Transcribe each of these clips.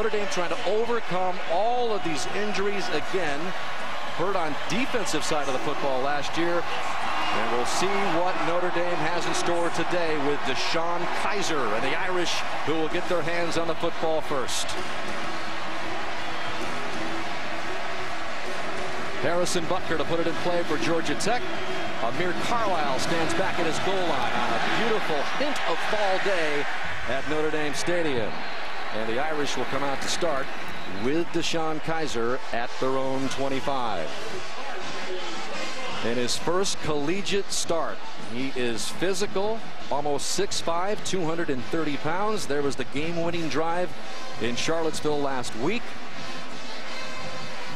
Notre Dame trying to overcome all of these injuries again. Hurt on defensive side of the football last year. And we'll see what Notre Dame has in store today with DeShone Kizer and the Irish, who will get their hands on the football first. Harrison Butker to put it in play for Georgia Tech. Amir Carlisle stands back at his goal line on a beautiful hint of fall day at Notre Dame Stadium. And the Irish will come out to start with DeShone Kizer at their own 25. In his first collegiate start, he is physical, almost 6'5", 230 pounds. There was the game-winning drive in Charlottesville last week.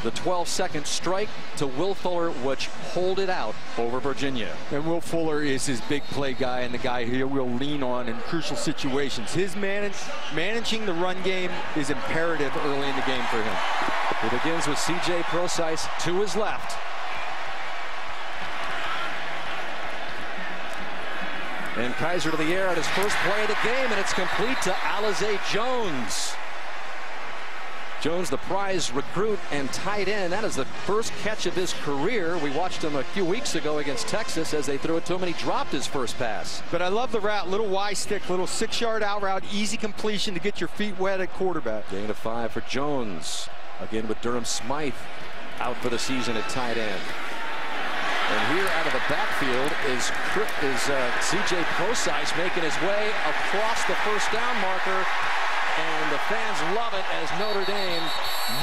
The 12-second strike to Will Fuller, which pulled it out over Virginia. And Will Fuller is his big play guy and the guy he will lean on in crucial situations. His managing the run game is imperative early in the game for him. It begins with C.J. Procise to his left. And Kizer to the air at his first play of the game, and it's complete to Alize Jones. Jones, the prize recruit and tight end. That is the first catch of his career. We watched him a few weeks ago against Texas as they threw it to him, and he dropped his first pass. But I love the route, little Y stick, little 6-yard out route, easy completion to get your feet wet at quarterback. Gain of 5 for Jones. Again with Durham Smythe out for the season at tight end. And here out of the backfield is C.J. Procise making his way across the first down marker. And the fans love it as Notre Dame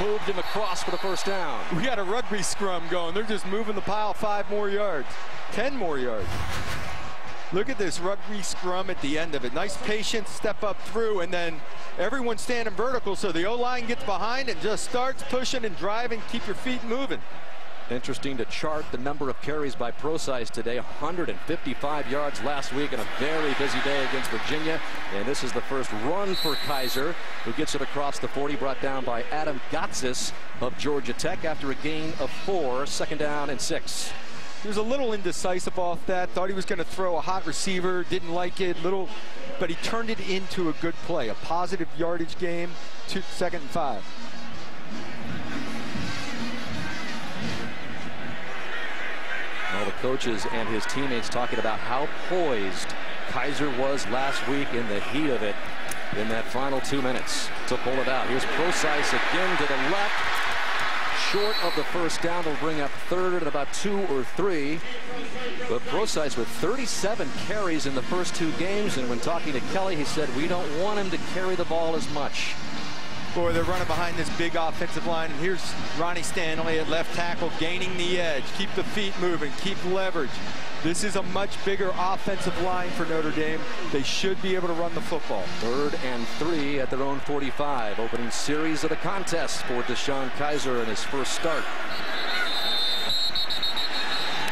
moved him across for the first down. We got a rugby scrum going. They're just moving the pile 5 more yards, 10 more yards. Look at this rugby scrum at the end of it. Nice patience, step up through, and then everyone's standing vertical, so the O-line gets behind and just starts pushing and driving, keep your feet moving. Interesting to chart the number of carries by Procise today. 155 yards last week in a very busy day against Virginia. And this is the first run for Kizer, who gets it across the 40, brought down by Adam Gotsis of Georgia Tech after a gain of 4, second down and 6. He was a little indecisive off that. Thought he was going to throw a hot receiver. Didn't like it. But he turned it into a good play. A positive yardage game. 2nd and 5. All the coaches and his teammates talking about how poised Kizer was last week in the heat of it in that final 2 minutes to pull it out. Here's Procise again to the left. Short of the first down. Will bring up 3rd and about 2 or 3. But Procise with 37 carries in the first 2 games. And when talking to Kelly, he said, we don't want him to carry the ball as much. Boy, they're running behind this big offensive line. And here's Ronnie Stanley at left tackle, gaining the edge. Keep the feet moving, keep leverage. This is a much bigger offensive line for Notre Dame. They should be able to run the football. 3rd and 3 at their own 45. Opening series of the contest for DeShone Kizer in his first start.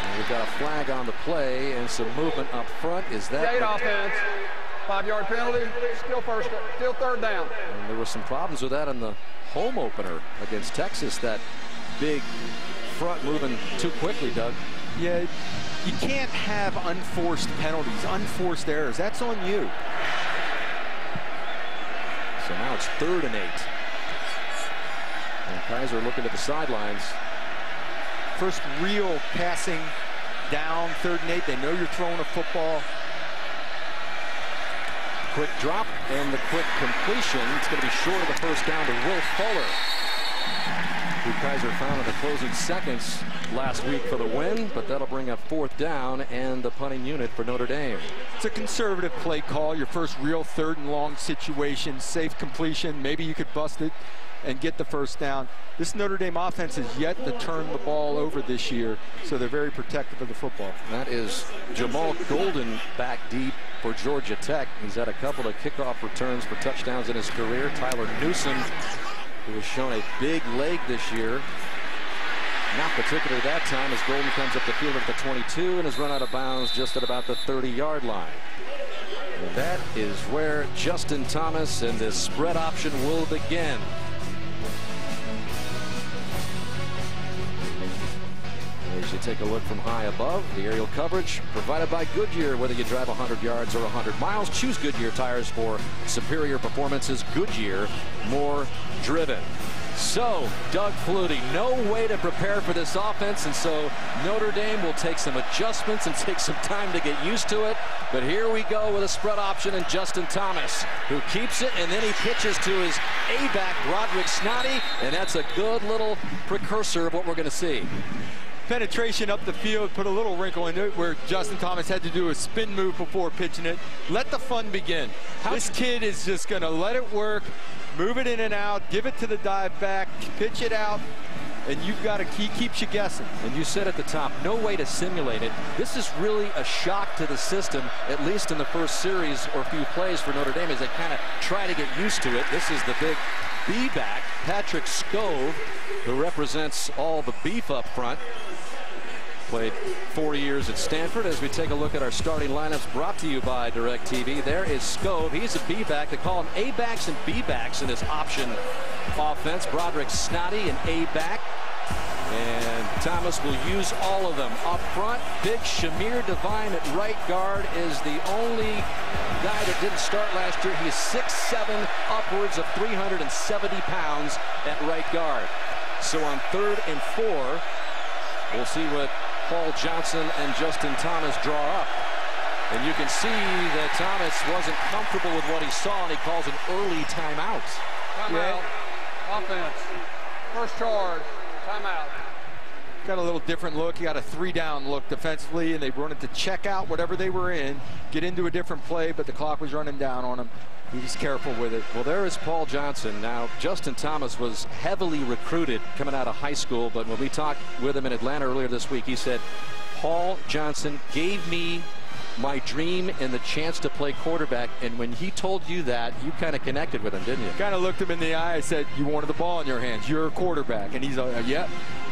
And we've got a flag on the play and some movement up front. Is that... 8 offense. 5-yard penalty, still 3rd down. And there were some problems with that in the home opener against Texas. That big front moving too quickly, Doug. Yeah, you can't have unforced penalties, unforced errors. That's on you. So now it's 3rd and 8. And Kizer looking at the sidelines. First real passing down, 3rd and 8. They know you're throwing a football. Quick drop and the quick completion. It's going to be short of the first down to Will Fuller, who Kizer found in the closing seconds last week for the win, but that'll bring up 4th down and the punting unit for Notre Dame. It's a conservative play call. Your first real 3rd and long situation, safe completion. Maybe you could bust it and get the first down. This Notre Dame offense has yet to turn the ball over this year, so they're very protective of the football. That is Jamal Golden back deep for Georgia Tech. He's had a couple of kickoff returns for touchdowns in his career. Tyler Newsom, who has shown a big leg this year. Not particularly that time, as Golden comes up the field at the 22 and is run out of bounds just at about the 30-yard line. And that is where Justin Thomas and this spread option will begin. As you take a look from high above, the aerial coverage provided by Goodyear. Whether you drive 100 yards or 100 miles, choose Goodyear tires for superior performances. Goodyear, more driven. So, Doug Flutie, no way to prepare for this offense, and so Notre Dame will take some adjustments and take some time to get used to it. But here we go with a spread option and Justin Thomas, who keeps it, and then he pitches to his A-back, Broderick Snoddy, and that's a good little precursor of what we're going to see. Penetration up the field, put a little wrinkle in it where Justin Thomas had to do a spin move before pitching it. Let the fun begin. This kid is just going to let it work, move it in and out, give it to the dive back, pitch it out, and you've got he keeps you guessing. And you said at the top, no way to simulate it. This is really a shock to the system, at least in the first series or few plays for Notre Dame, as they kind of try to get used to it. This is the big B-back, Patrick Scove, who represents all the beef up front. Played 4 years at Stanford. As we take a look at our starting lineups brought to you by DirecTV, there is Scove. He's a B-back. They call him A-backs and B-backs in this option offense. Broderick Snoddy, an A-back. And Thomas will use all of them. Up front, big Shamir Devine at right guard is the only guy that didn't start last year. He is 6'7", upwards of 370 pounds at right guard. So on 3rd and 4, we'll see what Paul Johnson and Justin Thomas draw up. And you can see that Thomas wasn't comfortable with what he saw, and he calls an early timeout. Timeout. Offense. First charge. Timeout. Got a little different look. He got a 3-down look defensively, and they wanted to check out whatever they were in, get into a different play, but the clock was running down on him. He was careful with it. Well, there is Paul Johnson. Now, Justin Thomas was heavily recruited coming out of high school, but when we talked with him in Atlanta earlier this week, he said, Paul Johnson gave me my dream and the chance to play quarterback. And when he told you that, you kind of connected with him, didn't you? Kind of looked him in the eye and said, you wanted the ball in your hands. You're a quarterback. And he's like, yeah.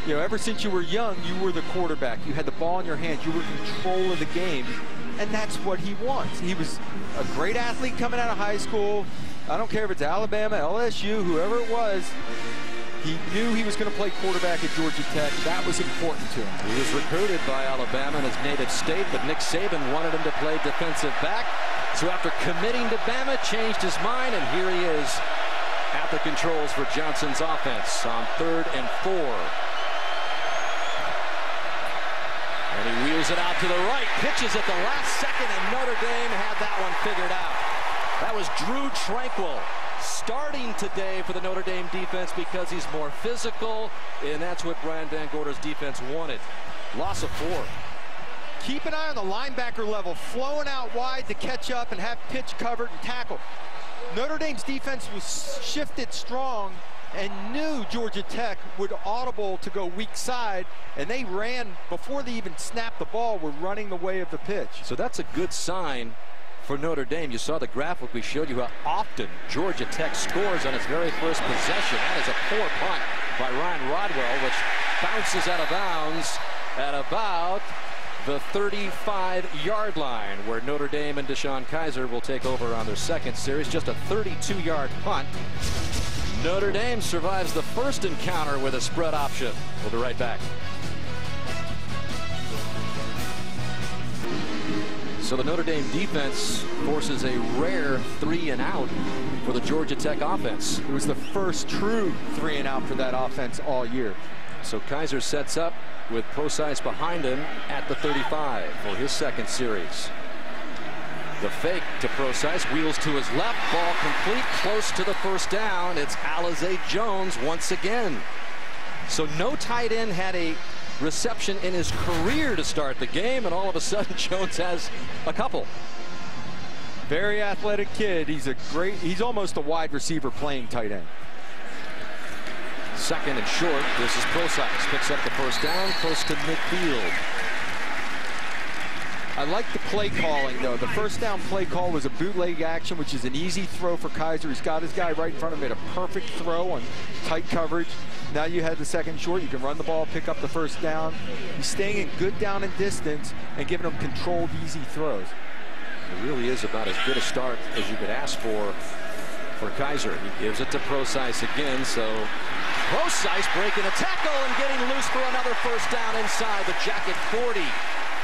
You know, ever since you were young, you were the quarterback. You had the ball in your hands. You were in control of the game. And that's what he wants. He was a great athlete coming out of high school. I don't care if it's Alabama, LSU, whoever it was. He knew he was going to play quarterback at Georgia Tech. That was important to him. He was recruited by Alabama in his native state, but Nick Saban wanted him to play defensive back. So after committing to Bama, changed his mind, and here he is at the controls for Johnson's offense on 3rd and 4. And he wheels it out to the right, pitches at the last second, and Notre Dame had that one figured out. That was Drew Tranquil starting today for the Notre Dame defense because he's more physical, and that's what Brian Van Gorder's defense wanted. Loss of 4. Keep an eye on the linebacker level, flowing out wide to catch up and have pitch covered and tackle. Notre Dame's defense was shifted strong and knew Georgia Tech would audible to go weak side, and they ran before they even snapped the ball, were running the way of the pitch. So that's a good sign for Notre Dame. You saw the graphic we showed you how often Georgia Tech scores on its very first possession. That is a poor punt by Ryan Rodwell, which bounces out of bounds at about the 35-yard line, where Notre Dame and Deshaun Kaiser will take over on their second series. Just a 32-yard punt. Notre Dame survives the first encounter with a spread option. We'll be right back. So the Notre Dame defense forces a rare 3-and-out for the Georgia Tech offense. It was the first true 3-and-out for that offense all year. So Kaiser sets up with Procise behind him at the 35 for his second series. The fake to Procise, wheels to his left, ball complete, close to the first down. It's Alize Jones once again. So no tight end had a reception in his career to start the game, and all of a sudden Jones has a couple. Very athletic kid. He's almost a wide receiver playing tight end. Second and short. This is Procise. Picks up the first down, close to midfield. I like the play calling, though. The first down play call was a bootleg action, which is an easy throw for Kaiser. He's got his guy right in front of him, made a perfect throw on tight coverage. Now you had the second short. You can run the ball, pick up the first down. He's staying in good down and distance and giving them controlled, easy throws. It really is about as good a start as you could ask for for Kaiser. He gives it to Procyse again, so Procyse breaking a tackle and getting loose for another first down inside the jacket 40.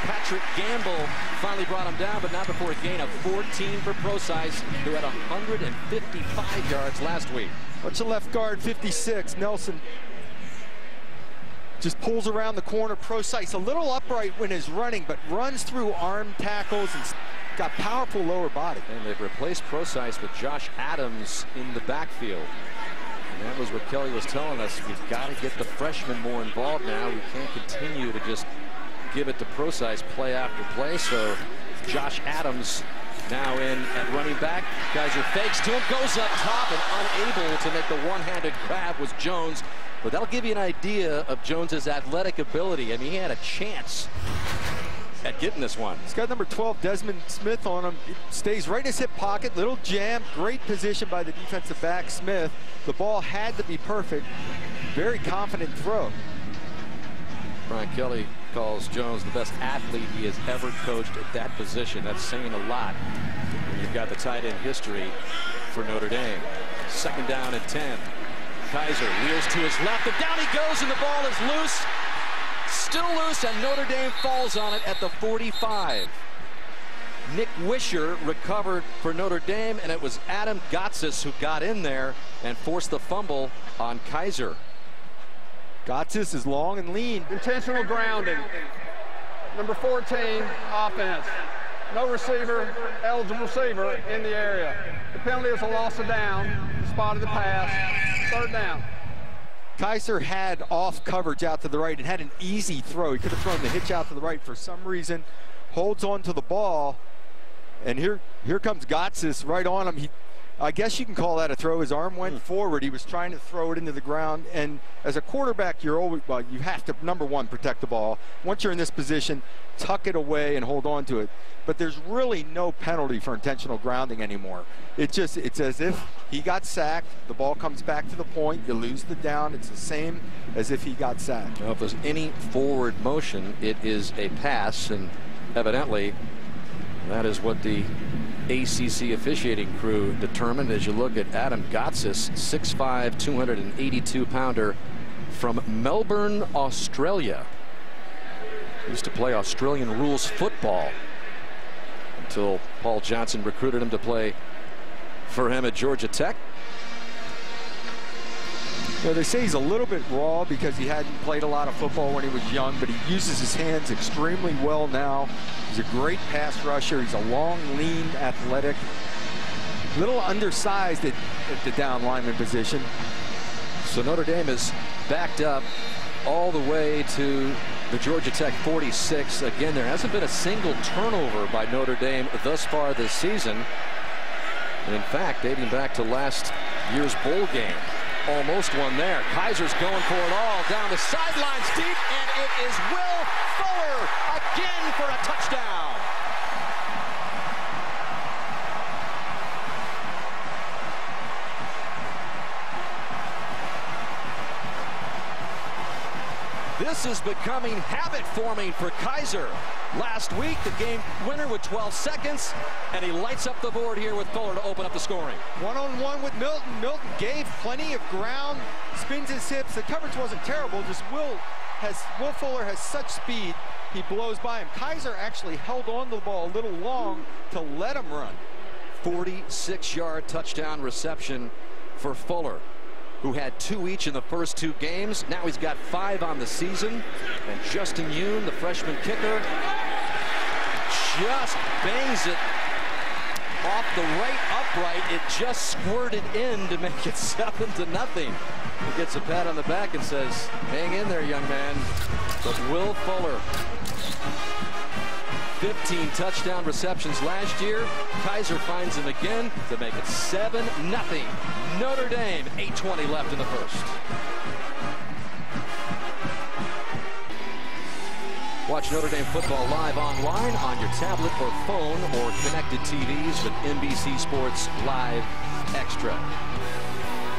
Patrick Gamble finally brought him down, but not before a gain of 14 for Procyse, who had 155 yards last week. Watch the left guard, 56, Nelson. Just pulls around the corner. Procyse a little upright when he's running, but runs through arm tackles and got powerful lower body. And they've replaced Procyse with Josh Adams in the backfield. And that was what Kelly was telling us. We've got to get the freshmen more involved now. We can't continue to just give it to Procyse play after play. So Josh Adams now in at running back. Kaiser fakes to him, goes up top, and unable to make the one-handed grab was Jones. But that'll give you an idea of Jones's athletic ability. I mean, he had a chance at getting this one. He's got number 12, Desmond Smith, on him. It stays right in his hip pocket. Little jam. Great position by the defensive back, Smith. The ball had to be perfect. Very confident throw. Brian Kelly calls Jones the best athlete he has ever coached at that position. That's saying a lot when you've got the tight end history for Notre Dame. Second down and 10. Kaiser wheels to his left, and down he goes, and the ball is loose. Still loose, and Notre Dame falls on it at the 45. Nick Wisher recovered for Notre Dame, and it was Adam Gotsis who got in there and forced the fumble on Kaiser. Gotsis is long and lean. Intentional grounding. Number 14, offense. No receiver, eligible receiver in the area. The penalty is a loss of down. Spotted the pass. Third down. Kaiser had off coverage out to the right and had an easy throw. He could have thrown the hitch out to the right. For some reason, holds on to the ball. And here comes Gotsis right on him. I guess you can call that a throw. His arm went forward. He was trying to throw it into the ground. And as a quarterback, you're always, well, you have to, number one, protect the ball. Once you're in this position, tuck it away and hold on to it. But there's really no penalty for intentional grounding anymore. It's as if he got sacked. The ball comes back to the point. You lose the down. It's the same as if he got sacked. Well, if there's any forward motion, it is a pass. And evidently, that is what the ACC officiating crew determined. As you look at Adam Gotsis, 6'5", 282-pounder from Melbourne, Australia. Used to play Australian rules football until Paul Johnson recruited him to play for him at Georgia Tech. You know, they say he's a little bit raw because he hadn't played a lot of football when he was young, but he uses his hands extremely well now. He's a great pass rusher. He's a long, lean, athletic, little undersized at the down lineman position. So Notre Dame is backed up all the way to the Georgia Tech 46. Again, there hasn't been a single turnover by Notre Dame thus far this season. And in fact, dating back to last year's bowl game, almost one there. Kaiser's going for it all down the sidelines deep, and it is Will Fuller again for a touchdown. This is becoming habit-forming for Kaiser. Last week, the game winner with 12 seconds, and he lights up the board here with Fuller to open up the scoring. One-on-one with Milton. Milton gave plenty of ground, spins his hips. The coverage wasn't terrible, just Will Fuller has such speed, he blows by him. Kaiser actually held on to the ball a little long to let him run. 46-yard touchdown reception for Fuller, who had 2 each in the first 2 games. Now he's got 5 on the season. And Justin Yoon, the freshman kicker, just bangs it off the right upright. It just squirted in to make it 7-0. He gets a pat on the back and says, hang in there, young man. But Will Fuller, 15 touchdown receptions last year. Kaiser finds him again to make it 7-0. Notre Dame, 8:20 left in the first. Watch Notre Dame football live online on your tablet or phone or connected TVs with NBC Sports Live Extra.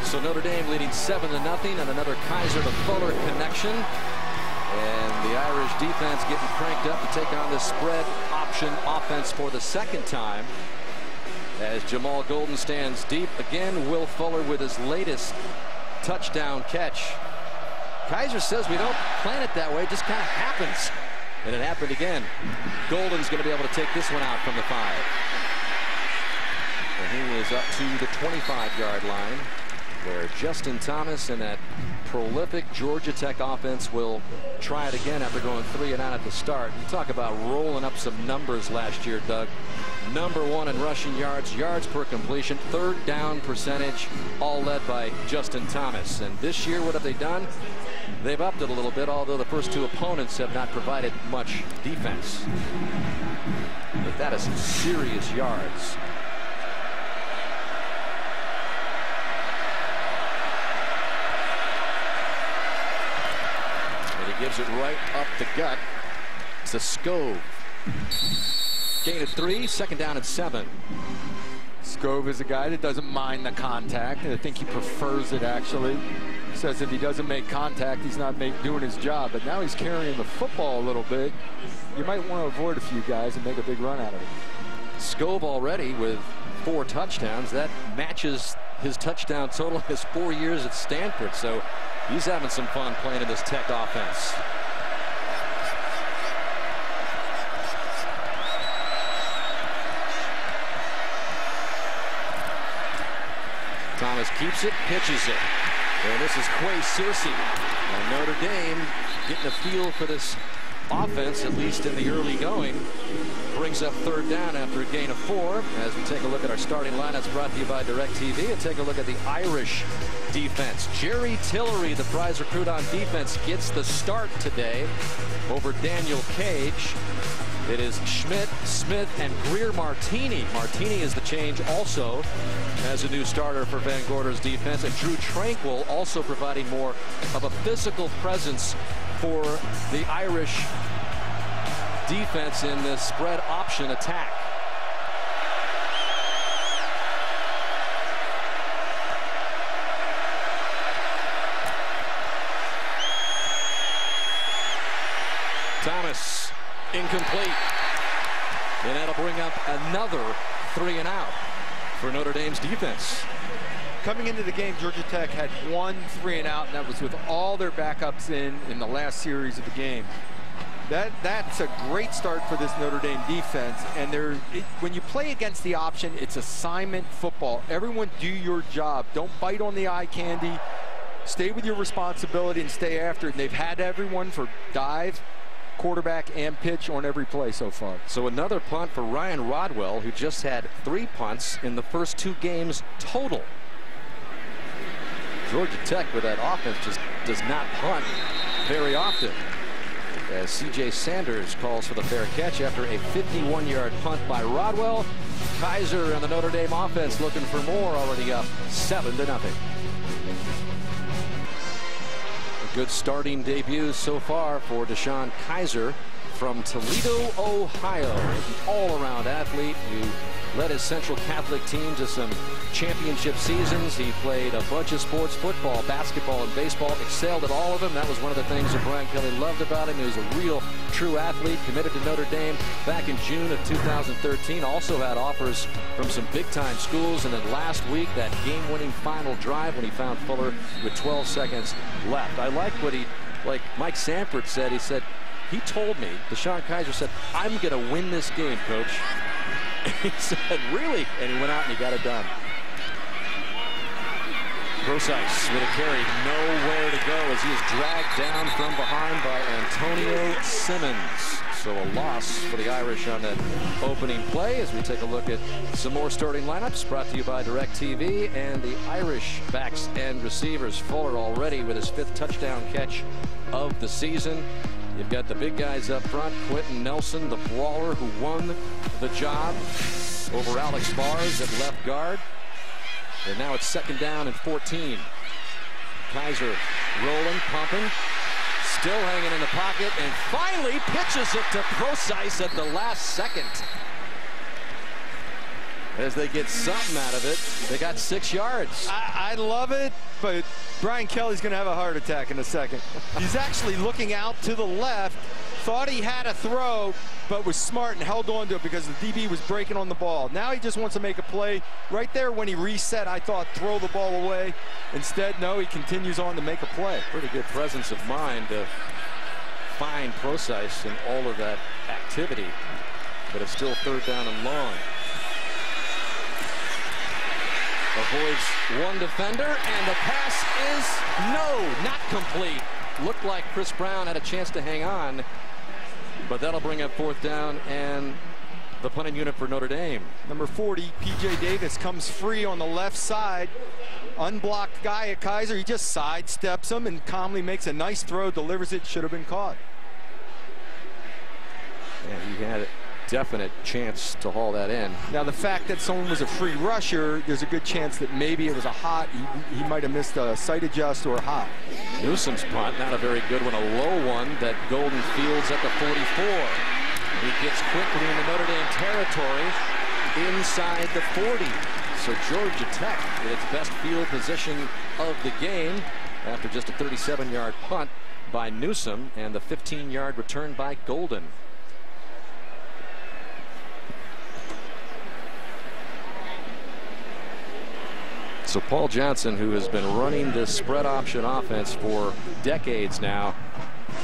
So Notre Dame leading 7-0 on another Kaiser to Fuller connection. And the Irish defense getting cranked up to take on this spread option offense for the second time. as Jamal Golden stands deep. Again, Will Fuller with his latest touchdown catch. Kaiser says we don't plan it that way, it just kind of happens. And it happened again. Golden's going to be able to take this one out from the 5. And he is up to the 25-yard line, where Justin Thomas and that prolific Georgia Tech offense will try it again after going 3 and out at the start. You talk about rolling up some numbers last year, Doug. #1 in rushing yards, yards per completion, 3rd down percentage, all led by Justin Thomas. And this year, what have they done? They've upped it a little bit, although the first 2 opponents have not provided much defense. But that is some serious yards. Gives it right up the gut to Scove. Gain of 3, 2nd down and 7. Scove is a guy that doesn't mind the contact, and I think he prefers it, actually. Says if he doesn't make contact, he's not doing his job. But now he's carrying the football a little bit. You might want to avoid a few guys and make a big run out of it. Scove already with 4 touchdowns. That matches his touchdown total his 4 years at Stanford. So he's having some fun playing in this Tech offense. Thomas keeps it, pitches it. And this is Quay Searcy. And Notre Dame getting a feel for this offense, at least in the early going. Brings up 3rd down after a gain of 4. As we take a look at our starting lineups brought to you by DirecTV, and take a look at the Irish defense. Jerry Tillery, the prize recruit on defense, gets the start today over Daniel Cage. It is Schmidt, Smith, and Greer Martini. Martini is the change also as a new starter for Van Gorder's defense. And Drew Tranquil also providing more of a physical presence for the Irish defense in the spread option attack. Thomas incomplete, and that'll bring up another 3 and out for Notre Dame's defense. Coming into the game, Georgia Tech had 1 3 and out, and that was with all their backups in the last series of the game. That's a great start for this Notre Dame defense. And when you play against the option, it's assignment football. Everyone do your job. Don't bite on the eye candy. Stay with your responsibility and stay after it. And they've had everyone for dive, quarterback, and pitch on every play so far. So another punt for Ryan Rodwell, who just had 3 punts in the first 2 games total. Georgia Tech with that offense just does not punt very often. As C.J. Sanders calls for the fair catch after a 51-yard punt by Rodwell. Kaiser and the Notre Dame offense looking for more, already up 7-0. A good starting debut so far for Deshaun Kaiser from Toledo, Ohio. An all-around athlete who led his Central Catholic team to some championship seasons. He played a bunch of sports, football, basketball, and baseball, excelled at all of them. That was one of the things that Brian Kelly loved about him. He was a real, true athlete, committed to Notre Dame back in June of 2013. Also had offers from some big-time schools. And then last week, that game-winning final drive when he found Fuller with 12 seconds left. I like what like Mike Sanford said. He said, he told me, Deshaun Kaiser said, I'm going to win this game, Coach. He said, really? And he went out and he got it done. Grosseis with a carry, nowhere to go as he is dragged down from behind by Antonio Simmons. So a loss for the Irish on that opening play as we take a look at some more starting lineups brought to you by DirecTV. And the Irish backs and receivers. Fuller already with his 5th touchdown catch of the season. You've got the big guys up front, Quentin Nelson, the brawler who won the job over Alex Bars at left guard. And now it's 2nd down and 14. Kaiser rolling, pumping, still hanging in the pocket, and finally pitches it to Grosseis at the last second. as they get something out of it. They got 6 yards. I love it, but Brian Kelly's going to have a heart attack in a second. He's actually looking out to the left, thought he had a throw, but was smart and held on to it because the DB was breaking on the ball. Now he just wants to make a play. Right there when he reset, I thought throw the ball away. Instead, no, he continues on to make a play. Pretty good presence of mind to find Procise in all of that activity, but it's still 3rd down and long. Avoids one defender, and the pass is not complete. Looked like Chris Brown had a chance to hang on, but that'll bring up 4th down and the punting unit for Notre Dame. Number 40, P.J. Davis, comes free on the left side. Unblocked guy at Kaiser. He just sidesteps him and calmly makes a nice throw, delivers it, should have been caught. And he had a definite chance to haul that in. Now the fact that someone was a free rusher, there's a good chance that maybe it was a hot, he might have missed a sight adjust or a hot. Newsom's punt, not a very good one, a low one that Golden fields at the 44. He gets quickly into Notre Dame territory inside the 40. So Georgia Tech with its best field position of the game after just a 37-yard punt by Newsom and the 15-yard return by Golden. So Paul Johnson, who has been running this spread option offense for decades now,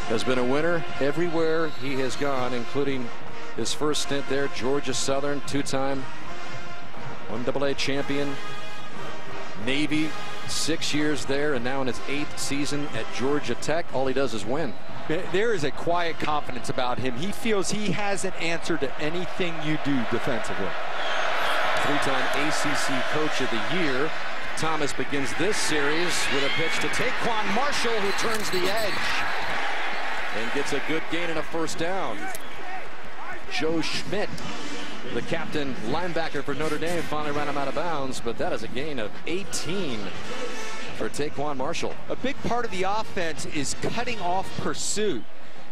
has been a winner everywhere he has gone, including his first stint there, Georgia Southern, 2-time 1AA champion, Navy, 6 years there, and now in his 8th season at Georgia Tech. All he does is win. There is a quiet confidence about him. He feels he has an answer to anything you do defensively. 3-time ACC Coach of the Year. Thomas begins this series with a pitch to Taquan Marshall, who turns the edge and gets a good gain and a 1st down. Joe Schmidt, the captain linebacker for Notre Dame, finally ran him out of bounds, but that is a gain of 18 for Taquan Marshall. A big part of the offense is cutting off pursuit.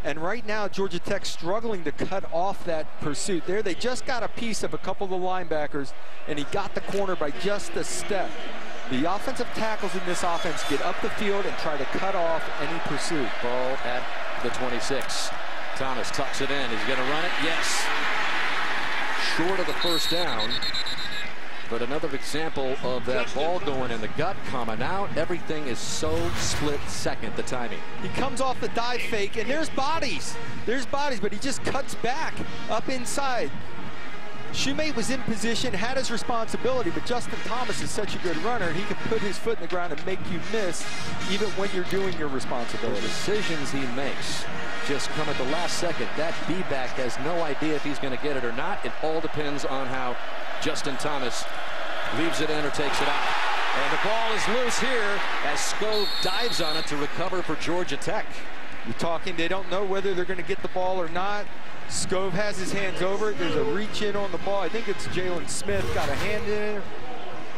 And right now, Georgia Tech struggling to cut off that pursuit. There, they just got a piece of a couple of the linebackers, and he got the corner by just a step. The offensive tackles in this offense get up the field and try to cut off any pursuit. Ball at the 26. Thomas tucks it in. He's going to run it. Yes. Short of the 1st down. But another example of that ball going in the gut, coming out. Everything is so split second, the timing. He comes off the dive fake, and there's bodies. There's bodies, but he just cuts back up inside. Shumate was in position, had his responsibility, but Justin Thomas is such a good runner, he can put his foot in the ground and make you miss even when you're doing your responsibility. The decisions he makes just come at the last second. That B-back has no idea if he's going to get it or not. It all depends on how Justin Thomas leaves it in or takes it out. And the ball is loose here as Scove dives on it to recover for Georgia Tech. You're talking, they don't know whether they're going to get the ball or not. Scove has his hands over it. There's a reach in on the ball. I think it's Jalen Smith got a hand in it.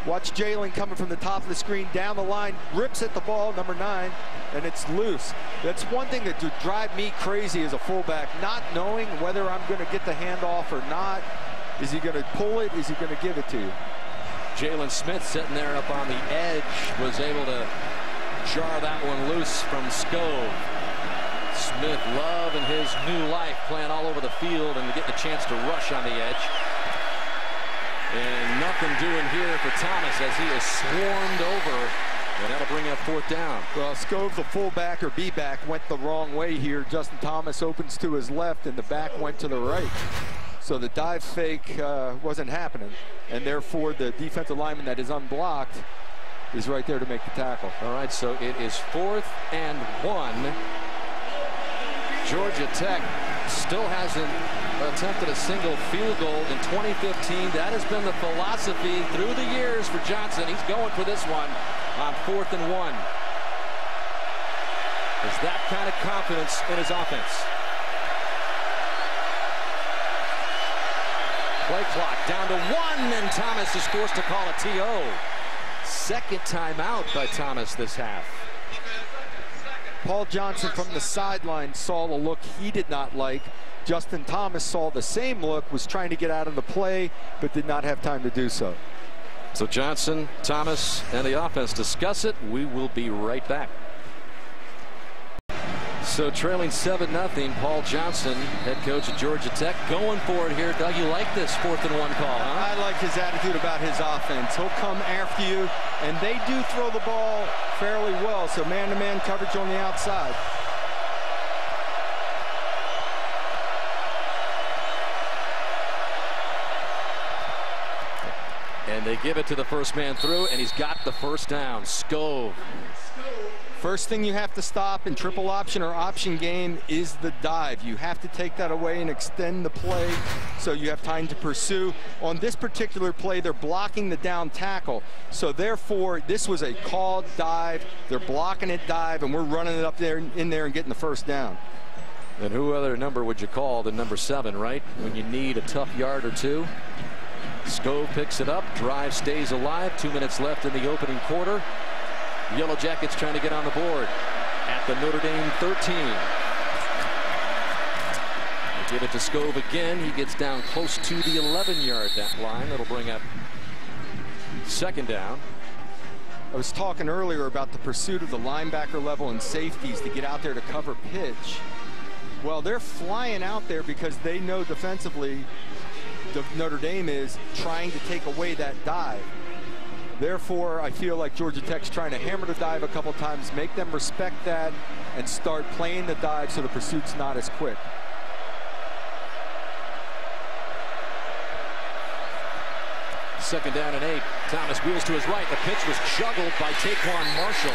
Watch Jalen coming from the top of the screen down the line, rips at the ball, number 9, and it's loose. That's one thing that would drive me crazy as a fullback, not knowing whether I'm going to get the handoff or not. Is he going to pull it? Is he going to give it to you? Jalen Smith sitting there up on the edge was able to jar that one loose from Scove. Smith loving his new life, playing all over the field and getting a chance to rush on the edge. And nothing doing here for Thomas as he is swarmed over, and that'll bring up 4th down. Well, Scove, the fullback or B-back, went the wrong way here. Justin Thomas opens to his left, and the back went to the right. So the dive fake wasn't happening, and therefore the defensive lineman that is unblocked is right there to make the tackle. All right, so it is 4th and 1. Georgia Tech still hasn't attempted a single field goal in 2015. That has been the philosophy through the years for Johnson. He's going for this one on 4th and 1. Is that kind of confidence in his offense? Play clock down to 1, and Thomas is forced to call a TO. Second timeout by Thomas this half. Paul Johnson from the sideline saw a look he did not like. Justin Thomas saw the same look, was trying to get out of the play, but did not have time to do so. So Johnson, Thomas, and the offense discuss it. We will be right back. So trailing 7-0, Paul Johnson, head coach at Georgia Tech, going for it here. Doug, you like this 4th and 1 call, huh? I like his attitude about his offense. He'll come after you, and they do throw the ball fairly well, so man-to-man coverage on the outside. And they give it to the first man through, and he's got the first down. Scove. First thing you have to stop in triple option or option game is the dive. You have to take that away and extend the play so you have time to pursue. On this particular play, they're blocking the down tackle. So therefore, this was a called dive. They're blocking it dive, and we're running it up there in there and getting the first down. And who other number would you call than number 7, right? When you need a tough yard or two. Scove picks it up. Drive stays alive. 2 minutes left in the opening quarter. Yellow Jackets trying to get on the board at the Notre Dame 13. They give it to Scove again. He gets down close to the 11-yard line. That'll bring up 2nd down. I was talking earlier about the pursuit of the linebacker level and safeties to get out there to cover pitch. Well, they're flying out there because they know defensively Notre Dame is trying to take away that dive. Therefore, I feel like Georgia Tech's trying to hammer the dive a couple times, make them respect that, and start playing the dive so the pursuit's not as quick. Second down and 8. Thomas wheels to his right. The pitch was juggled by Taquan Marshall.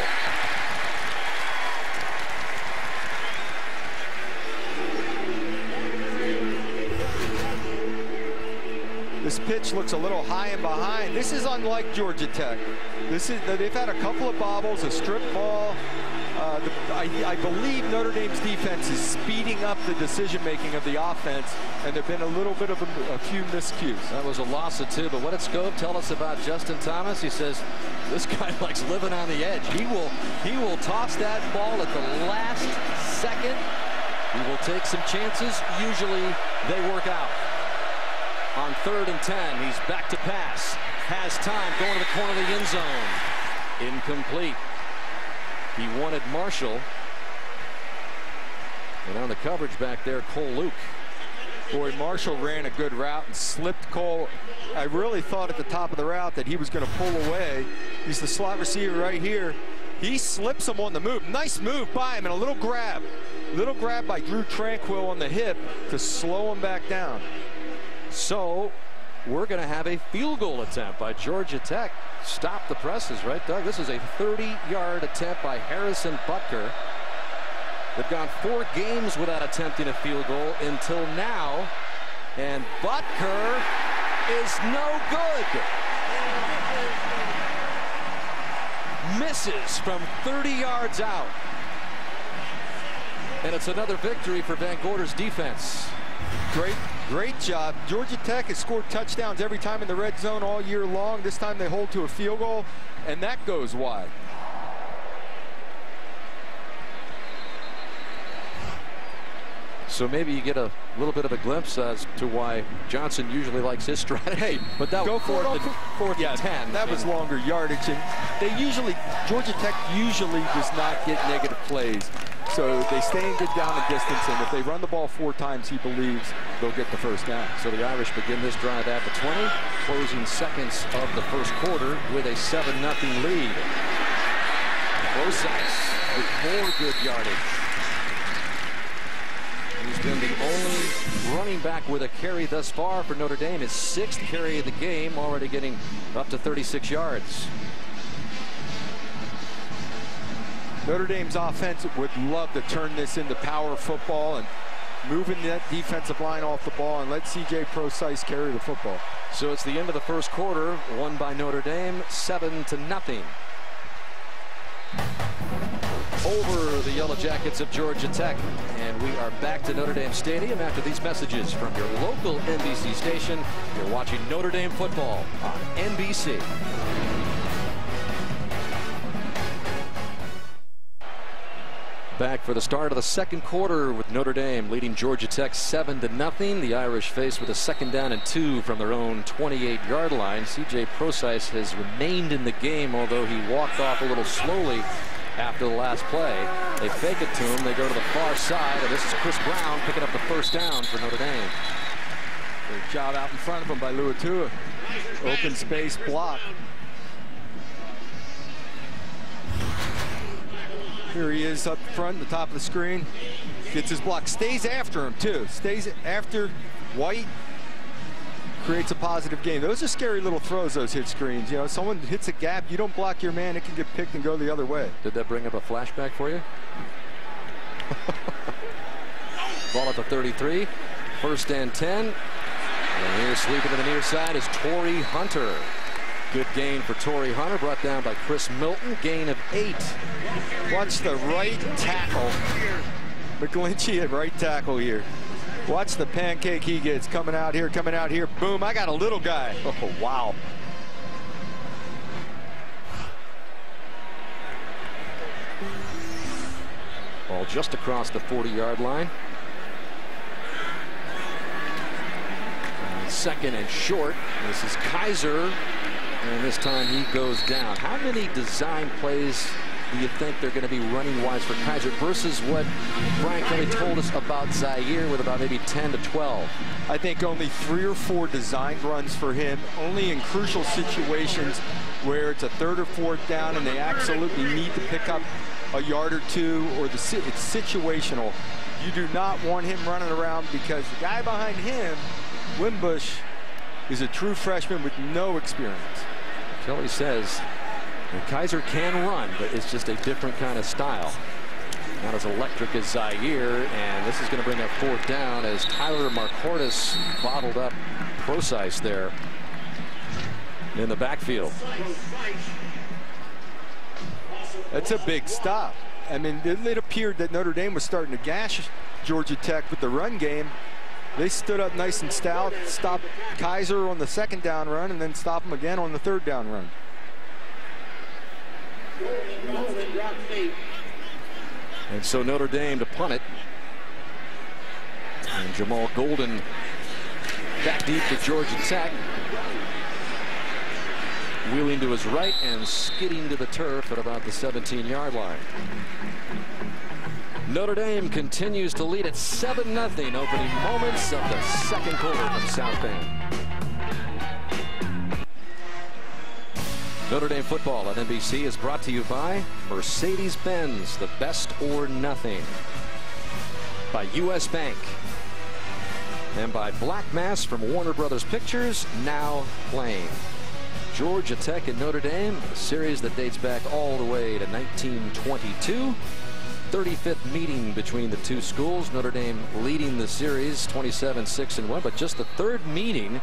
This pitch looks a little high and behind. This is unlike Georgia Tech. They've had a couple of bobbles, a strip ball. I believe Notre Dame's defense is speeding up the decision-making of the offense, and there've been a little bit of a few miscues. That was a loss of 2, but what did Scove tell us about Justin Thomas? He says this guy likes living on the edge. He will toss that ball at the last second. He will take some chances. Usually they work out. On 3rd and 10, he's back to pass. Has time, going to the corner of the end zone. Incomplete. He wanted Marshall. And on the coverage back there, Cole Luke. Boy, Marshall ran a good route and slipped Cole. I really thought at the top of the route that he was going to pull away. He's the slot receiver right here. He slips him on the move. Nice move by him and a little grab. Little grab by Drew Tranquill on the hip to slow him back down. So we're going to have a field goal attempt by Georgia Tech. Stop the presses, right, Doug? This is a 30-yard attempt by Harrison Butker. They've gone 4 games without attempting a field goal until now. And Butker is no good. Misses from 30 yards out. And it's another victory for Van Gorder's defense. Great job. Georgia Tech has scored touchdowns every time in the red zone all year long. This time they hold to a field goal, and that goes wide. So maybe you get a little bit of a glimpse as to why Johnson usually likes his strategy. But that was 4th and 10. That was longer yardage, and Georgia Tech usually does not get negative plays. So they stay in good down and distance, and if they run the ball 4 times, he believes they'll get the first down. So the Irish begin this drive at the 20, closing seconds of the first quarter with a 7-0 lead. Procise with more good yardage. He's been the only running back with a carry thus far for Notre Dame. His 6th carry of the game, already getting up to 36 yards. Notre Dame's offense would love to turn this into power football and moving that defensive line off the ball and let C.J. Procise carry the football. So it's the end of the first quarter, won by Notre Dame, 7-0. Over the Yellow Jackets of Georgia Tech. And we are back to Notre Dame Stadium after these messages from your local NBC station. You're watching Notre Dame football on NBC. Back for the start of the second quarter with Notre Dame leading Georgia Tech 7-0. The Irish faced with a 2nd down and 2 from their own 28-yard line. C.J. Prosise has remained in the game, although he walked off a little slowly after the last play. They fake it to him. They go to the far side, and this is Chris Brown picking up the 1st down for Notre Dame. Great job out in front of him by Luatua. Open space block. Here he is up front, the top of the screen. Gets his block. Stays after him, too. Stays after White. Creates a positive game. Those are scary little throws, those hit screens. You know, someone hits a gap, you don't block your man, it can get picked and go the other way. Did that bring up a flashback for you? Ball at the 33. 1st and 10. And here sweeping to the near side is Torrey Hunter. Good gain for Torrey Hunter, brought down by Chris Milton. Gain of 8. Watch the right tackle. McGlinchey at right tackle here. Watch the pancake he gets coming out here, Boom, I got a little guy. Oh, wow. Ball just across the 40-yard line. 2nd and short. This is Kaiser. And this time he goes down. How many design plays do you think they're going to be running wise for Kaiser versus what Brian Kelly told us about Zaire with about maybe 10 to 12? I think only 3 or 4 designed runs for him, only in crucial situations where it's a 3rd or 4th down and they absolutely need to pick up a yard or 2, or it's situational. You do not want him running around because the guy behind him, Wimbush, is a true freshman with no experience. Kelly says Kaiser can run, but it's just a different kind of style. Not as electric as Zaire, and this is going to bring up 4th down as Tyler Marquardt bottled up Prosise there in the backfield. That's a big stop. I mean, it appeared that Notre Dame was starting to gash Georgia Tech with the run game. They stood up nice and stout, stopped Kaiser on the 2nd down run, and then stopped him again on the 3rd down run. And so Notre Dame to punt it. And Jamal Golden back deep to Georgia Tech. Wheeling to his right and skidding to the turf at about the 17-yard line. Notre Dame continues to lead at 7-0 opening moments of the second quarter from South Bend. Notre Dame football on NBC is brought to you by Mercedes-Benz, the best or nothing. By U.S. Bank. And by Black Mass from Warner Brothers Pictures, now playing. Georgia Tech and Notre Dame, a series that dates back all the way to 1922. 35th meeting between the two schools. Notre Dame leading the series 27-6-1, but just the 3rd meeting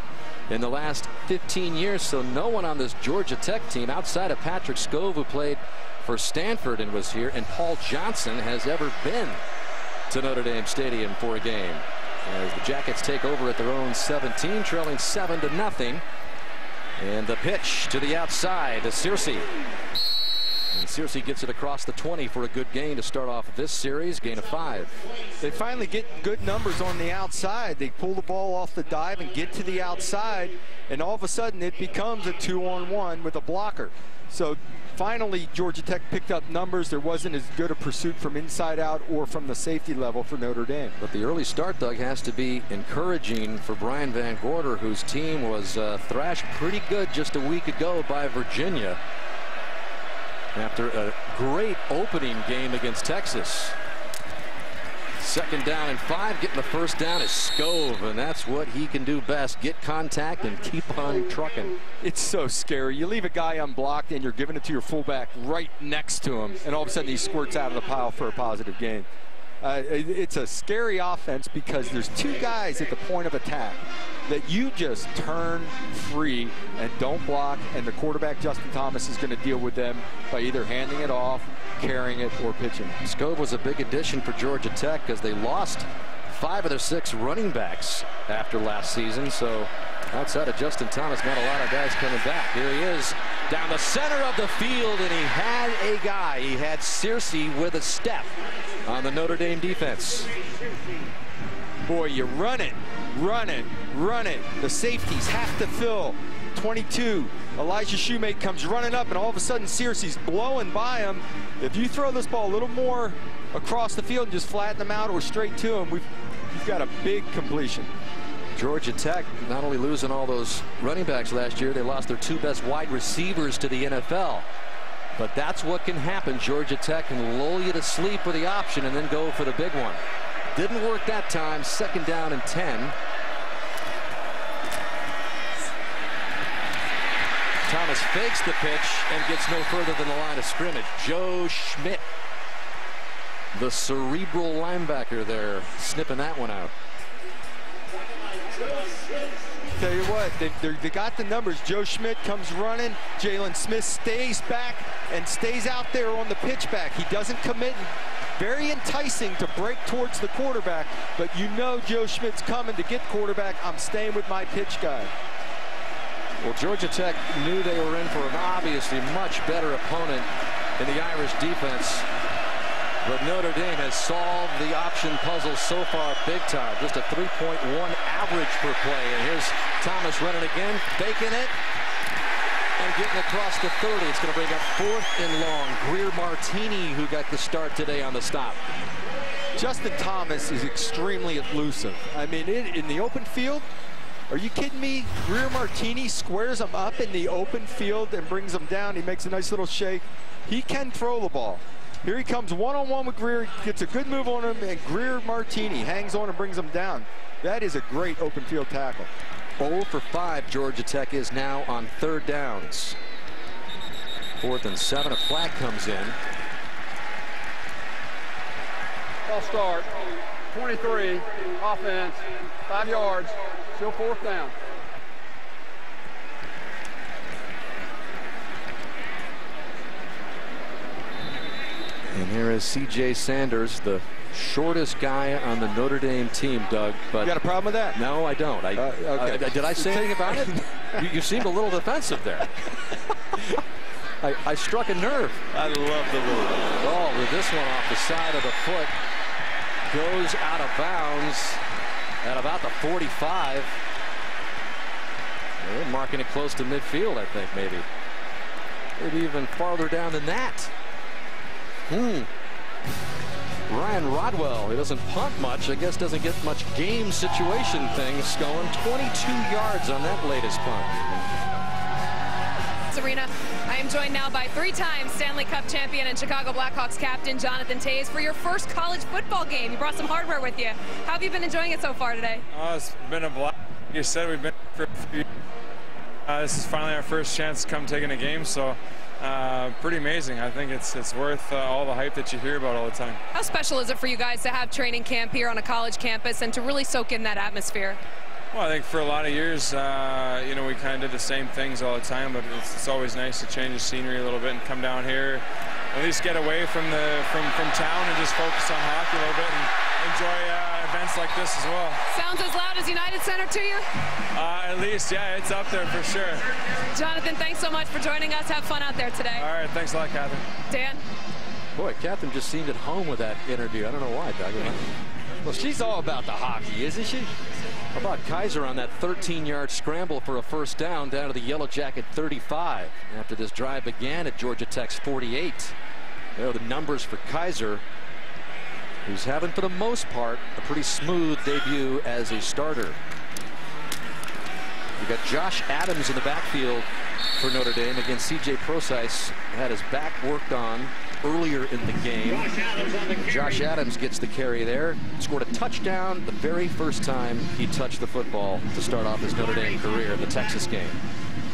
in the last 15 years. So no one on this Georgia Tech team outside of Patrick Scove, who played for Stanford and was here, and Paul Johnson has ever been to Notre Dame Stadium for a game. As the Jackets take over at their own 17, trailing 7-0. And the pitch to the outside to Searcy. And Searcy gets it across the 20 for a good gain to start off this series. Gain of 5. They finally get good numbers on the outside. They pull the ball off the dive and get to the outside, and all of a sudden it becomes a 2-on-1 with a blocker. So finally Georgia Tech picked up numbers. There wasn't as good a pursuit from inside out or from the safety level for Notre Dame. But the early start, Doug, has to be encouraging for Brian Van Gorder, whose team was thrashed pretty good just a week ago by Virginia after a great opening game against Texas. 2nd down and 5. Getting the 1st down is Scove, and that's what he can do best. Get contact and keep on trucking. It's so scary. You leave a guy unblocked and you're giving it to your fullback right next to him, and all of a sudden he squirts out of the pile for a positive gain. It's a scary offense because there's 2 guys at the point of attack that you just turn free and don't block, and the quarterback, Justin Thomas, is going to deal with them by either handing it off, carrying it, or pitching. Scove was a big addition for Georgia Tech because they lost 5 of their 6 running backs after last season, so Outside of Justin Thomas, not a lot of guys coming back. Here he is down the center of the field, and he had a guy. He had Searcy with a step on the Notre Dame defense. Boy, you run it. The safeties have to fill. 22, Elijah Shoemate comes running up, and all of a sudden Searcy's blowing by him. If you throw this ball a little more across the field and just flatten them out or straight to him, we've got a big completion. Georgia Tech not only losing all those running backs last year, they lost their 2 best wide receivers to the NFL. But that's what can happen. Georgia Tech can lull you to sleep with the option and then go for the big one. Didn't work that time. 2nd down and 10. Thomas fakes the pitch and gets no further than the line of scrimmage. Joe Schmidt, the cerebral linebacker there, snipping that one out. Tell you what, they got the numbers. Joe Schmidt comes running. Jalen Smith stays back and stays out there on the pitch back. He doesn't commit. Very enticing to break towards the quarterback, but you know Joe Schmidt's coming to get quarterback. I'm staying with my pitch guy. Well, Georgia Tech knew they were in for an obviously much better opponent in the Irish defense. But Notre Dame has solved the option puzzle so far big time. Just a 3.1 average per play. And here's Thomas running again, faking it, and getting across the 30. It's going to bring up 4th and long. Greer Martini, who got the start today on the stop. Justin Thomas is extremely elusive. I mean, in the open field, are you kidding me? Greer Martini squares him up in the open field and brings him down. He makes a nice little shake. He can throw the ball. Here he comes one-on-one with Greer, gets a good move on him, and Greer Martini hangs on and brings him down. That is a great open field tackle. 0 for 5 Georgia Tech is now on 3rd downs. 4th and 7, a flag comes in. Ball start, 23, offense, 5 yards, still 4th down. And here is C.J. Sanders, the shortest guy on the Notre Dame team, Doug. But you got a problem with that? No, I don't. Okay. Did I say anything about it? You seemed a little defensive there. I struck a nerve. I love the little. Oh, with this one off the side of the foot. Goes out of bounds at about the 45. They're marking it close to midfield, I think, maybe. Maybe even farther down than that. Ryan Rodwell, he doesn't punt much, I guess doesn't get much game situation things going. 22 yards on that latest punt. Arena. I am joined now by 3-time Stanley Cup champion and Chicago Blackhawks captain Jonathan Toews for your first college football game. You brought some hardware with you. How have you been enjoying it so far today? It's been a blast. Like you said, we've been for a few years. This is finally our first chance to come taking a game, so pretty amazing. I think it's worth all the hype that you hear about all the time. How special is it for you guys to have training camp here on a college campus and to really soak in that atmosphere? Well, I think for a lot of years, you know, we kind of did the same things all the time, but it's always nice to change the scenery a little bit and come down here, at least get away from town and just focus on hockey a little bit and enjoy events like this as well. Sounds as loud as United Center to you? At least, yeah, it's up there for sure. Jonathan, thanks so much for joining us. Have fun out there today. All right, thanks a lot, Catherine. Dan? Boy, Catherine just seemed at home with that interview. I don't know why, Doug. Well, she's all about the hockey, isn't she? How about Kaiser on that 13-yard scramble for a first down to the Yellow Jacket 35 after this drive began at Georgia Tech's 48. There are the numbers for Kaiser, who's having, for the most part, a pretty smooth debut as a starter. You got Josh Adams in the backfield for Notre Dame against C.J. Procise. Had his back worked on earlier in the game. Josh Adams gets the carry there. Scored a touchdown the very first time he touched the football to start off his Notre Dame career in the Texas game.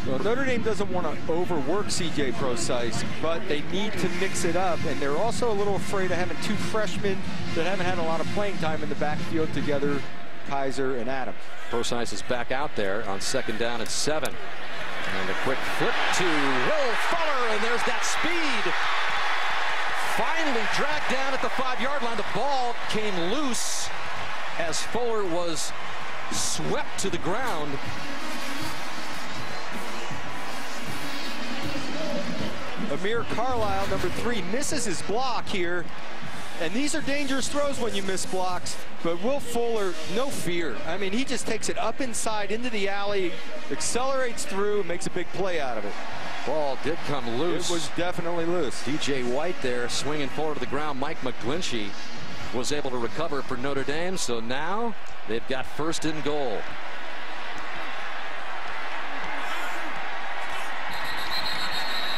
Well, Notre Dame doesn't want to overwork C.J. Procise, but they need to mix it up, and they're also a little afraid of having two freshmen that haven't had a lot of playing time in the backfield together, Kaiser and Adams. Procise is back out there on 2nd down and 7. And a quick flip to Will Fuller, and there's that speed. Finally dragged down at the 5-yard line. The ball came loose as Fuller was swept to the ground. Amir Carlisle, number 3, misses his block here. And these are dangerous throws when you miss blocks. But Will Fuller, no fear. I mean, he just takes it up inside into the alley, accelerates through, makes a big play out of it. Ball did come loose. It was definitely loose. DJ White there swinging forward to the ground. Mike McGlinchey was able to recover for Notre Dame. So now they've got first and goal.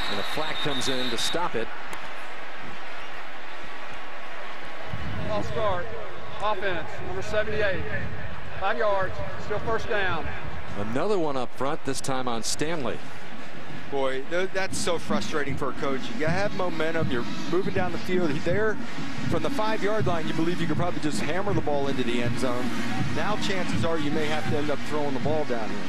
And a flag comes in to stop it. Off start, offense, number 78. 5 yards, still first down. Another one up front, this time on Stanley. Boy, that's so frustrating for a coach. You have momentum, you're moving down the field. There, from the 5-yard line, you believe you could probably just hammer the ball into the end zone. Now chances are you may have to end up throwing the ball down here.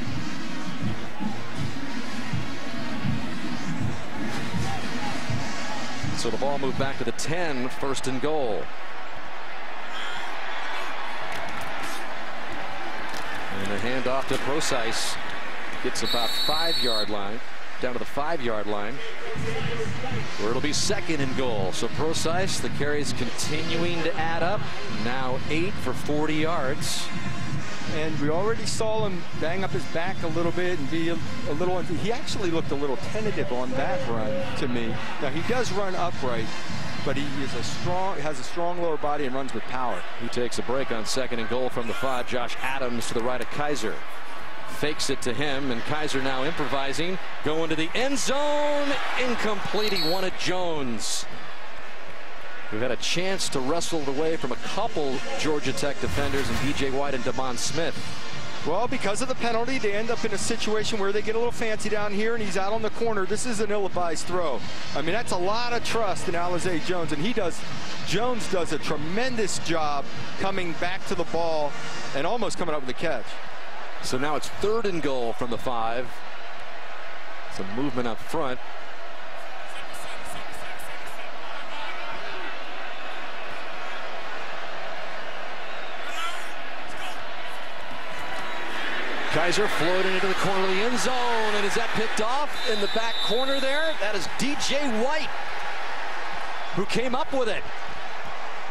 So the ball moved back to the 10, first and goal. And the handoff to Procise gets about 5-yard line, down to the 5-yard line, where it'll be second and goal. So Procise, the carries continuing to add up. Now 8 for 40 yards. And we already saw him bang up his back a little bit and be a little. He actually looked a little tentative on that run to me. Now he does run upright, but he is has a strong lower body and runs with power. He takes a break on second and goal from the 5. Josh Adams to the right of Kaiser. Fakes it to him, and Kaiser now improvising, going to the end zone. Incomplete. He wanted Jones. We've had a chance to wrestle it away from a couple Georgia Tech defenders and DJ White and Damon Smith. Well, because of the penalty, they end up in a situation where they get a little fancy down here, and he's out on the corner. This is an ill-advised throw. I mean, that's a lot of trust in Alizé Jones, and Jones does a tremendous job coming back to the ball and almost coming up with a catch. So now it's third and goal from the 5. Some movement up front. Kaiser floating into the corner of the end zone, and is that picked off in the back corner there? That is DJ White who came up with it.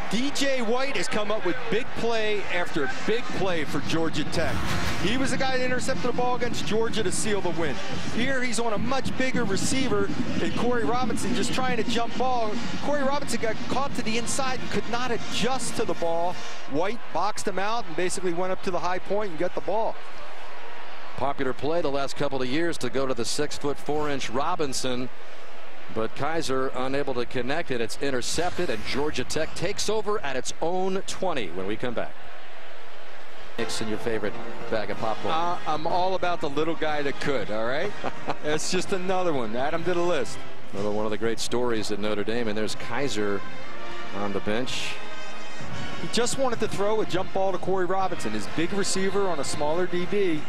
DJ White has come up with big play after big play for Georgia Tech. He was the guy that intercepted the ball against Georgia to seal the win. Here he's on a much bigger receiver than Corey Robinson, just trying to jump ball. Corey Robinson got caught to the inside and could not adjust to the ball. White boxed him out and basically went up to the high point and got the ball. Popular play the last couple of years to go to the 6'4" Robinson, but Kaiser unable to connect it. It's intercepted, and Georgia Tech takes over at its own 20 when we come back. Nixon, your favorite bag of popcorn? I'm all about the little guy that could, all right? It's just another one. Add him to the list. Another one of the great stories at Notre Dame, and there's Kaiser on the bench. He just wanted to throw a jump ball to Corey Robinson, his big receiver on a smaller DB.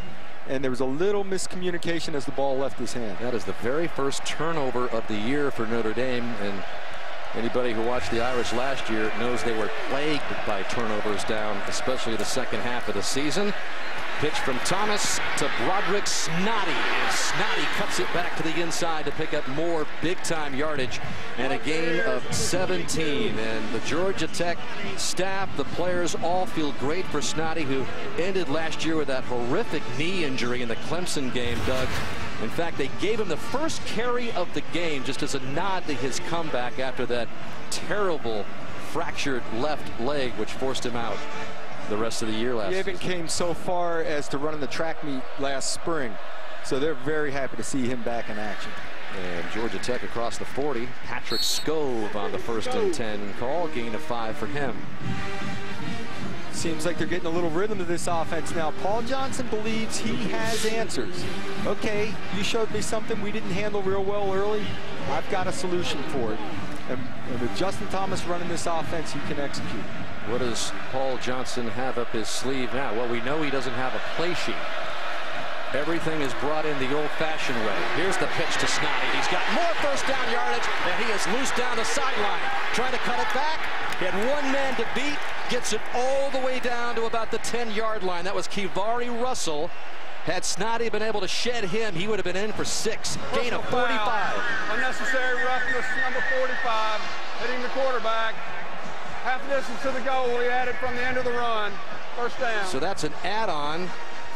And there was a little miscommunication as the ball left his hand. That is the very first turnover of the year for Notre Dame, and anybody who watched the Irish last year knows they were plagued by turnovers down, especially the second half of the season. Pitch from Thomas to Broderick Snoddy, and Snoddy cuts it back to the inside to pick up more big-time yardage and a gain of 17. And the Georgia Tech staff, the players, all feel great for Snoddy, who ended last year with that horrific knee injury in the Clemson game, Doug. In fact, they gave him the first carry of the game just as a nod to his comeback after that terrible fractured left leg, which forced him out the rest of the year last season. He even came so far as to run in the track meet last spring. So they're very happy to see him back in action. And Georgia Tech across the 40. Patrick Scove on the 1st and 10 call. Gain of 5 for him. Seems like they're getting a little rhythm to this offense now. Paul Johnson believes he has answers. Okay, you showed me something we didn't handle real well early. I've got a solution for it. And with Justin Thomas running this offense, he can execute. What does Paul Johnson have up his sleeve now? Well, we know he doesn't have a play sheet. Everything is brought in the old-fashioned way. Here's the pitch to Snoddy. He's got more first down yardage, and he is loose down the sideline. Trying to cut it back. He had one man to beat. Gets it all the way down to about the 10-yard line. That was Kivari Russell. Had Snoddy been able to shed him, he would have been in for 6. Gain of 45. Unnecessary roughness, number 45, hitting the quarterback. Half distance to the goal, he added from the end of the run. First down. So that's an add-on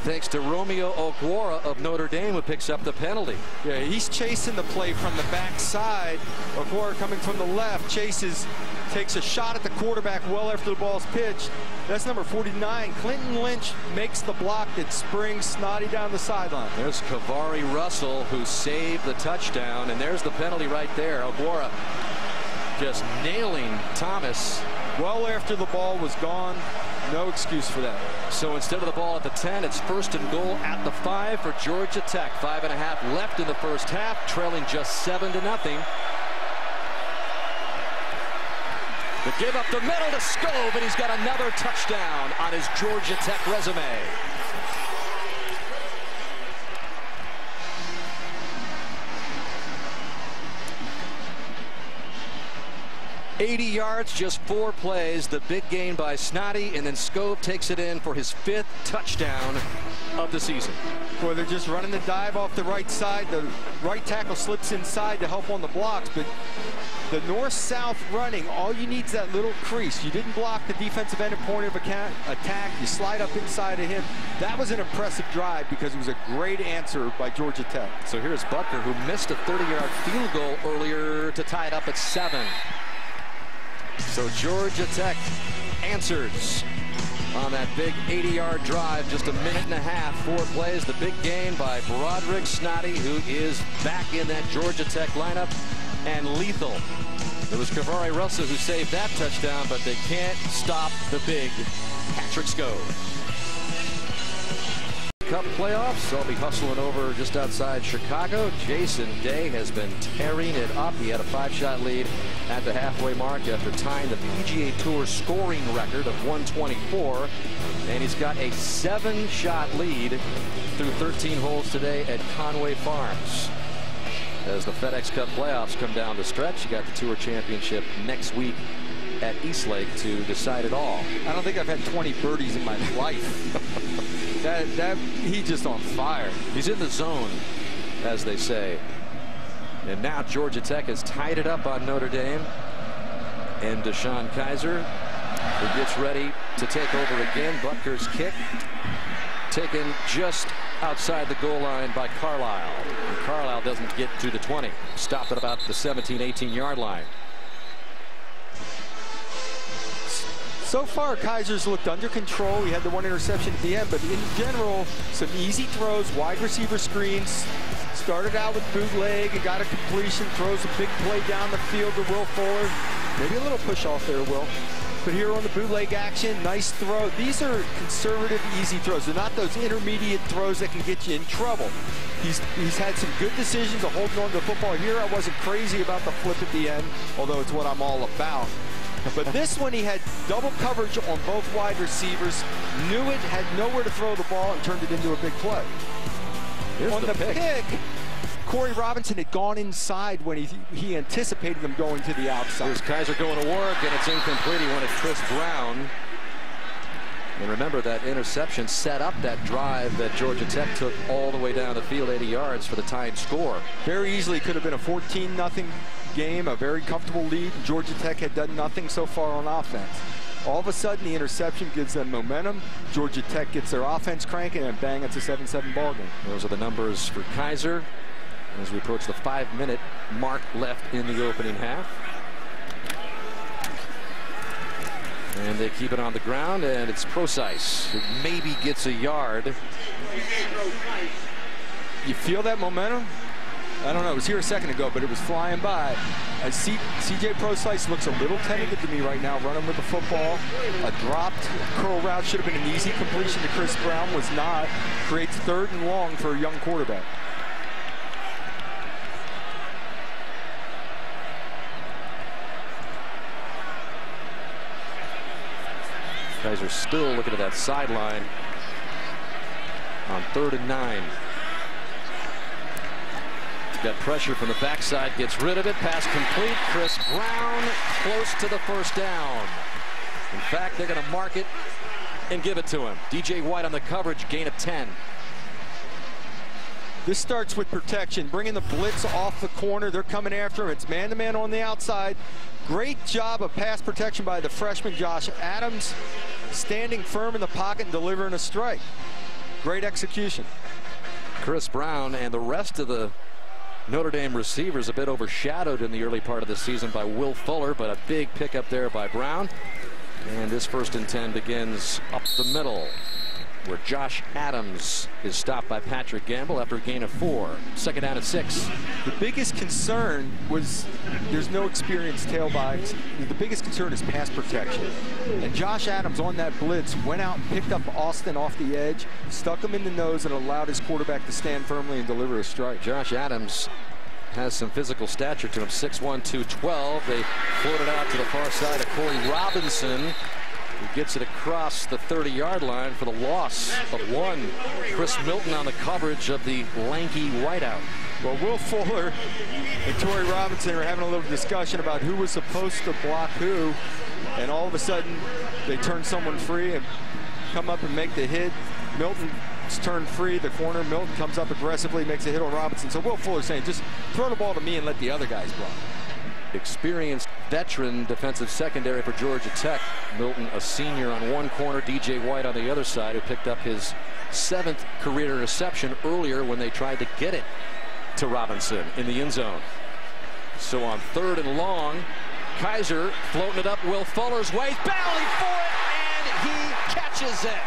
thanks to Romeo Okwara of Notre Dame, who picks up the penalty. Yeah, he's chasing the play from the backside. Okwara coming from the left, takes a shot at the quarterback well after the ball's pitched. That's number 49. Clinton Lynch makes the block that springs Snoddy down the sideline. There's Kavari Russell, who saved the touchdown, and there's the penalty right there. Okwara just nailing Thomas. Well after the ball was gone. No excuse for that. So instead of the ball at the 10, it's 1st and goal at the 5 for Georgia Tech. 5.5 left in the first half, trailing just 7-0. The give up the middle to Scove, and he's got another touchdown on his Georgia Tech resume. $80 yards, just 4 plays. The big gain by Snoddy, and then Scove takes it in for his 5th touchdown of the season. Boy, they're just running the dive off the right side. The right tackle slips inside to help on the blocks, but the north-south running, all you need is that little crease. You didn't block the defensive end at point of attack. You slide up inside of him. That was an impressive drive because it was a great answer by Georgia Tech. So here's Butker, who missed a 30-yard field goal earlier to tie it up at 7. So Georgia Tech answers on that big 80-yard drive, just 1.5 minutes, 4 plays. The big gain by Broderick Snoddy, who is back in that Georgia Tech lineup and lethal. It was Kavari Russell who saved that touchdown, but they can't stop the big Patrick Scove. Cup playoffs, they'll be hustling over just outside Chicago. Jason Day has been tearing it up. He had a 5-shot lead at the halfway mark after tying the PGA Tour scoring record of 124. And he's got a 7-shot lead through 13 holes today at Conway Farms. As the FedEx Cup playoffs come down the stretch, you got the Tour Championship next week at Eastlake to decide it all. I don't think I've had 20 birdies in my life. He's just on fire. He's in the zone, as they say. And now Georgia Tech has tied it up on Notre Dame. And Deshaun Kaiser, who gets ready to take over again. Butker's kick taken just outside the goal line by Carlisle. And Carlisle doesn't get to the 20. Stopped at about the 17, 18-yard line. So far, Kaiser's looked under control. He had the 1 interception at the end, but in general, some easy throws, wide receiver screens. Started out with bootleg and got a completion, throws a big play down the field to Will Fuller. Maybe a little push off there, Will. But here on the bootleg action, nice throw. These are conservative, easy throws. They're not those intermediate throws that can get you in trouble. He's had some good decisions of holding on to the football. Here, I wasn't crazy about the flip at the end, although it's what I'm all about. But this one, he had double coverage on both wide receivers, knew it, had nowhere to throw the ball, and turned it into a big play. Here's on the pick, Corey Robinson had gone inside when he anticipated them going to the outside. Here's Kaiser going to work, and it's incomplete. He wanted Chris Brown. And remember, that interception set up that drive that Georgia Tech took all the way down the field, 80 yards for the tied score. Very easily could have been a 14-0 game, a very comfortable lead. Georgia Tech had done nothing so far on offense. All of a sudden, the interception gives them momentum. Georgia Tech gets their offense cranking, and bang, it's a 7-7 ball game. Those are the numbers for Kaiser as we approach the 5-minute mark left in the opening half. And they keep it on the ground, and it's Procise who maybe gets a yard. You feel that momentum? I don't know, it was here a second ago, but it was flying by. As C.J. Procise looks a little tentative to me right now, running with the football. A dropped curl route should have been an easy completion to Chris Brown, was not. Creates 3rd and long for a young quarterback. Kaiser still looking at that sideline on 3rd and 9. Got pressure from the backside, gets rid of it, pass complete. Chris Brown close to the first down. In fact, they're going to mark it and give it to him. DJ White on the coverage, gain of 10. This starts with protection, bringing the blitz off the corner. They're coming after him. It's man-to-man on the outside. Great job of pass protection by the freshman Josh Adams, standing firm in the pocket and delivering a strike. Great execution. Chris Brown and the rest of the Notre Dame receivers a bit overshadowed in the early part of the season by Will Fuller, but a big pickup there by Brown. And this 1st and 10 begins up the middle, where Josh Adams is stopped by Patrick Gamble after a gain of 4. 2nd down at 6. The biggest concern was there's no experienced tailbacks. The biggest concern is pass protection. And Josh Adams on that blitz went out and picked up Austin off the edge, stuck him in the nose, and allowed his quarterback to stand firmly and deliver a strike. Josh Adams has some physical stature to him, 6'1", 212. They floated out to the far side of Corey Robinson, who gets it across the 30-yard line for the loss of 1. Chris Milton on the coverage of the lanky wideout. Well, Will Fuller and Torrey Robinson are having a little discussion about who was supposed to block who, and all of a sudden they turn someone free and come up and make the hit. Milton's turned free, the corner. Milton comes up aggressively, makes a hit on Robinson. So Will Fuller's saying, just throw the ball to me and let the other guys block. Experienced veteran defensive secondary for Georgia Tech. Milton, a senior on one corner, DJ White on the other side, who picked up his 7th career interception earlier when they tried to get it to Robinson in the end zone. So on 3rd and long, Kaiser floating it up Will Fuller's way, battling for it, and he catches it.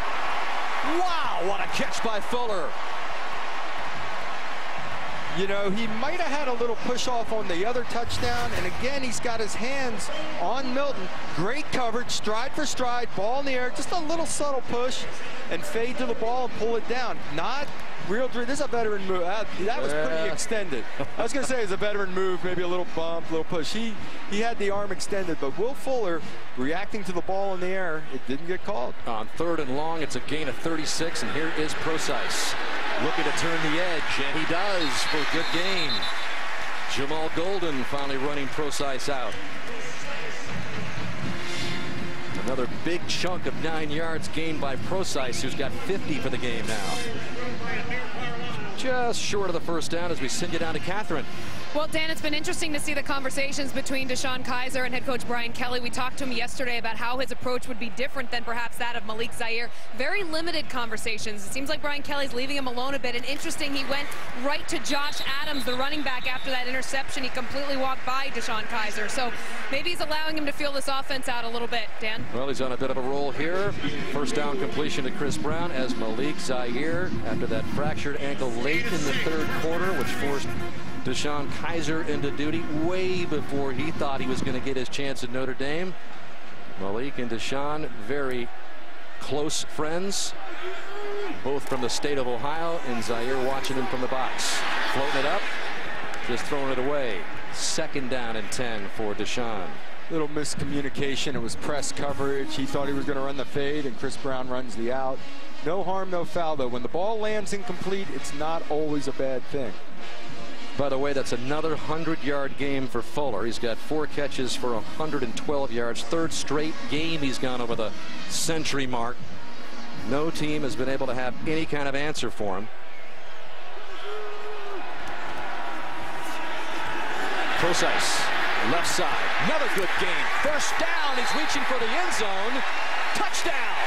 Wow, what a catch by Fuller. You know, he might have had a little push off on the other touchdown, and again, he's got his hands on Milton. Great coverage, stride for stride, ball in the air, just a little subtle push, and fade to the ball and pull it down. Not real, this is a veteran move. That was pretty extended. I was going to say it's a veteran move, maybe a little bump, a little push. He had the arm extended, but Will Fuller reacting to the ball in the air, it didn't get called. On 3rd and long, it's a gain of 36, and here is Procise looking to turn the edge, and he does for a good gain. Jamal Golden finally running Procise out. Another big chunk of 9 yards gained by Procise, who's got 50 for the game now. Just short of the 1st down as we send you down to Catherine. Well, Dan, it's been interesting to see the conversations between DeShone Kizer and head coach Brian Kelly. We talked to him yesterday about how his approach would be different than perhaps that of Malik Zaire. Very limited conversations. It seems like Brian Kelly's leaving him alone a bit. And interesting, he went right to Josh Adams, the running back, after that interception. He completely walked by DeShone Kizer. So maybe he's allowing him to feel this offense out a little bit, Dan. Well, he's on a bit of a roll here. 1st down completion to Chris Brown as Malik Zaire, after that fractured ankle late in the 3rd quarter, which forced DeShone Kizer into duty way before he thought he was going to get his chance at Notre Dame. Malik and DeShone, very close friends, both from the state of Ohio, and Zaire watching him from the box. Floating it up, just throwing it away. 2nd down and 10 for DeShone. Little miscommunication. It was press coverage. He thought he was going to run the fade, and Chris Brown runs the out. No harm, no foul, though. When the ball lands incomplete, it's not always a bad thing. By the way, that's another 100-yard game for Fuller. He's got 4 catches for 112 yards. 3rd straight game he's gone over the century mark. No team has been able to have any kind of answer for him. Procise, left side, another good game. 1st down, he's reaching for the end zone. Touchdown!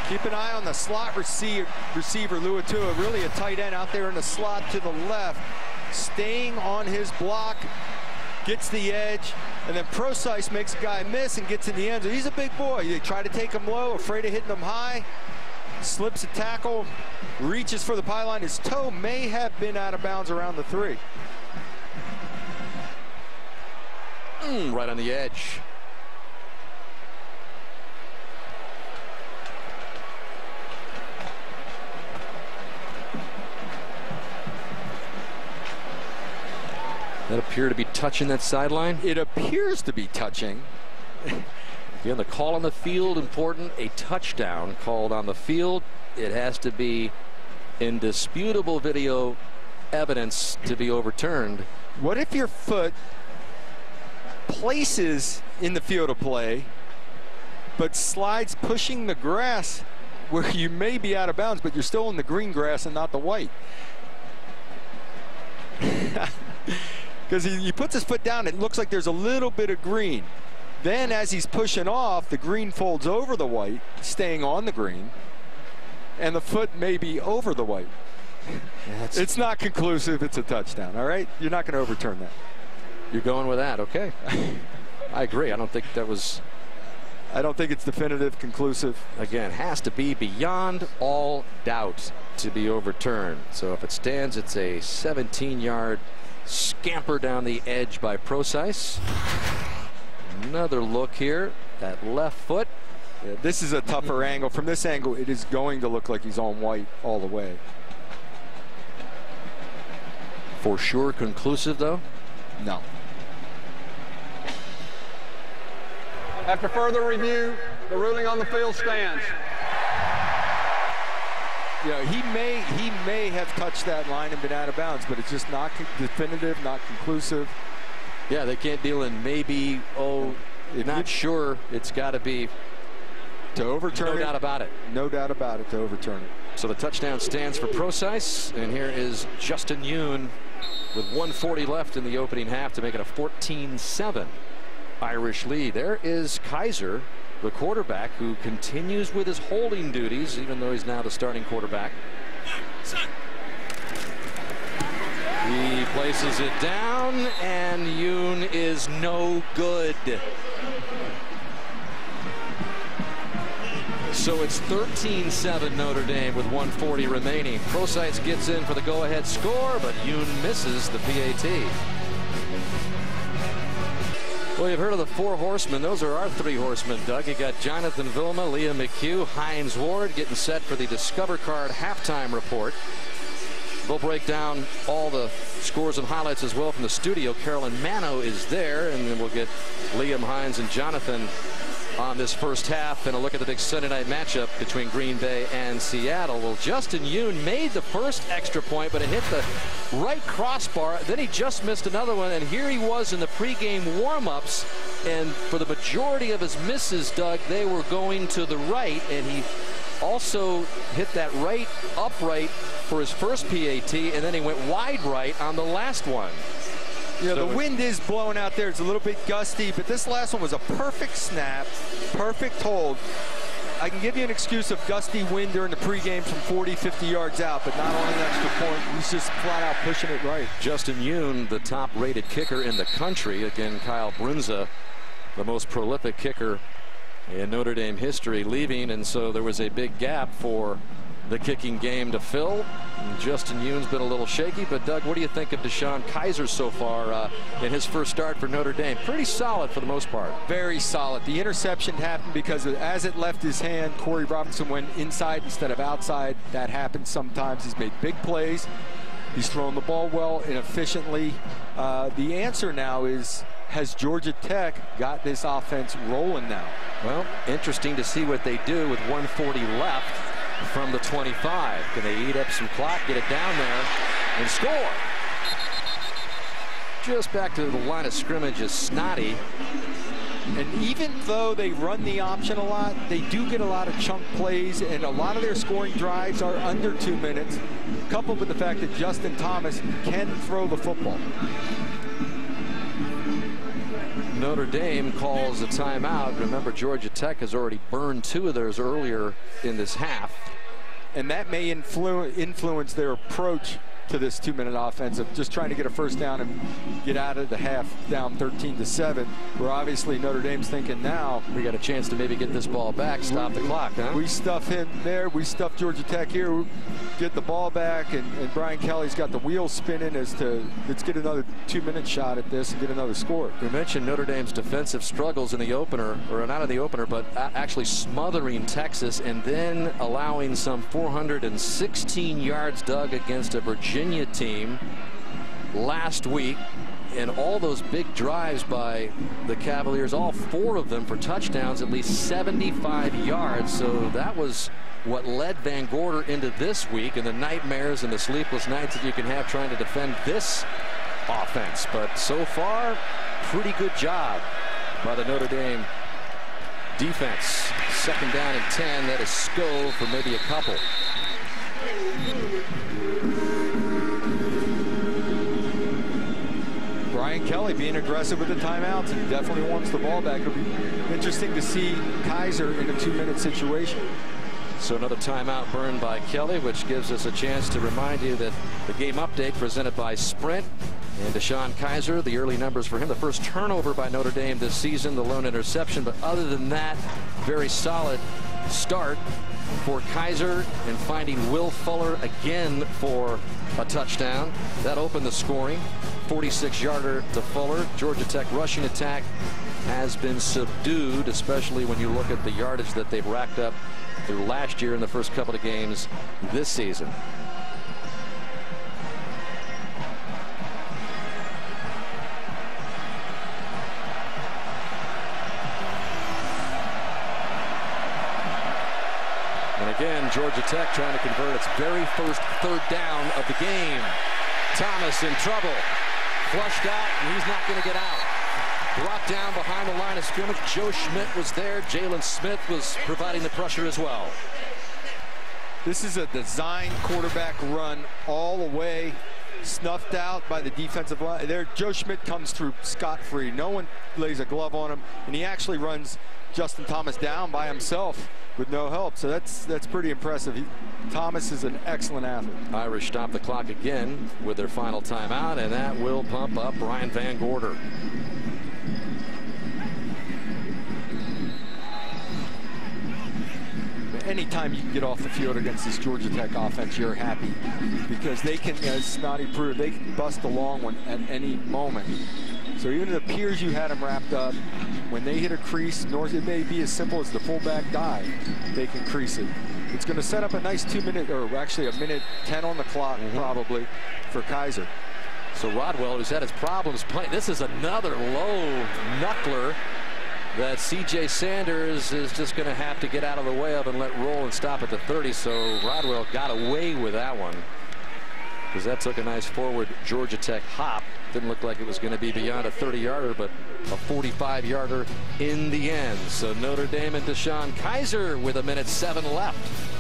Keep an eye on the slot receiver Luatua, really a tight end out there in the slot to the left, staying on his block, gets the edge, and then Procise makes a guy miss and gets in the end zone. He's a big boy. They try to take him low, afraid of hitting him high, slips a tackle, reaches for the pylon. His toe may have been out of bounds around the 3. Right on the edge. That appear to be touching that sideline. It appears to be touching. Again, the call on the field important. A touchdown called on the field. It has to be indisputable video evidence to be overturned. What if your foot places in the field of play, but slides pushing the grass where you may be out of bounds, but you're still in the green grass and not the white. Because he puts his foot down, it looks like there's a little bit of green. Then as he's pushing off, the green folds over the white, staying on the green, and the foot may be over the white. Yeah, it's not conclusive. It's a touchdown, all right? You're not going to overturn that. You're going with that, okay. I agree. I don't think that was... I don't think it's definitive, conclusive. Again, has to be beyond all doubt to be overturned. So if it stands, it's a 17-yard scamper down the edge by Procise. Another look here at left foot. Yeah, this is a tougher angle. From this angle, it is going to look like he's on white all the way. For sure conclusive, though? No. After further review, the ruling on the field stands. Yeah, he may have touched that line and been out of bounds, but it's just not definitive, not conclusive. Yeah, they can't deal in maybe, not sure. It's got to be to overturn it. No doubt about it. No doubt about it to overturn it. So the touchdown stands for Procise, and here is Justin Yoon with 1:40 left in the opening half to make it a 14-7 Irish lead. There is Kaiser, the quarterback, who continues with his holding duties, even though he's now the starting quarterback. He places it down, and Yoon is no good. So it's 13-7 Notre Dame with 1:40 remaining. Procise gets in for the go-ahead score, but Yoon misses the PAT. Well, you've heard of the four horsemen. Those are our three horsemen, Doug. You got Jonathan Vilma, Liam McHugh, Hines Ward getting set for the Discover Card halftime report. They'll break down all the scores and highlights as well from the studio. Carolyn Mano is there, and then we'll get Liam, Hines, and Jonathan on this first half and a look at the big Sunday night matchup between Green Bay and Seattle. Well, Justin Yoon made the first extra point, but it hit the right crossbar. Then he just missed another one, and here he was in the pregame warm-ups, and for the majority of his misses, Doug, they were going to the right, and he also hit that right upright for his first PAT, and then he went wide right on the last one. Yeah, so the wind is blowing out there. It's a little bit gusty, but this last one was a perfect snap, perfect hold. I can give you an excuse of gusty wind during the pregame from 40, 50 yards out, but not on an extra point. He's just flat out pushing it right. Justin Yoon, the top-rated kicker in the country. Again, Kyle Brunza, the most prolific kicker in Notre Dame history, leaving, and so there was a big gap for the kicking game to fill. And Justin Yoon's been a little shaky, but Doug, what do you think of DeShone Kizer so far in his first start for Notre Dame? Pretty solid for the most part. Very solid. The interception happened because as it left his hand, Corey Robinson went inside instead of outside. That happens sometimes. He's made big plays. He's thrown the ball well and efficiently. The answer now is, has Georgia Tech got this offense rolling now? Well, interesting to see what they do with 1:40 left from the 25. Can they eat up some clock, get it down there, and score? Just back to the line of scrimmage is Snotty. And even though they run the option a lot, they do get a lot of chunk plays, and a lot of their scoring drives are under 2 minutes, coupled with the fact that Justin Thomas can throw the football. Notre Dame calls a timeout. Remember, Georgia Tech has already burned 2 of theirs earlier in this half. And that may influence their approach to this 2-minute offense of just trying to get a first down and get out of the half down 13-7, where obviously Notre Dame's thinking now we got a chance to maybe get this ball back, stop the clock, huh? We stuff him there, we stuff Georgia Tech here, we get the ball back, and Brian Kelly's got the wheels spinning as to let's get another 2-minute shot at this and get another score. We mentioned Notre Dame's defensive struggles in the opener, or not in the opener, but actually smothering Texas and then allowing some 416 yards, Doug, against a Virginia team last week, and all those big drives by the Cavaliers, all 4 of them for touchdowns, at least 75 yards. So that was what led Van Gorder into this week and the nightmares and the sleepless nights that you can have trying to defend this offense. But so far, pretty good job by the Notre Dame defense. 2nd down and 10. That is Sco for maybe a couple. Brian Kelly being aggressive with the timeouts and definitely wants the ball back. It'll be interesting to see Kaiser in a 2-minute situation. So another timeout burned by Kelly, which gives us a chance to remind you that the game update presented by Sprint and DeShone Kizer. The early numbers for him. The first turnover by Notre Dame this season, the lone interception. But other than that, very solid start for Kizer, and finding Will Fuller again for a touchdown. That opened the scoring. 46-yarder to Fuller. Georgia Tech rushing attack has been subdued, especially when you look at the yardage that they've racked up through last year in the first couple of games this season. And again, Georgia Tech trying to convert its very first 3rd down of the game. Thomas in trouble. Flushed out, and he's not going to get out. Brought down behind the line of scrimmage. Joe Schmidt was there. Jalen Smith was providing the pressure as well. This is a design quarterback run all the way, snuffed out by the defensive line. There, Joe Schmidt comes through scot-free. No one lays a glove on him, and he actually runs Justin Thomas down by himself with no help. So that's pretty impressive. Thomas is an excellent athlete. Irish stop the clock again with their final timeout, and that will pump up Brian Van Gorder. Anytime you can get off the field against this Georgia Tech offense, you're happy, because they can, as Snotty proved, they can bust a long one at any moment. So even it appears you had them wrapped up, when they hit a crease, it may be as simple as the fullback dive, they can crease it. It's going to set up a nice 2-minute, or actually a minute 10 on the clock, probably, for Kizer. So Rodwell, who's had his problems playing, this is another low knuckler that C.J. Sanders is just going to have to get out of the way of and let roll and stop at the 30. So Rodwell got away with that one, because that took a nice forward Georgia Tech hop. Didn't look like it was going to be beyond a 30-yarder, but a 45-yarder in the end. So Notre Dame and DeShone Kizer with 1:07 left.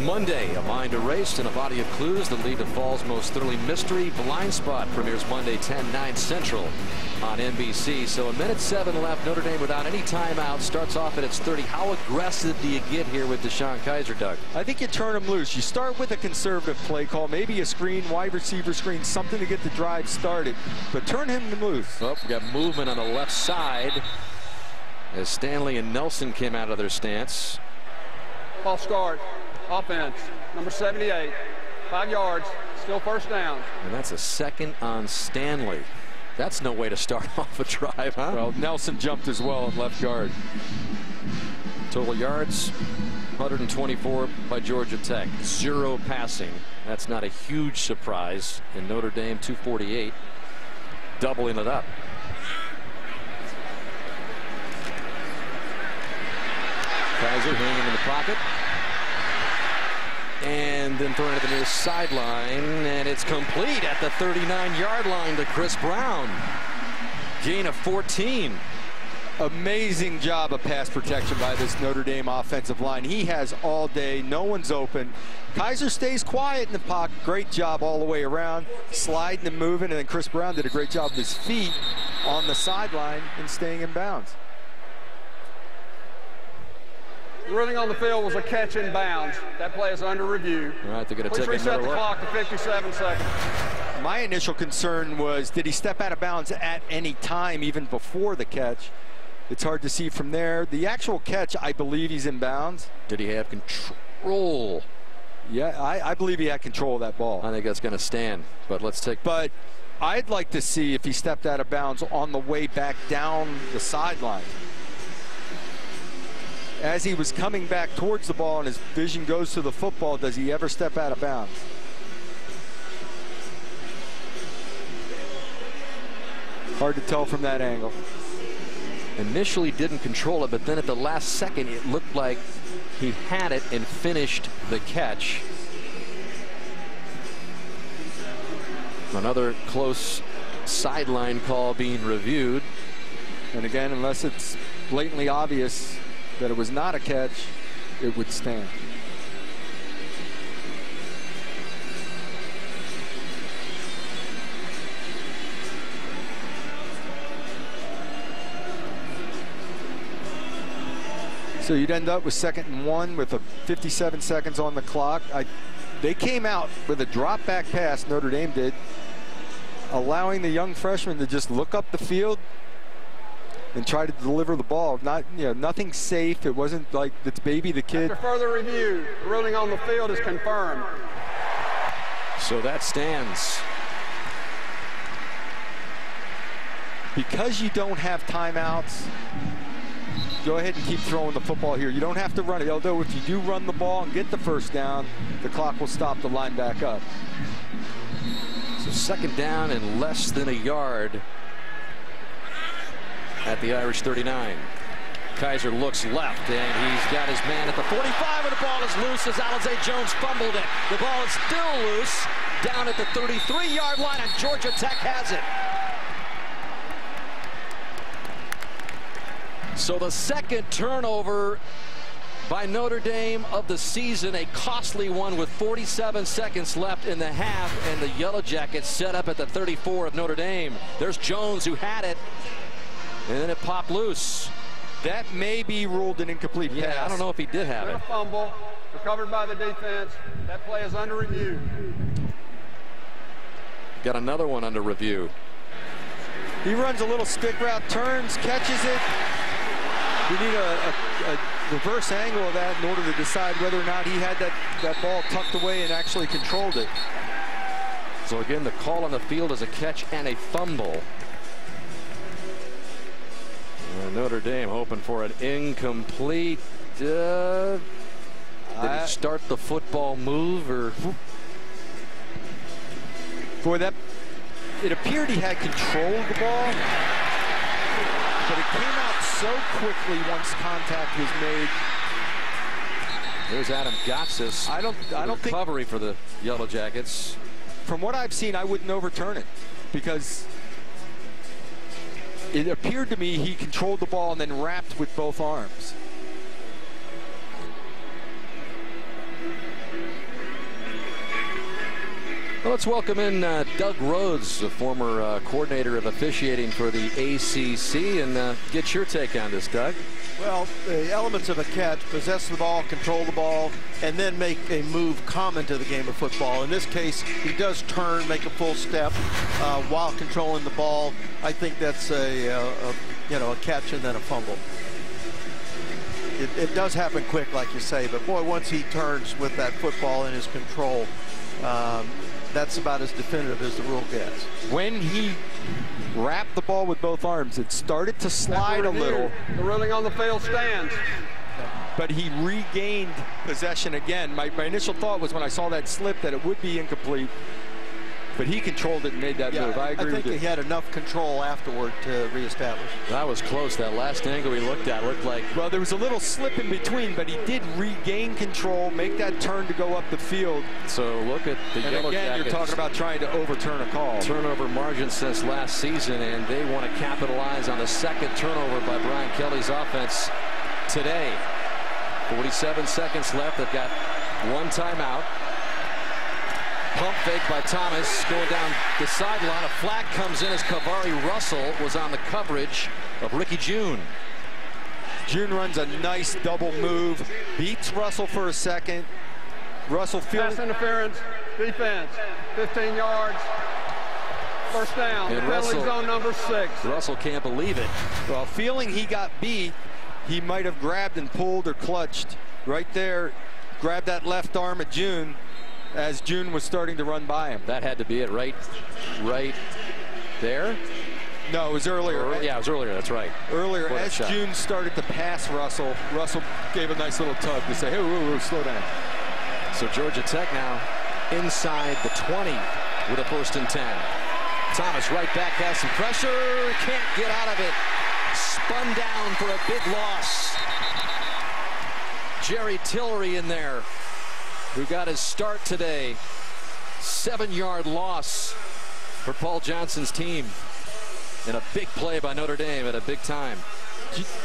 Monday, a mind erased and a body of clues that lead to fall's most thrilling mystery. Blind Spot premieres Monday 10/9 Central on NBC. So 1:07 left. Notre Dame without any timeout starts off at its 30. How aggressive do you get here with DeShone Kizer, Doug? I think you turn him loose. You start with a conservative play call, maybe a screen, wide receiver screen, something to get the drive started, but turn him loose. Oh, we got movement on the left side as Stanley and Nelson came out of their stance. False start. Offense, number 78, 5 yards, still 1st down. And that's a 2nd on Stanley. That's no way to start off a drive, huh? Well, Nelson jumped as well at left guard. Total yards, 124 by Georgia Tech. 0 passing. That's not a huge surprise. In Notre Dame, 248, doubling it up. Kizer hanging in the pocket. And then throwing it to the near sideline, and it's complete at the 39-yard line to Chris Brown. Gain of 14. Amazing job of pass protection by this Notre Dame offensive line. He has all day. No one's open. Kizer stays quiet in the pocket. Great job all the way around, sliding and moving, and then Chris Brown did a great job with his feet on the sideline and staying in bounds. Ruling on the field was a catch in bounds. That play is under review. All right, they're going to Please take reset another the look. clock to 57 seconds. My initial concern was, did he step out of bounds at any time, even before the catch? It's hard to see from there. The actual catch, I believe he's in bounds. Did he have control? Yeah, I believe he had control of that ball. I think that's going to stand, but let's take. But I'd like to see if he stepped out of bounds on the way back down the sideline. As he was coming back towards the ball and his vision goes to the football, does he ever step out of bounds? Hard to tell from that angle. Initially didn't control it, but then at the last second it looked like he had it and finished the catch. Another close sideline call being reviewed. And again, unless it's blatantly obvious that it was not a catch, it would stand. So you'd end up with 2nd and 1 with 57 seconds on the clock. They came out with a drop back pass, Notre Dame did, allowing the young freshman to just look up the field and try to deliver the ball. Nothing safe. It wasn't like it's baby the kid. After further review, the ruling on the field is confirmed. So that stands. Because you don't have timeouts, go ahead and keep throwing the football here. You don't have to run it. Although if you do run the ball and get the first down, the clock will stop the line back up. So 2nd down and less than a yard at the Irish 39. Kaiser looks left, and he's got his man at the 45, and the ball is loose as Alizé Jones fumbled it. The ball is still loose down at the 33-yard line, and Georgia Tech has it. So the 2nd turnover by Notre Dame of the season, a costly one with 47 seconds left in the half, and the Yellow Jackets set up at the 34 of Notre Dame. There's Jones who had it, and then it popped loose. That may be ruled an incomplete pass. Yeah, I don't know if he did have it. A fumble, recovered by the defense. That play is under review. Got another one under review. He runs a little stick route, turns, catches it. We need a reverse angle of that in order to decide whether or not he had that ball tucked away and actually controlled it. So again, the call on the field is a catch and a fumble. Notre Dame hoping for an incomplete. Did he start the football move, or? Boy, it appeared he had control of the ball, but it came out so quickly once contact was made. There's Adam Gotsis. I don't think recovery for the Yellow Jackets. From what I've seen, I wouldn't overturn it, because it appeared to me he controlled the ball and then wrapped with both arms. Well, let's welcome in Doug Rhodes, the former coordinator of officiating for the ACC, and get your take on this, Doug. Well, the elements of a catch: possess the ball, control the ball, and then make a move common to the game of football. In this case, he does turn, make a full step while controlling the ball. I think that's a catch and then a fumble. It does happen quick, like you say, but boy, once he turns with that football in his control, that's about as definitive as the rule gets. When he wrapped the ball with both arms, it started to slide a little. The ruling on the field stands. But he regained possession again. My initial thought was when I saw that slip that it would be incomplete, but he controlled it and made that move. I agree with you. I think he had enough control afterward to reestablish. That was close. That last angle he looked at looked like... Well, there was a little slip in between, but he did regain control, make that turn to go up the field. So look at the Yellow Jackets. You're talking about trying to overturn a call. Turnover margin since last season, and they want to capitalize on the 2nd turnover by Brian Kelly's offense today. 47 seconds left. They've got one timeout. Pump fake by Thomas going down the sideline. A flag comes in as Kavari Russell was on the coverage of Ricky June. June runs a nice double move, beats Russell for a second. Russell pass interference, defense, 15 yards, first down, penalty zone number 6. Russell can't believe it. Well, feeling he got beat, he might have grabbed and pulled or clutched right there, grabbed that left arm at June as June was starting to run by him. That had to be it, right there? No, it was earlier. Yeah, it was earlier, that's right. Earlier, as June started to pass Russell, Russell gave a nice little tug to say, hey, whoa, slow down. So Georgia Tech now inside the 20 with a 1st and 10. Thomas right back, has some pressure, can't get out of it. Spun down for a big loss. Jerry Tillery in there, who got his start today. 7-yard loss for Paul Johnson's team. And a big play by Notre Dame at a big time.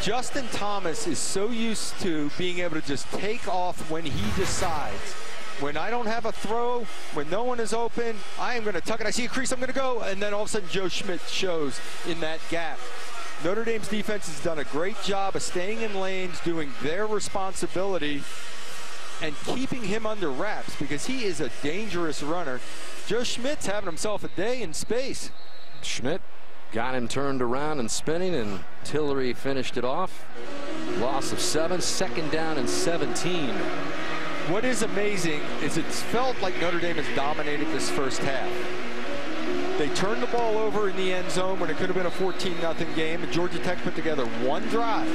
Justin Thomas is so used to being able to just take off when he decides. When I don't have a throw, when no one is open, I am going to tuck it. I see a crease, I'm going to go. And then all of a sudden, Joe Schmidt shows in that gap. Notre Dame's defense has done a great job of staying in lanes, doing their responsibility, and keeping him under wraps because he is a dangerous runner. Joe Schmidt's having himself a day in space. Schmidt got him turned around and spinning, and Tillery finished it off. Loss of 7, second down and 17. What is amazing is it's felt like Notre Dame has dominated this first half. They turned the ball over in the end zone when it could have been a 14-0 game, and Georgia Tech put together one drive.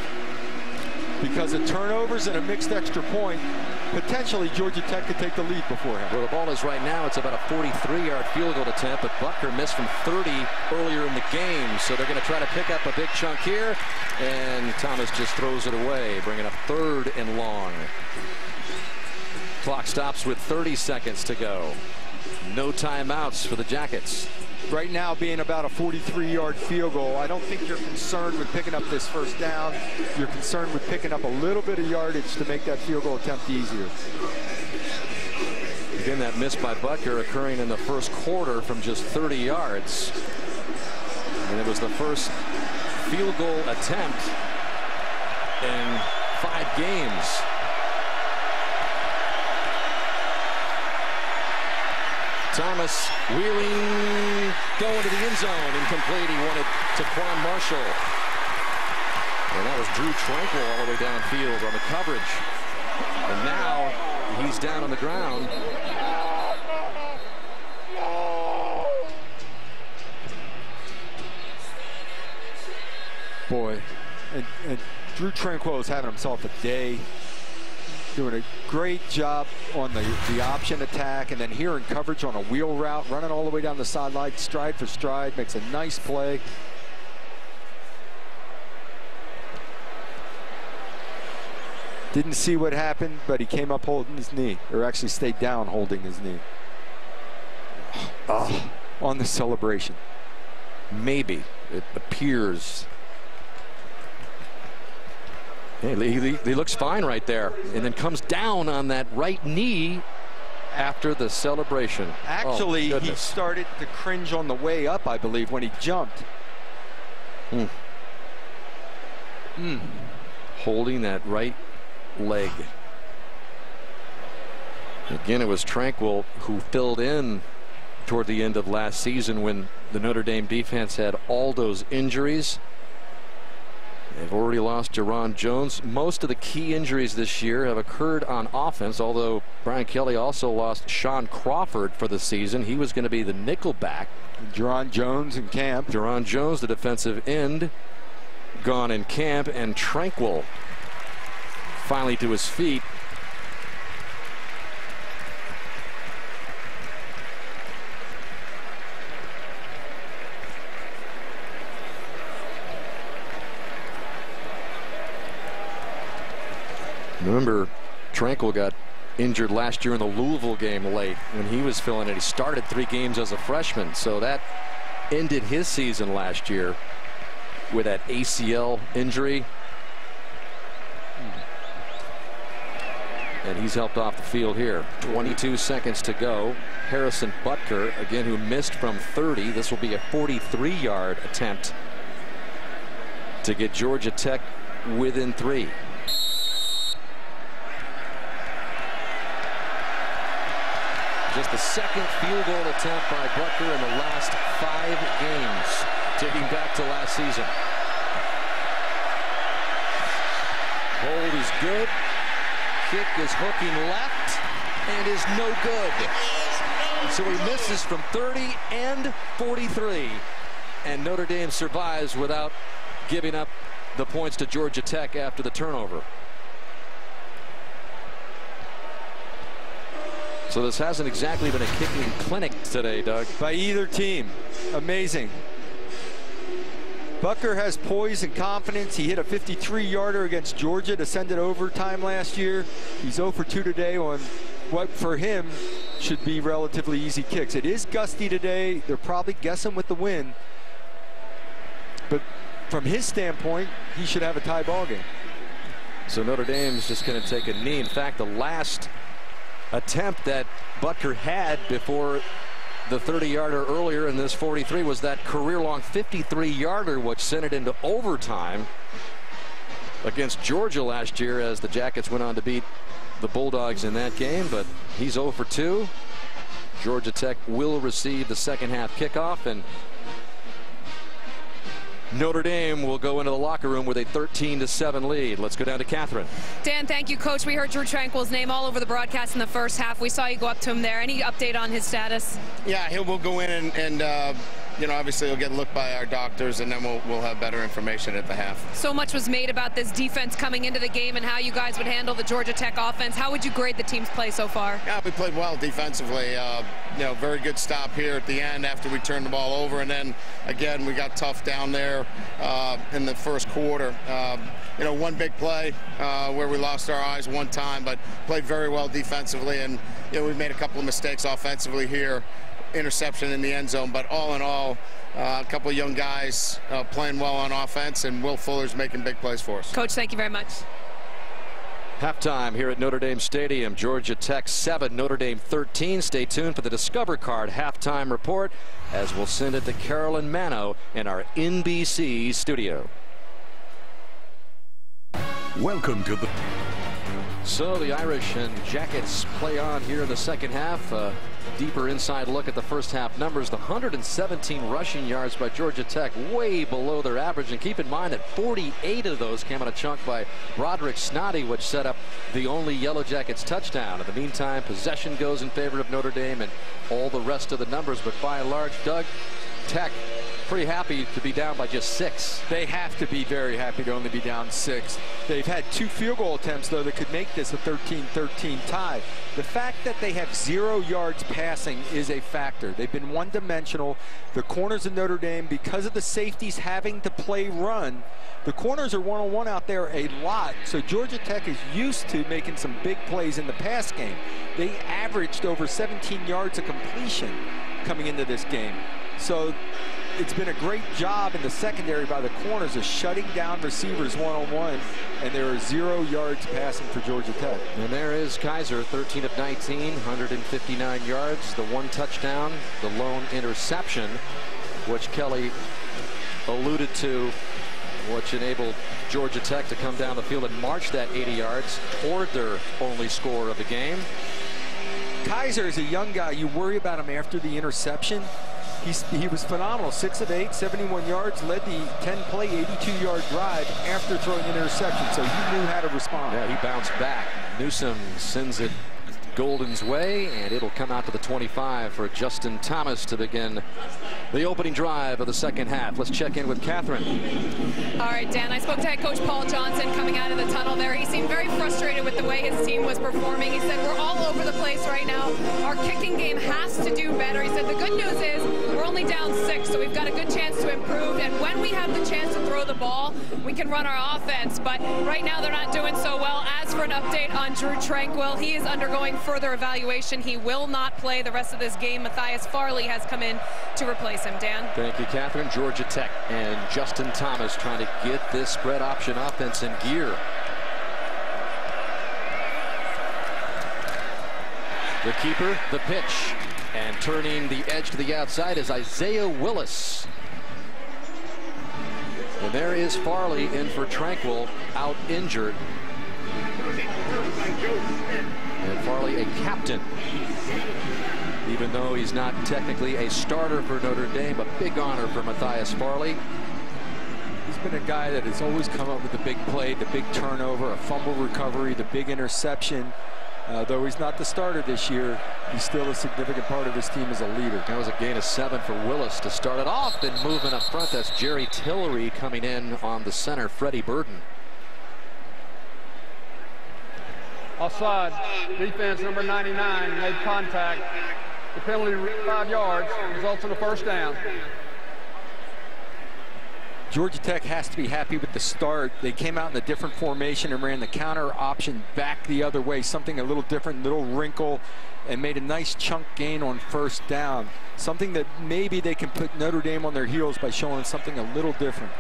Because of turnovers and a mixed extra point, potentially Georgia Tech could take the lead beforehand. Where the ball is right now, it's about a 43-yard field goal attempt, but Butker missed from 30 earlier in the game, so they're going to try to pick up a big chunk here, and Thomas just throws it away, bringing up 3rd and long. Clock stops with 30 seconds to go. No timeouts for the Jackets. Right now being about a 43-yard field goal, I don't think you're concerned with picking up this first down. You're concerned with picking up a little bit of yardage to make that field goal attempt easier. Again, that miss by Butker occurring in the first quarter from just 30 yards. And it was the first field goal attempt in 5 games. Thomas wheeling, going to the end zone, incomplete. He wanted Taquan Marshall. And that was Drew Tranquil all the way downfield on the coverage. And now he's down on the ground. Boy, and Drew Tranquil is having himself a day. Doing a great job on the option attack, and then here in coverage on a wheel route, running all the way down the sideline, stride for stride, makes a nice play. Didn't see what happened, but he came up holding his knee, or actually stayed down holding his knee. Oh, on the celebration. Maybe. It appears. He looks fine right there, and then comes down on that right knee after the celebration. Actually, he started to cringe on the way up, I believe, when he jumped. Holding that right leg. Again, it was Tranquil who filled in toward the end of last season when the Notre Dame defense had all those injuries. They've already lost Jerron Jones. Most of the key injuries this year have occurred on offense, although Brian Kelly also lost Sean Crawford for the season. He was going to be the nickel back. Jerron Jones in camp. Jerron Jones, the defensive end, gone in camp, and Tranquil finally to his feet. Remember, Tranquil got injured last year in the Louisville game late when he was filling it. He started 3 games as a freshman, so that ended his season last year with that ACL injury. And he's helped off the field here. 22 seconds to go. Harrison Butker, again, who missed from 30. This will be a 43-yard attempt to get Georgia Tech within 3. Just the second field goal attempt by Butker in the last 5 games, taking back to last season. Hold is good. Kick is hooking left and is no good. So he misses from 30 and 43. And Notre Dame survives without giving up the points to Georgia Tech after the turnover. So this hasn't exactly been a kicking clinic today, Doug. By either team. Amazing. Butker has poise and confidence. He hit a 53-yarder against Georgia to send it overtime last year. He's 0 for 2 today on what, for him, should be relatively easy kicks. It is gusty today. They're probably guessing with the wind. But from his standpoint, he should have a tie ball game. So Notre Dame's just going to take a knee. In fact, the last attempt that Butker had before the 30-yarder earlier in this 43 was that career-long 53-yarder, which sent it into overtime against Georgia last year as the Jackets went on to beat the Bulldogs in that game. But he's 0 for 2. Georgia Tech will receive the second half kickoff, and Notre Dame will go into the locker room with a 13-7 lead. Let's go down to Catherine. Dan, thank you, Coach. We heard Drew Tranquill's name all over the broadcast in the first half. We saw you go up to him there. Any update on his status? Yeah, he will go in and you know, obviously he'll get looked by our doctors, and then we'll have better information at the half. So much was made about this defense coming into the game and how you guys would handle the Georgia Tech offense. How would you grade the team's play so far? Yeah, we played well defensively. You know, very good stop here at the end after we turned the ball over, and then again we got tough down there in the first quarter. You know, one big play where we lost our eyes one time, but played very well defensively, and you know, we made a couple of mistakes offensively here. Interception in the end zone, but all in all, a couple of young guys playing well on offense, and Will Fuller's making big plays for us. Coach, thank you very much. Halftime here at Notre Dame Stadium. Georgia Tech 7, Notre Dame 13. Stay tuned for the Discover Card halftime report, as we'll send it to Carolyn Mano in our NBC studio. Welcome to the... So the Irish and Jackets play on here in the second half. Deeper inside look at the first half numbers. The 117 rushing yards by Georgia Tech, way below their average, and keep in mind that 48 of those came on a chunk by Broderick Snoddy, which set up the only Yellow Jackets touchdown. In the meantime, possession goes in favor of Notre Dame and all the rest of the numbers, but by and large, Doug, Tech pretty happy to be down by just 6. They have to be very happy to only be down 6. They've had 2 field goal attempts, though, that could make this a 13-13 tie. The fact that they have 0 yards passing is a factor. They've been one-dimensional. The corners of Notre Dame, because of the safeties having to play run, the corners are one-on-one out there a lot. So Georgia Tech is used to making some big plays in the pass game. They averaged over 17 yards of completion coming into this game. So it's been a great job in the secondary by the corners of shutting down receivers one-on-one, and there are 0 yards passing for Georgia Tech. And there is Kaiser, 13 of 19, 159 yards, the 1 touchdown, the lone interception, which Kelly alluded to, which enabled Georgia Tech to come down the field and march that 80 yards toward their only score of the game. Kaiser is a young guy. You worry about him after the interception. He was phenomenal. 6 of 8, 71 yards, led the 10-play, 82-yard drive after throwing an interception, so he knew how to respond. Yeah, he bounced back. Newsom sends it Golden's way, and it'll come out to the 25 for Justin Thomas to begin the opening drive of the second half. Let's check in with Catherine. All right, Dan, I spoke to head coach Paul Johnson coming out of the tunnel there. He seemed very frustrated with the way his team was performing. He said, we're all over the place right now. Our kicking game has to do better. He said, the good news is we're only down 6, so we've got a good chance to improve. And when we have the chance to throw the ball, we can run our offense. But right now they're not doing so well. As for an update on Drew Tranquill, he is undergoing further evaluation. He will not play the rest of this game. Matthias Farley has come in to replace him. Dan? Thank you, Catherine. Georgia Tech and Justin Thomas trying to get this spread option offense in gear. The keeper, the pitch, and turning the edge to the outside is Isaiah Willis. And there is Farley in for Tranquill, out injured. And Farley, a captain, even though he's not technically a starter for Notre Dame. A big honor for Matthias Farley. He's been a guy that has always come up with the big play, the big turnover, a fumble recovery, the big interception. Though he's not the starter this year, he's still a significant part of his team as a leader. That was a gain of 7 for Willis to start it off. Then moving up front, that's Jerry Tillery coming in on the center, Freddie Burden. Offside. Defense number 99 made contact. The penalty 5 yards results in a first down. Georgia Tech has to be happy with the start. They came out in a different formation and ran the counter option back the other way, something a little different, little wrinkle, and made a nice chunk gain on first down. Something that maybe they can put Notre Dame on their heels by showing something a little different.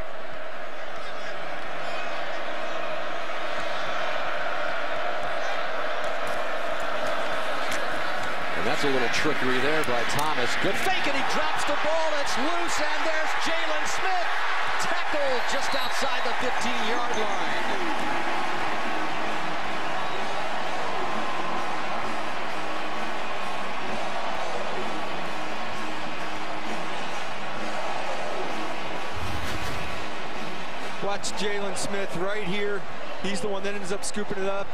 And that's a little trickery there by Thomas. Good fake, and he drops the ball. It's loose, and there's Jalen Smith. Tackled just outside the 15-yard line. Watch Jalen Smith right here. He's the one that ends up scooping it up.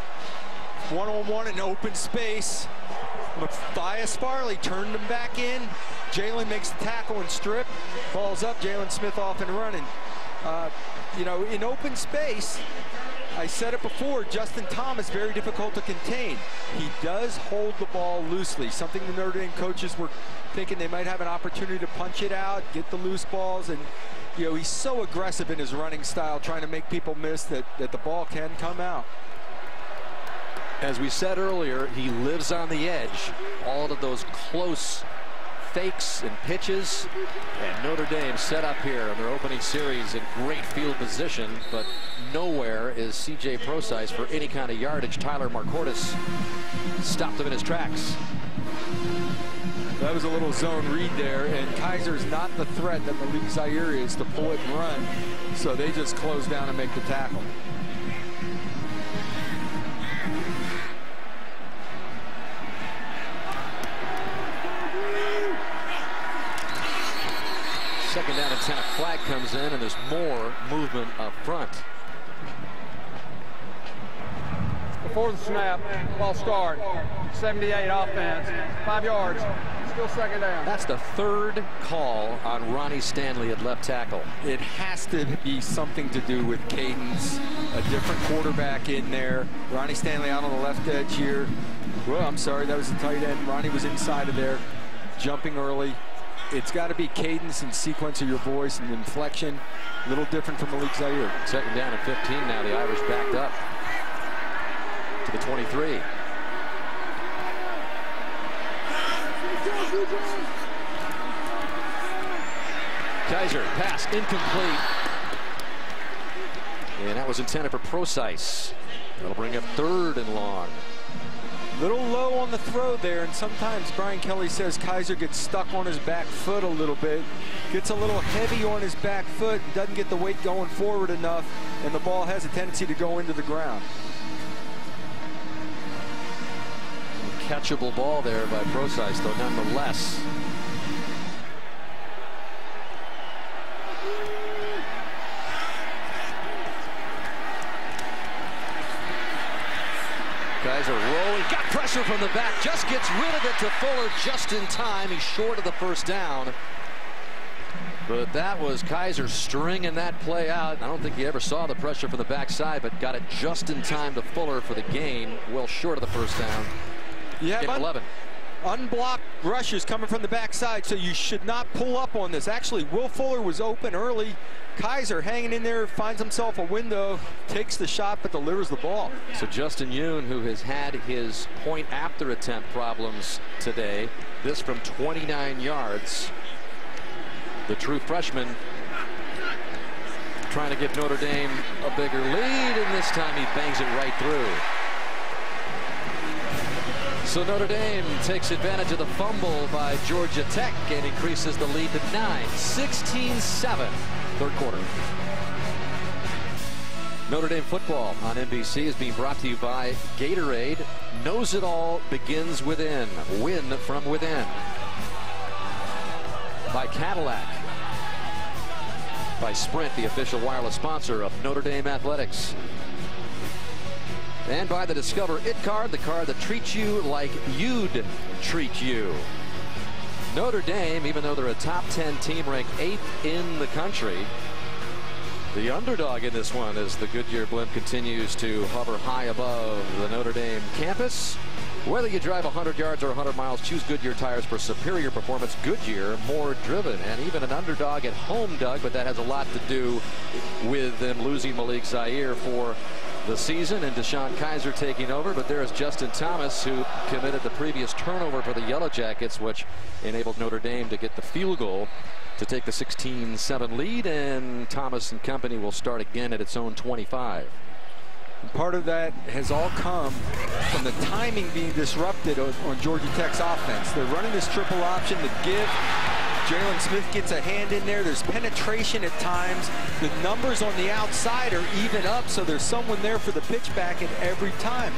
One-on-one in open space. Matthias Farley turned him back in. Jalen makes the tackle and strip. Ball's up. Jalen Smith off and running. You know, in open space, I said it before, Justin Thomas, very difficult to contain. He does hold the ball loosely, something the Notre Dame coaches were thinking they might have an opportunity to punch it out, get the loose balls, and you know, he's so aggressive in his running style, trying to make people miss that the ball can come out. As we said earlier, he lives on the edge. All of those close fakes and pitches, and Notre Dame set up here in their opening series in great field position, but nowhere is C.J. Procise for any kind of yardage. Tyler Marcortis stopped him in his tracks. That was a little zone read there, and Kaiser's not the threat that Malik Zaire is to pull it and run, so they just close down and make the tackle. Second down and 10, a flag comes in, and there's more movement up front. Before the snap, ball start, 78 offense, 5 yards, still second down. That's the third call on Ronnie Stanley at left tackle. It has to be something to do with cadence, a different quarterback in there. Ronnie Stanley out on the left edge here. Well, I'm sorry, that was the tight end. Ronnie was inside of there, jumping early. It's got to be cadence and sequence of your voice and inflection. A little different from Malik Zaire. Second down and 15 now. The Irish backed up to the 23. Kaiser, pass incomplete. And that was intended for Procise. That'll bring up third and long. Little low on the throw there, and sometimes Brian Kelly says Kaiser gets stuck on his back foot a little bit, gets a little heavy on his back foot, doesn't get the weight going forward enough, and the ball has a tendency to go into the ground. Catchable ball there by Procise, though, nonetheless. Kaiser rolling, got pressure from the back, just gets rid of it to Fuller just in time. He's short of the first down. But that was Kaiser stringing that play out. I don't think he ever saw the pressure from the backside, but got it just in time to Fuller for the gain. Well short of the first down. You have 11. Unblocked rushes coming from the backside, so you should not pull up on this. Actually, Will Fuller was open early. Kaiser hanging in there, finds himself a window, takes the shot, but delivers the ball. So Justin Yoon, who has had his point after attempt problems today, this from 29 yards. The true freshman trying to give Notre Dame a bigger lead, and this time he bangs it right through. So Notre Dame takes advantage of the fumble by Georgia Tech and increases the lead to 9. 16-7, third quarter. Notre Dame football on NBC is being brought to you by Gatorade. Knows it all begins within. Win from within. By Cadillac. By Sprint, the official wireless sponsor of Notre Dame Athletics. And by the Discover It card, the card that treats you like you'd treat you. Notre Dame, even though they're a top 10 team ranked 8th in the country, the underdog in this one as the Goodyear blimp continues to hover high above the Notre Dame campus. Whether you drive 100 yards or 100 miles, choose Goodyear tires for superior performance. Goodyear, more driven, and even an underdog at home, Doug, but that has a lot to do with them losing Malik Zaire for the season and DeShone Kizer taking over. But there is Justin Thomas, who committed the previous turnover for the Yellow Jackets, which enabled Notre Dame to get the field goal to take the 16-7 lead, and Thomas and company will start again at its own 25. Part of that has all come from the timing being disrupted on Georgia Tech's offense. They're running this triple option, the give. Jalen Smith gets a hand in there. There's penetration at times. The numbers on the outside are even up, so there's someone there for the pitch back at every time.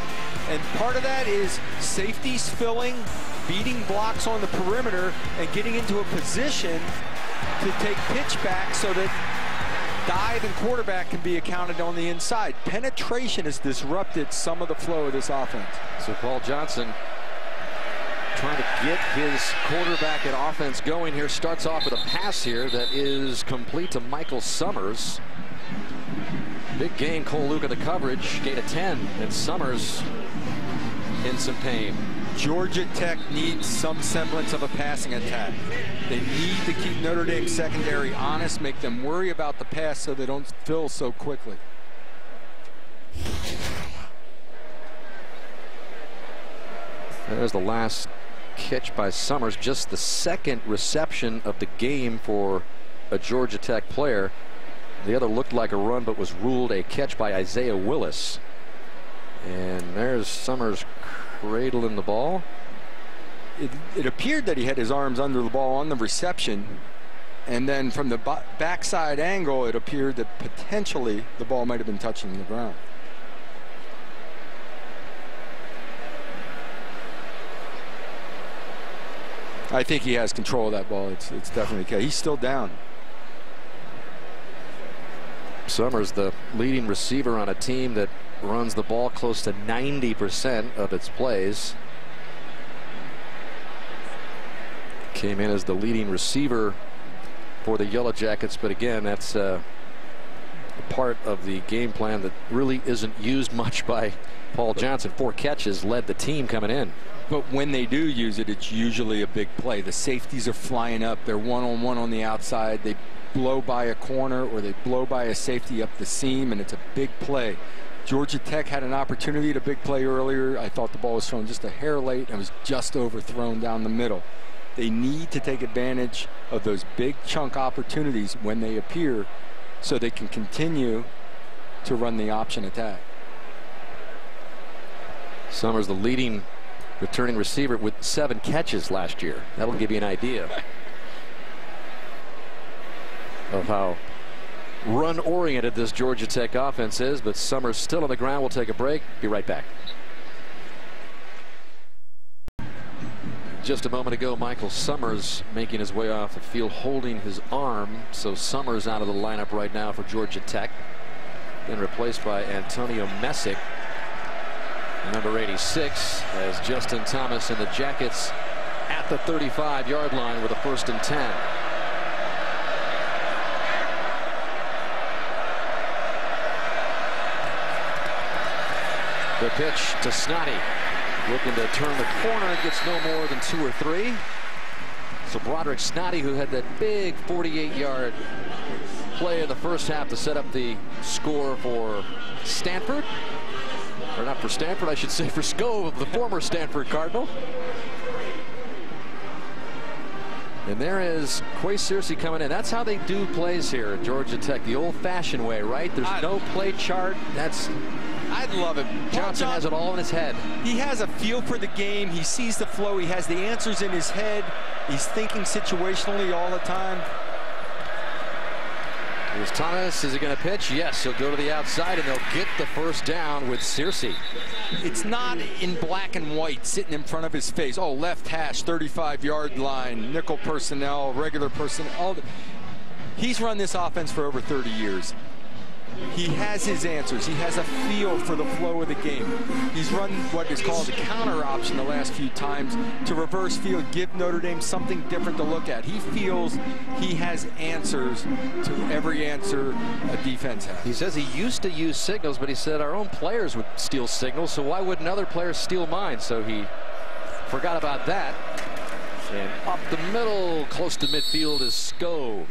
And part of that is safeties filling, beating blocks on the perimeter, and getting into a position to take pitch back so that dive and quarterback can be accounted on the inside. Penetration has disrupted some of the flow of this offense. So Paul Johnson trying to get his quarterback and offense going here. Starts off with a pass here that is complete to Michael Summers. Big gain. Cole Luke in the coverage. Gain of 10. And Summers in some pain. Georgia Tech needs some semblance of a passing attack. They need to keep Notre Dame secondary honest, make them worry about the pass so they don't fill so quickly. There's the last catch by Summers, just the second reception of the game for a Georgia Tech player. The other looked like a run but was ruled a catch by Isaiah Willis. And there's Summers cradling the ball. It appeared that he had his arms under the ball on the reception, and then from the backside angle it appeared that potentially the ball might have been touching the ground. I think he has control of that ball. It's definitely okay. He's still down. Summers, the leading receiver on a team that runs the ball close to 90% of its plays. Came in as the leading receiver for the Yellow Jackets, but again, that's part of the game plan that really isn't used much by Paul Johnson. 4 catches led the team coming in. But when they do use it, it's usually a big play. The safeties are flying up. They're one-on-one on the outside. They blow by a corner or they blow by a safety up the seam, and it's a big play. Georgia Tech had an opportunity at a big play earlier. I thought the ball was thrown just a hair late and was just overthrown down the middle. They need to take advantage of those big chunk opportunities when they appear so they can continue to run the option attack. Summers, the leading returning receiver with 7 catches last year. That'll give you an idea of how run-oriented this Georgia Tech offense is. But Summers still on the ground. We'll take a break. Be right back. Just a moment ago, Michael Summers making his way off the field, holding his arm. So Summers out of the lineup right now for Georgia Tech. Been replaced by Antonio Messick. Number 86 as Justin Thomas and the Jackets at the 35-yard line with a 1st and 10. The pitch to Snoddy. Looking to turn the corner, gets no more than 2 or 3. So Broderick Snoddy, who had that big 48-yard play in the first half to set up the score for Stanford. Or not for Stanford, I should say for Scove, the former Stanford Cardinal. And there is Quay Searcy coming in. That's how they do plays here at Georgia Tech, the old-fashioned way, right? There's no play chart. I'd love it. Johnson has it all in his head. He has a feel for the game. He sees the flow. He has the answers in his head. He's thinking situationally all the time. Here's Thomas. Is he going to pitch? Yes, he'll go to the outside, and they'll get the 1st down with Searcy. It's not in black and white sitting in front of his face. Oh, left hash, 35-yard line, nickel personnel, regular personnel. He's run this offense for over 30 years. he has his answers. He has a feel for the flow of the game. He's run what is called the counter option the last few times to reverse field, give Notre Dame something different to look at. He feels he has answers to every answer a defense has. He says he used to use signals, but he said our own players would steal signals, so why wouldn't other players steal mine? So he forgot about that. And up the middle, close to midfield, is Skov.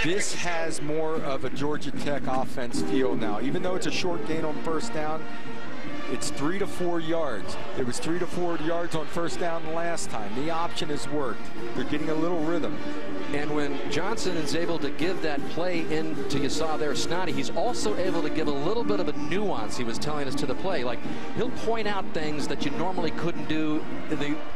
This has more of a Georgia Tech offense feel now. Even though it's a short gain on first down, it's 3 to 4 yards. It was 3 to 4 yards on first down last time. The option has worked. They're getting a little rhythm. And when Johnson is able to give that play into, you saw there, Snoddy, he's also able to give a little bit of a nuance, he was telling us, to the play. Like, he'll point out things that you normally couldn't do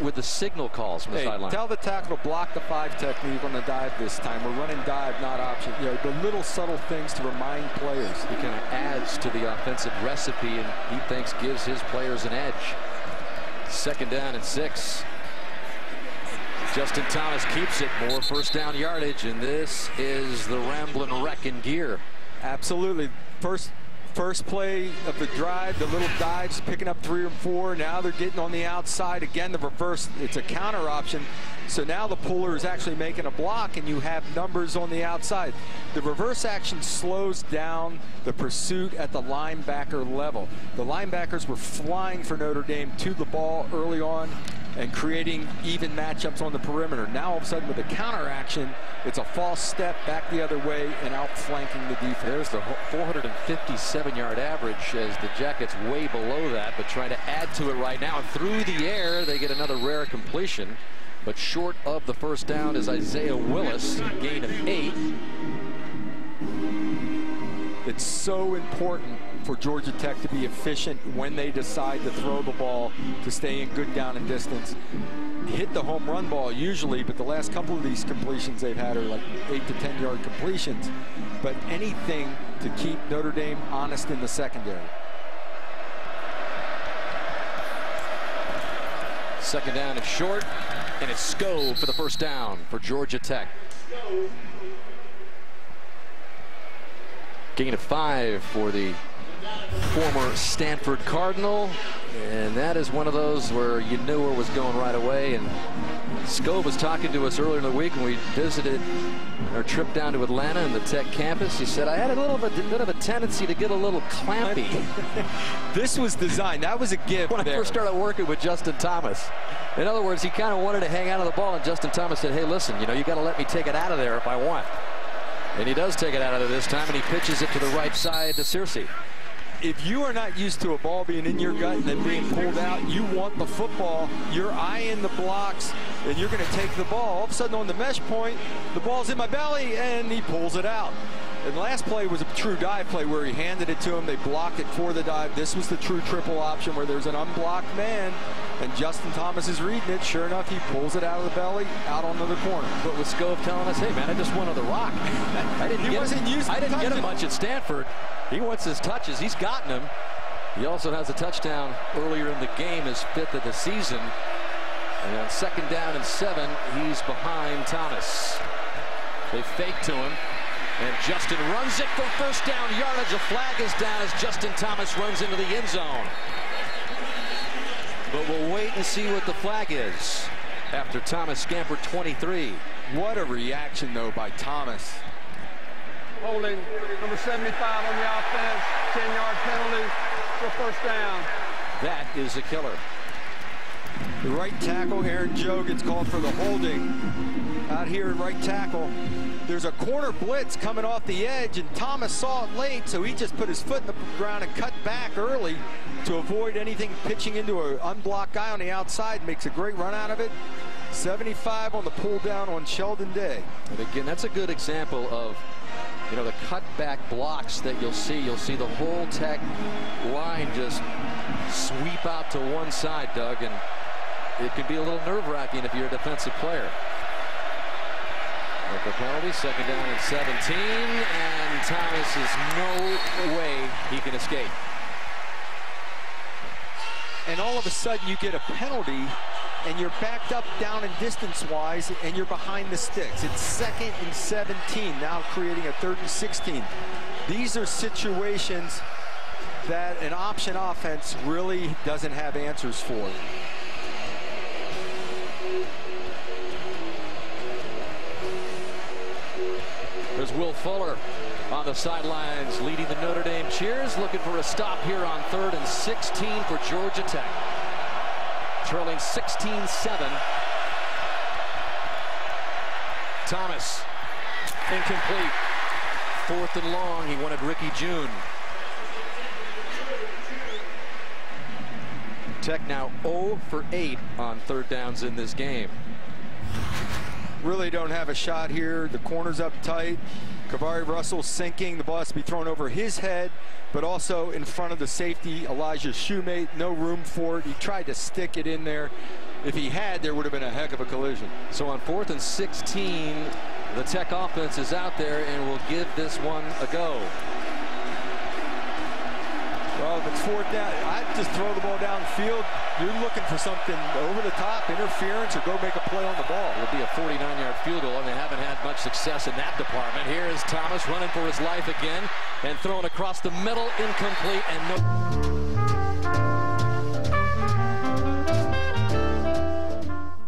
with the signal calls from the sideline. Tell the tackle to block the 5 technique on the dive this time. We're running dive, not option. You know, the little subtle things to remind players. He kind of adds to the offensive recipe, and he thinks gives his players an edge. 2nd down and 6. Justin Thomas keeps it, more first down yardage, and this is the Ramblin' Wreck in gear. Absolutely. First play of the drive, the little dives, picking up 3 or 4. Now they're getting on the outside. Again, the reverse, it's a counter option. So now the puller is actually making a block, and you have numbers on the outside. The reverse action slows down the pursuit at the linebacker level. The linebackers were flying for Notre Dame to the ball early on and creating even matchups on the perimeter. Now all of a sudden with the counter action, it's a false step back the other way and outflanking the defense. There's the 457-yard average as the Jackets way below that, but trying to add to it right now. Through the air, they get another rare completion, but short of the first down is Isaiah Willis, gain of 8. It's so important for Georgia Tech to be efficient when they decide to throw the ball, to stay in good down and distance. Hit the home run ball usually, but the last couple of these completions they've had are like 8 to 10 yard completions. But anything to keep Notre Dame honest in the secondary. 2nd down and short, and it's Skov for the first down for Georgia Tech. Gain of 5 for the former Stanford Cardinal, and that is one of those where you knew where it was going right away. And Skov was talking to us earlier in the week when we visited our trip down to Atlanta and the Tech campus. He said, I had a little bit of a tendency to get a little clampy. This was designed. That was a gift when I first started working with Justin Thomas. In other words, he kind of wanted to hang out of the ball, and Justin Thomas said, hey, listen, you know, you got to let me take it out of there if I want. And he does take it out of there this time, and he pitches it to the right side to Searcy. If you are not used to a ball being in your gut and then being pulled out, you want the football, you're eyeing the blocks, and you're going to take the ball. All of a sudden on the mesh point, the ball's in my belly, and he pulls it out. And the last play was a true dive play where he handed it to him. They blocked it for the dive. This was the true triple option where there's an unblocked man, and Justin Thomas is reading it. Sure enough, he pulls it out of the belly, out onto the corner. But with Skov telling us, hey, man, I just wanted the rock. I didn't get him much at Stanford. He wants his touches. He's gotten them. He also has a touchdown earlier in the game, his 5th of the season. And on 2nd down and 7, he's behind Thomas. They fake to him, and Justin runs it for first down yardage. A flag is down as Justin Thomas runs into the end zone. But we'll wait and see what the flag is after Thomas scampered 23. What a reaction, though, by Thomas. Holding number 75 on the offense, 10-yard penalty for first down. That is a killer. The right tackle, Aaron Joe, gets called for the holding. Out here at right tackle, there's a corner blitz coming off the edge, and Thomas saw it late, so he just put his foot in the ground and cut back early to avoid anything pitching into an unblocked guy on the outside. Makes a great run out of it. 75 on the pull down on Sheldon Day. And again, that's a good example of, you know, the cutback blocks that you'll see. You'll see the whole Tech line just sweep out to one side, Doug, and it can be a little nerve-wracking if you're a defensive player. But the penalty, 2nd down and 17, and Thomas is no way he can escape. And all of a sudden you get a penalty, and you're backed up down and distance-wise, and you're behind the sticks. It's 2nd and 17, now creating a 3rd and 16. These are situations that an option offense really doesn't have answers for. There's Will Fuller on the sidelines leading the Notre Dame cheers, looking for a stop here on 3rd and 16 for Georgia Tech. Trailing 16-7. Thomas, incomplete. 4th and long, he wanted Ricky June. Tech now 0 for 8 on 3rd downs in this game. Really don't have a shot here. The corner's up tight. Kavari Russell sinking. The ball has to be thrown over his head, but also in front of the safety, Elijah Shoemate. No room for it. He tried to stick it in there. If he had, there would have been a heck of a collision. So on 4th and 16, the Tech offense is out there and will give this one a go. Well, if it's 4th down, I'd just throw the ball downfield. You're looking for something over the top, interference, or go make a play on the ball. It'll be a 49-yard field goal, and they haven't had much success in that department. Here is Thomas running for his life again and throwing across the middle, incomplete, and no.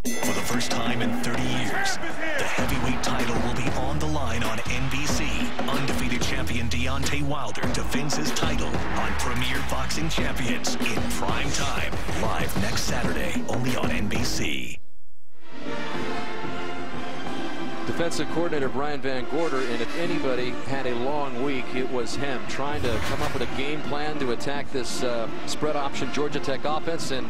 For the first time in 30 years, the heavyweight title will be on the line on NBC. Undefeated champion Deontay Wilder defends his title on Premier Boxing Champions in prime time. Live next Saturday, only on NBC. Defensive coordinator Brian Van Gorder, and if anybody had a long week, it was him, trying to come up with a game plan to attack this spread option Georgia Tech offense, and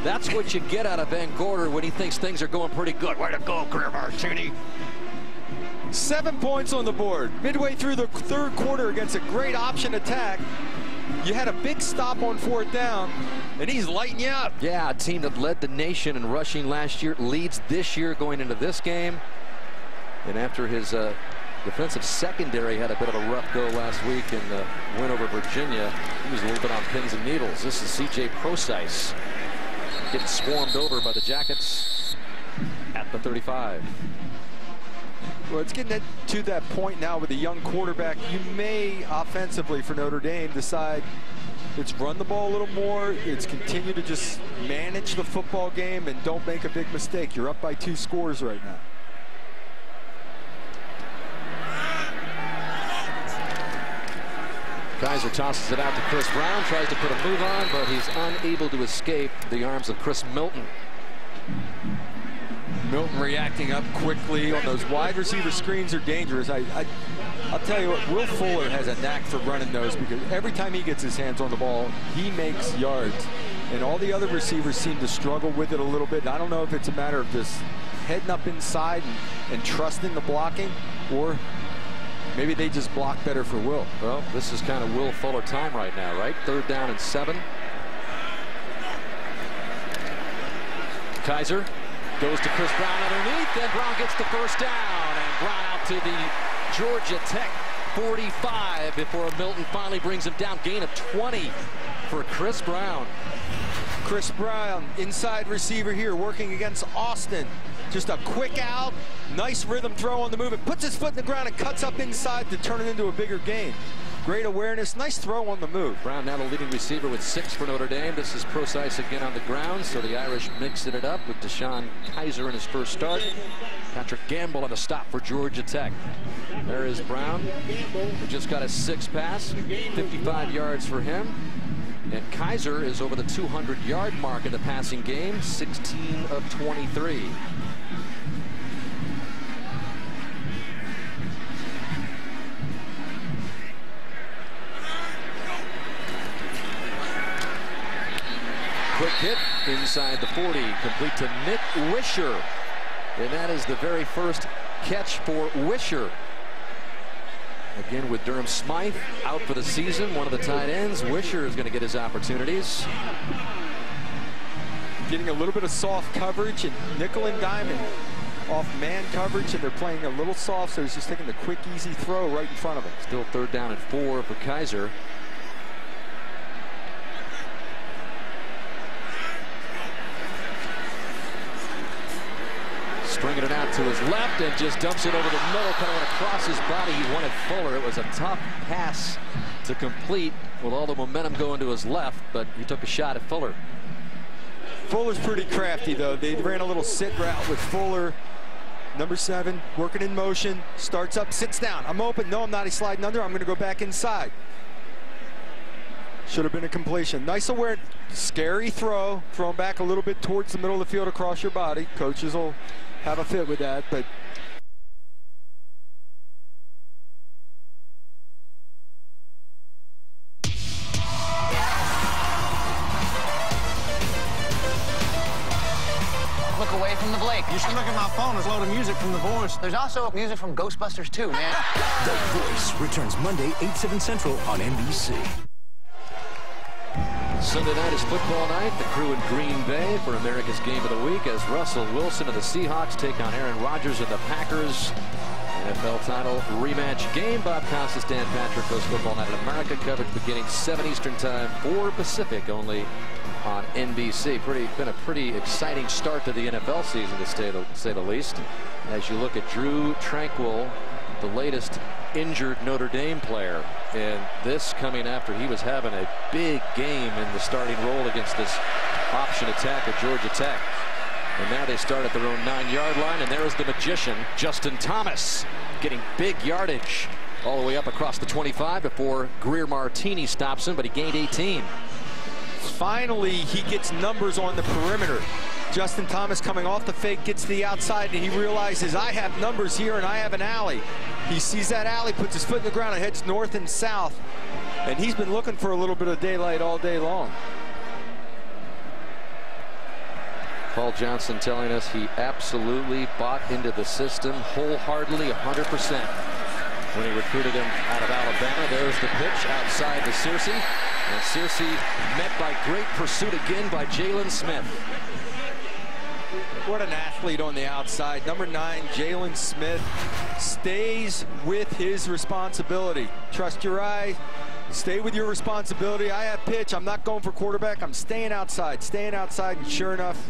that's what you get out of Van Gorder when he thinks things are going pretty good. Way to go, Greer Martini. 7 points on the board. Midway through the 3rd quarter against a great option attack. You had a big stop on 4th down, and he's lighting you up. Yeah, a team that led the nation in rushing last year leads this year going into this game. And after his defensive secondary had a bit of a rough go last week in the win over Virginia, he was a little bit on pins and needles. This is C.J. Procise getting swarmed over by the Jackets at the 35. Well, it's getting to that point now with a young quarterback. You may, offensively for Notre Dame, decide it's run the ball a little more. It's continue to just manage the football game and don't make a big mistake. You're up by 2 scores right now. Kaiser tosses it out to Chris Brown, tries to put a move on, but he's unable to escape the arms of Chris Milton. Milton reacting up quickly on those wide receiver screens are dangerous. I'll tell you what, Will Fuller has a knack for running those, because every time he gets his hands on the ball, he makes yards. And all the other receivers seem to struggle with it a little bit. I don't know if it's a matter of just heading up inside and trusting the blocking, or maybe they just block better for Will. Well, this is kind of Will Fuller time right now, right? 3rd down and 7. Kaiser goes to Chris Brown underneath, and Brown gets the 1st down, and Brown out to the Georgia Tech 45 before Milton finally brings him down. Gain of 20 for Chris Brown. Chris Brown, inside receiver here, working against Austin. Just a quick out, nice rhythm throw on the move. It puts his foot in the ground and cuts up inside to turn it into a bigger gain. Great awareness, nice throw on the move. Brown now the leading receiver with 6 for Notre Dame. This is Procise again on the ground, so the Irish mixing it up with Deshaun Kaiser in his first start. Patrick Gamble on the stop for Georgia Tech. There is Brown, who just got a 6th pass, 55 yards for him. And Kaiser is over the 200-yard mark in the passing game, 16 of 23. Quick hit inside the 40, complete to Nick Wisher. And that is the very first catch for Wisher. Again with Durham Smythe out for the season, one of the tight ends. Wisher is going to get his opportunities. Getting a little bit of soft coverage and nickel and diamond off man coverage, and they're playing a little soft, so he's just taking the quick, easy throw right in front of him. Still 3rd down and 4 for Kaiser. stringing it out to his left and just dumps it over the middle, kind of went across his body. He wanted Fuller. It was a tough pass to complete with all the momentum going to his left, but he took a shot at Fuller. Fuller's pretty crafty, though. They ran a little sit route with Fuller. Number 7, working in motion, starts up, sits down. I'm open. No, I'm not. He's sliding under. I'm going to go back inside. Should have been a completion. Nice aware. Scary throw. Thrown back a little bit towards the middle of the field across your body. Coaches will have a fit with that, but look away from the Blake. You should look at my phone. There's a load of music from The Voice. There's also music from Ghostbusters 2, man. The Voice returns Monday, 8/7 Central on NBC. Sunday night is football night. The Crew in Green Bay for America's Game of the Week as Russell Wilson and the Seahawks take on Aaron Rodgers and the Packers. NFL title rematch game. Bob Costas, Dan Patrick, host Football Night in America. Coverage beginning 7 Eastern Time, 4 Pacific, only on NBC. Been a pretty exciting start to the NFL season, to say the least. As you look at Drew Tranquill, the latest injured Notre Dame player, and this coming after he was having a big game in the starting role against this option attack at Georgia Tech. And now they start at their own 9-yard line, and there is the magician, Justin Thomas, getting big yardage all the way up across the 25 before Greer Martini stops him, but he gained 18. finally he gets numbers on the perimeter. Justin Thomas coming off the fake gets to the outside, and he realizes I have numbers here and I have an alley. He sees that alley, puts his foot in the ground, and heads north and south. And he's been looking for a little bit of daylight all day long. Paul Johnson telling us he absolutely bought into the system wholeheartedly, 100%. When he recruited him out of Alabama. There's the pitch outside to Searcy. And Searcy met by great pursuit again by Jalen Smith. What an athlete on the outside. Number 9, Jalen Smith, stays with his responsibility. Trust your eye. Stay with your responsibility. I have pitch. I'm not going for quarterback. I'm staying outside, and sure enough,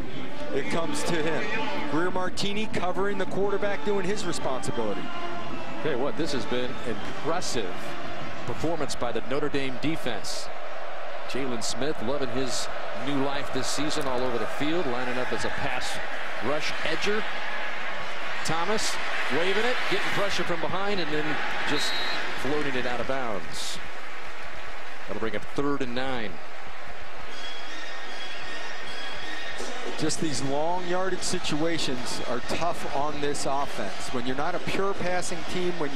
it comes to him. Greer Martini covering the quarterback, doing his responsibility. Okay, what this has been impressive performance by the Notre Dame defense. Jalen Smith loving his new life this season all over the field, lining up as a pass rush edger. Thomas waving it, getting pressure from behind, and then just floating it out of bounds. That'll bring up 3rd and 9. Just these long yardage situations are tough on this offense. When you're not a pure passing team, when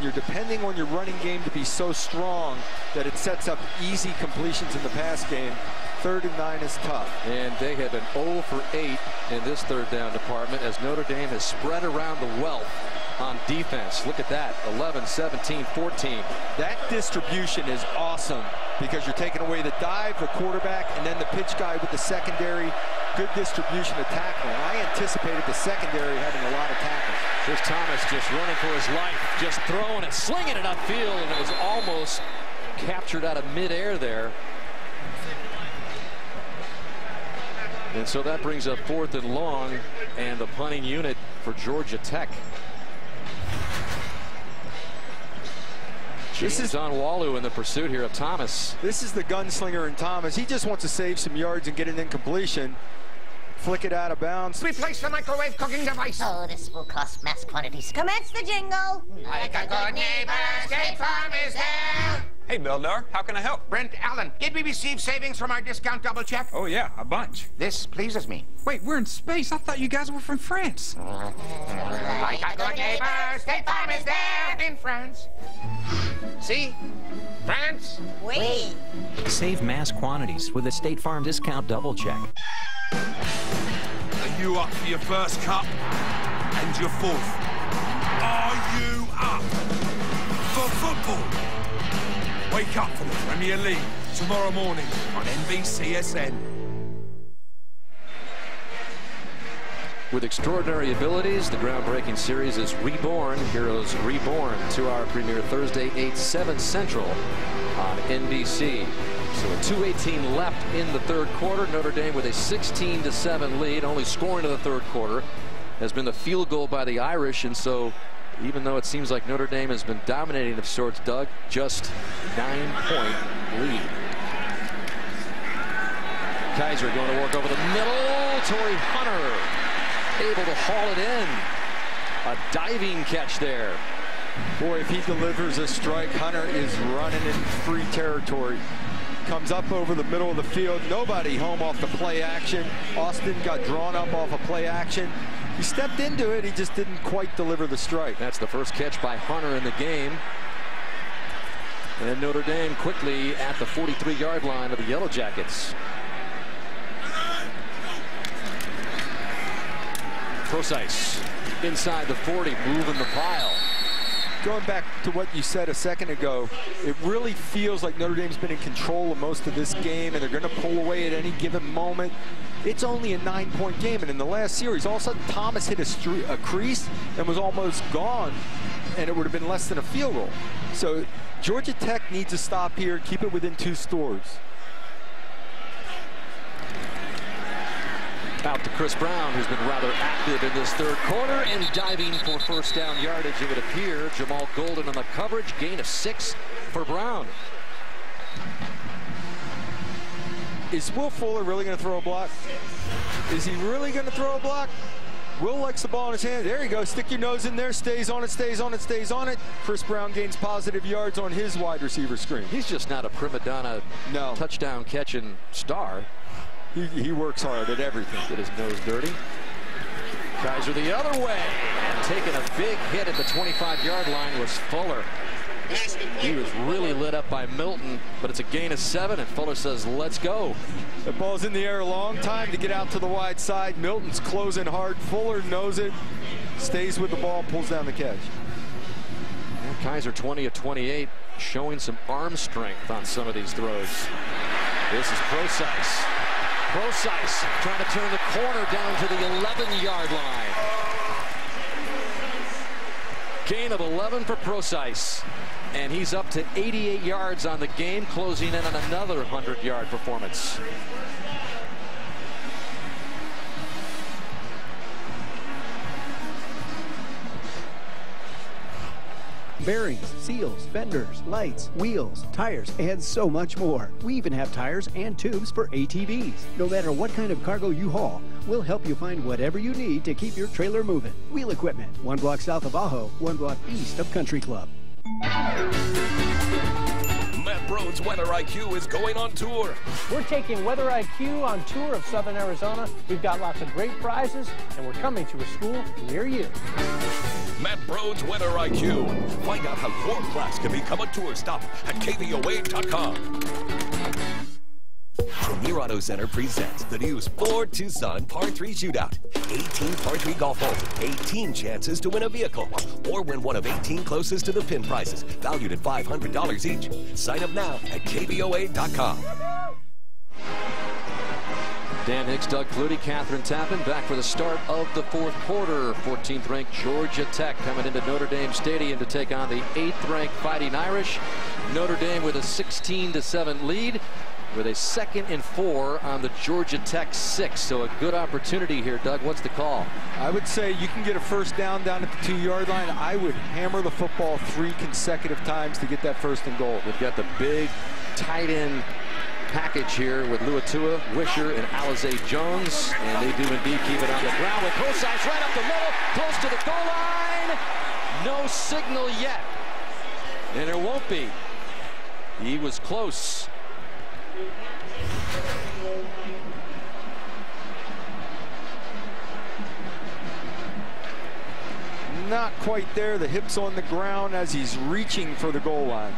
you're depending on your running game to be so strong that it sets up easy completions in the pass game, 3rd and 9 is tough. And they have been 0 for 8 in this 3rd down department as Notre Dame has spread around the wealth on defense. Look at that, 11, 17, 14. That distribution is awesome because you're taking away the dive, the quarterback, and then the pitch guy with the secondary. Good distribution of tackling. I anticipated the secondary having a lot of tackles. Here's Thomas just running for his life, just throwing it, slinging it upfield, and it was almost captured out of midair there. And so that brings up 4th and long, and the punting unit for Georgia Tech. This is on Walu in the pursuit here of Thomas. This is the gunslinger in Thomas. He just wants to save some yards and get an incompletion. Flick it out of bounds. Replace the microwave cooking device. Oh, this will cost mass quantities. Commence the jingle. Like a good neighbor, State Farm is there. Hey, Mildar, how can I help? Brent Allen, did we receive savings from our discount double check? Oh, yeah, a bunch. This pleases me. Wait, we're in space. I thought you guys were from France. Like a good neighbor, State Farm is there in France. See? France? Oui. Save mass quantities with a State Farm discount double check. Are you up for your first cup and your 4th? Are you up for football? Wake up for the Premier League tomorrow morning on NBCSN. With extraordinary abilities, the groundbreaking series is reborn. Heroes Reborn, 2-hour premiere Thursday, 8/7 Central on NBC. So with 2:18 left in the 3rd quarter, Notre Dame with a 16-7 lead, only scoring in the 3rd quarter. has been the field goal by the Irish, and so even though it seems like Notre Dame has been dominating of sorts, Doug, just 9-point lead. Kaiser going to work over the middle. Torrey Hunter able to haul it in. A diving catch there. Boy, if he delivers a strike, Hunter is running in free territory. Comes up over the middle of the field. Nobody home off the play action. Austin got drawn up off a play action. He stepped into it. He just didn't quite deliver the strike. That's the first catch by Hunter in the game. And Notre Dame quickly at the 43-yard line of the Yellow Jackets. Procise inside the 40, moving the pile. Going back to what you said a second ago, it really feels like Notre Dame's been in control of most of this game, and they're going to pull away at any given moment. It's only a 9-point game, and in the last series, all of a sudden Thomas hit a crease and was almost gone, and it would have been less than a field goal. So Georgia Tech needs to stop here, keep it within 2 scores. Out to Chris Brown, who's been rather active in this third quarter and diving for first down yardage, it would appear. Jamal Golden on the coverage, gain of 6 for Brown. Is Will Fuller really going to throw a block? Is he really going to throw a block? Will likes the ball in his hand. There you go. Stick your nose in there. Stays on it, stays on it, stays on it. Chris Brown gains positive yards on his wide receiver screen. He's just not a prima donna touchdown catching star. He works hard at everything. Get his nose dirty. Kaiser the other way. And taking a big hit at the 25-yard line was Fuller. He was really lit up by Milton, but it's a gain of 7, and Fuller says, let's go. The ball's in the air a long time to get out to the wide side. Milton's closing hard. Fuller knows it, stays with the ball, pulls down the catch. And Kaiser 20 of 28, showing some arm strength on some of these throws. This is Procise. Procise trying to turn the corner down to the 11-yard line. Gain of 11 for Procise. And he's up to 88 yards on the game, closing in on another 100-yard performance. Bearings, seals, fenders, lights, wheels, tires, and so much more. We even have tires and tubes for ATVs. No matter what kind of cargo you haul, we'll help you find whatever you need to keep your trailer moving. Wheel Equipment, 1 block south of Ajo, 1 block east of Country Club. Matt Brode's Weather IQ is going on tour. We're taking Weather IQ on tour of Southern Arizona. We've got lots of great prizes, and we're coming to a school near you. Matt Brode's Weather IQ. Find out how your class can become a tour stop at KVOA.com. Premier Auto Center presents the new Ford Tucson Par 3 Shootout. 18 Par 3 golf holes, 18 chances to win a vehicle, or win one of 18 closest to the pin prizes, valued at $500 each. Sign up now at KVOA.com. Dan Hicks, Doug Flutie, Catherine Tappan back for the start of the fourth quarter. 14th ranked Georgia Tech coming into Notre Dame Stadium to take on the 8th ranked Fighting Irish. Notre Dame with a 16-7 lead, with a 2nd and 4 on the Georgia Tech 6. So a good opportunity here. Doug, what's the call? I would say you can get a first down at the 2-yard line. I would hammer the football 3 consecutive times to get that 1st and goal. We've got the big tight end package here with Luatua, Wisher, and Alize Jones. And they do indeed keep it on the ground with Procise right up the middle, close to the goal line. No signal yet. And there won't be. He was close. Not quite there. The hips on the ground as he's reaching for the goal line.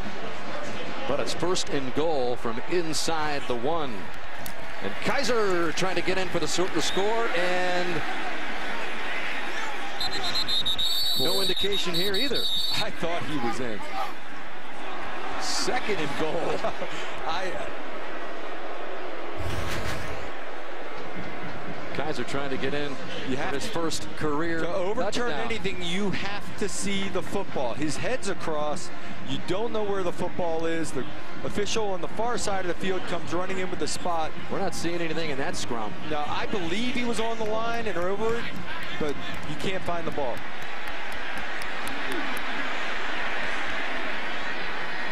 But it's 1st and goal from inside the 1. And Kaiser trying to get in for the score, and no indication here either. I thought he was in. 2nd and goal. Kaiser trying to get in for his first career to overturn touchdown. Anything, you have to see the football. His head's across. You don't know where the football is. The official on the far side of the field comes running in with the spot. We're not seeing anything in that scrum. Now, I believe he was on the line and over it. but you can't find the ball.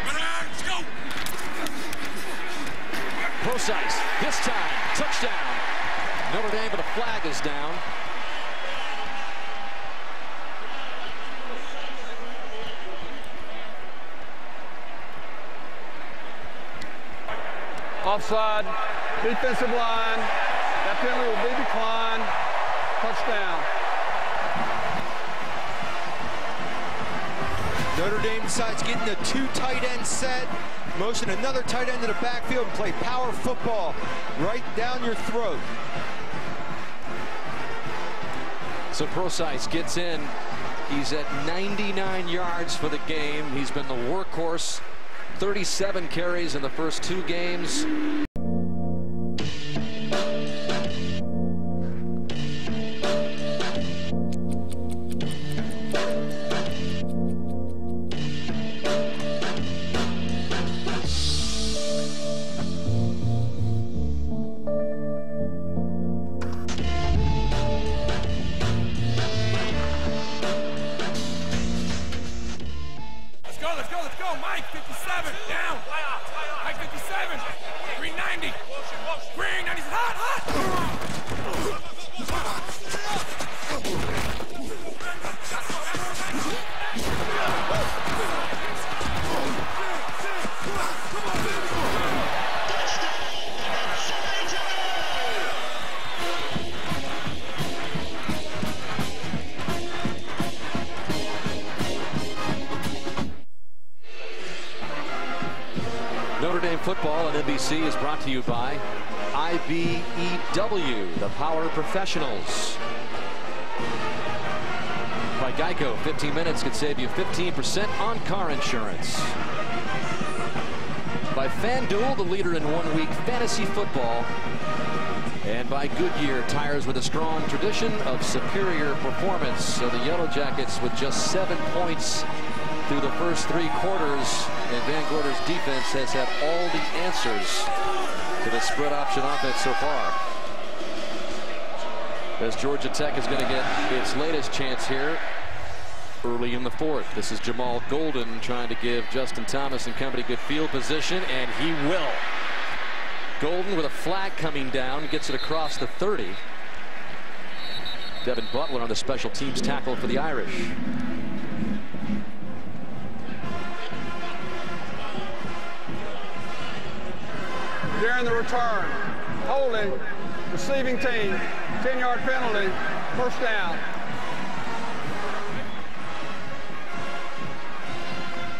Let's go. Precise, this time, touchdown. Notre Dame, but a flag is down. Offside, defensive line. That penalty will be declined. Touchdown. Notre Dame decides getting a 2 tight end set, motion another tight end to the backfield and play power football right down your throat. So Precise gets in. He's at 99 yards for the game. He's been the workhorse. 37 carries in the first 2 games. Let's go, Mike, 57, down. Mike, 57, 390. Green, 90, hot. Notre Dame football on NBC is brought to you by IBEW, the Power Professionals. By Geico, 15 minutes could save you 15% on car insurance. By FanDuel, the leader in one-week fantasy football. And by Goodyear, tires with a strong tradition of superior performance. So the Yellow Jackets with just 7 points through the first 3 quarters, and Van Gorder's defense has had all the answers to the spread option offense so far. As Georgia Tech is going to get its latest chance here early in the 4th. This is Jamal Golden trying to give Justin Thomas and company good field position, and he will. Golden with a flag coming down, gets it across the 30. Devin Butler on the special teams tackle for the Irish. During the return, holding, receiving team, 10-yard penalty, first down.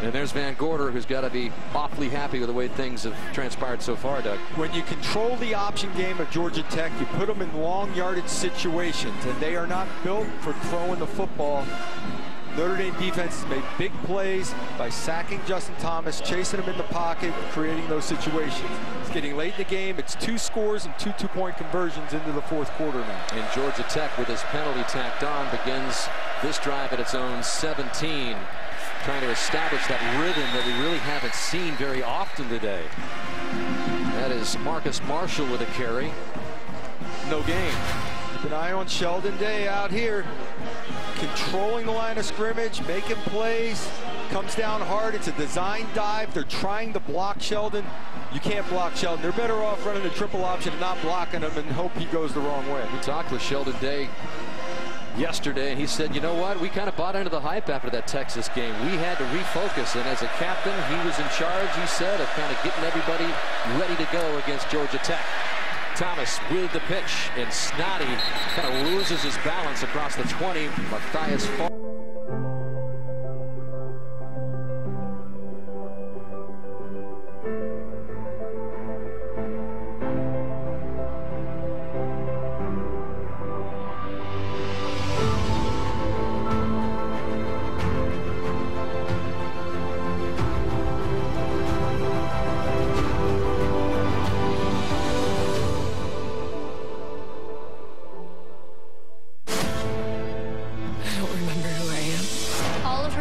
And there's Van Gorder, who's got to be awfully happy with the way things have transpired so far, Doug. When you control the option game of Georgia Tech, you put them in long yardage situations, and they are not built for throwing the football. Notre Dame defense has made big plays by sacking Justin Thomas, chasing him in the pocket, creating those situations. It's getting late in the game. It's 2 scores and 2 2-point conversions into the 4th quarter now. And Georgia Tech, with his penalty tacked on, begins this drive at its own 17, trying to establish that rhythm that we really haven't seen very often today. That is Marcus Marshall with a carry. No gain. Keep an eye on Sheldon Day out here, controlling the line of scrimmage, making plays, comes down hard. It's a design dive. They're trying to block Sheldon. You can't block Sheldon. They're better off running a triple option and not blocking him and hope he goes the wrong way. We talked with Sheldon Day yesterday, and he said, you know what, we kind of bought into the hype after that Texas game. We had to refocus, and as a captain, he was in charge, he said, of kind of getting everybody ready to go against Georgia Tech. Thomas with the pitch, and Snoddy kind of loses his balance across the 20. Matthias Fall.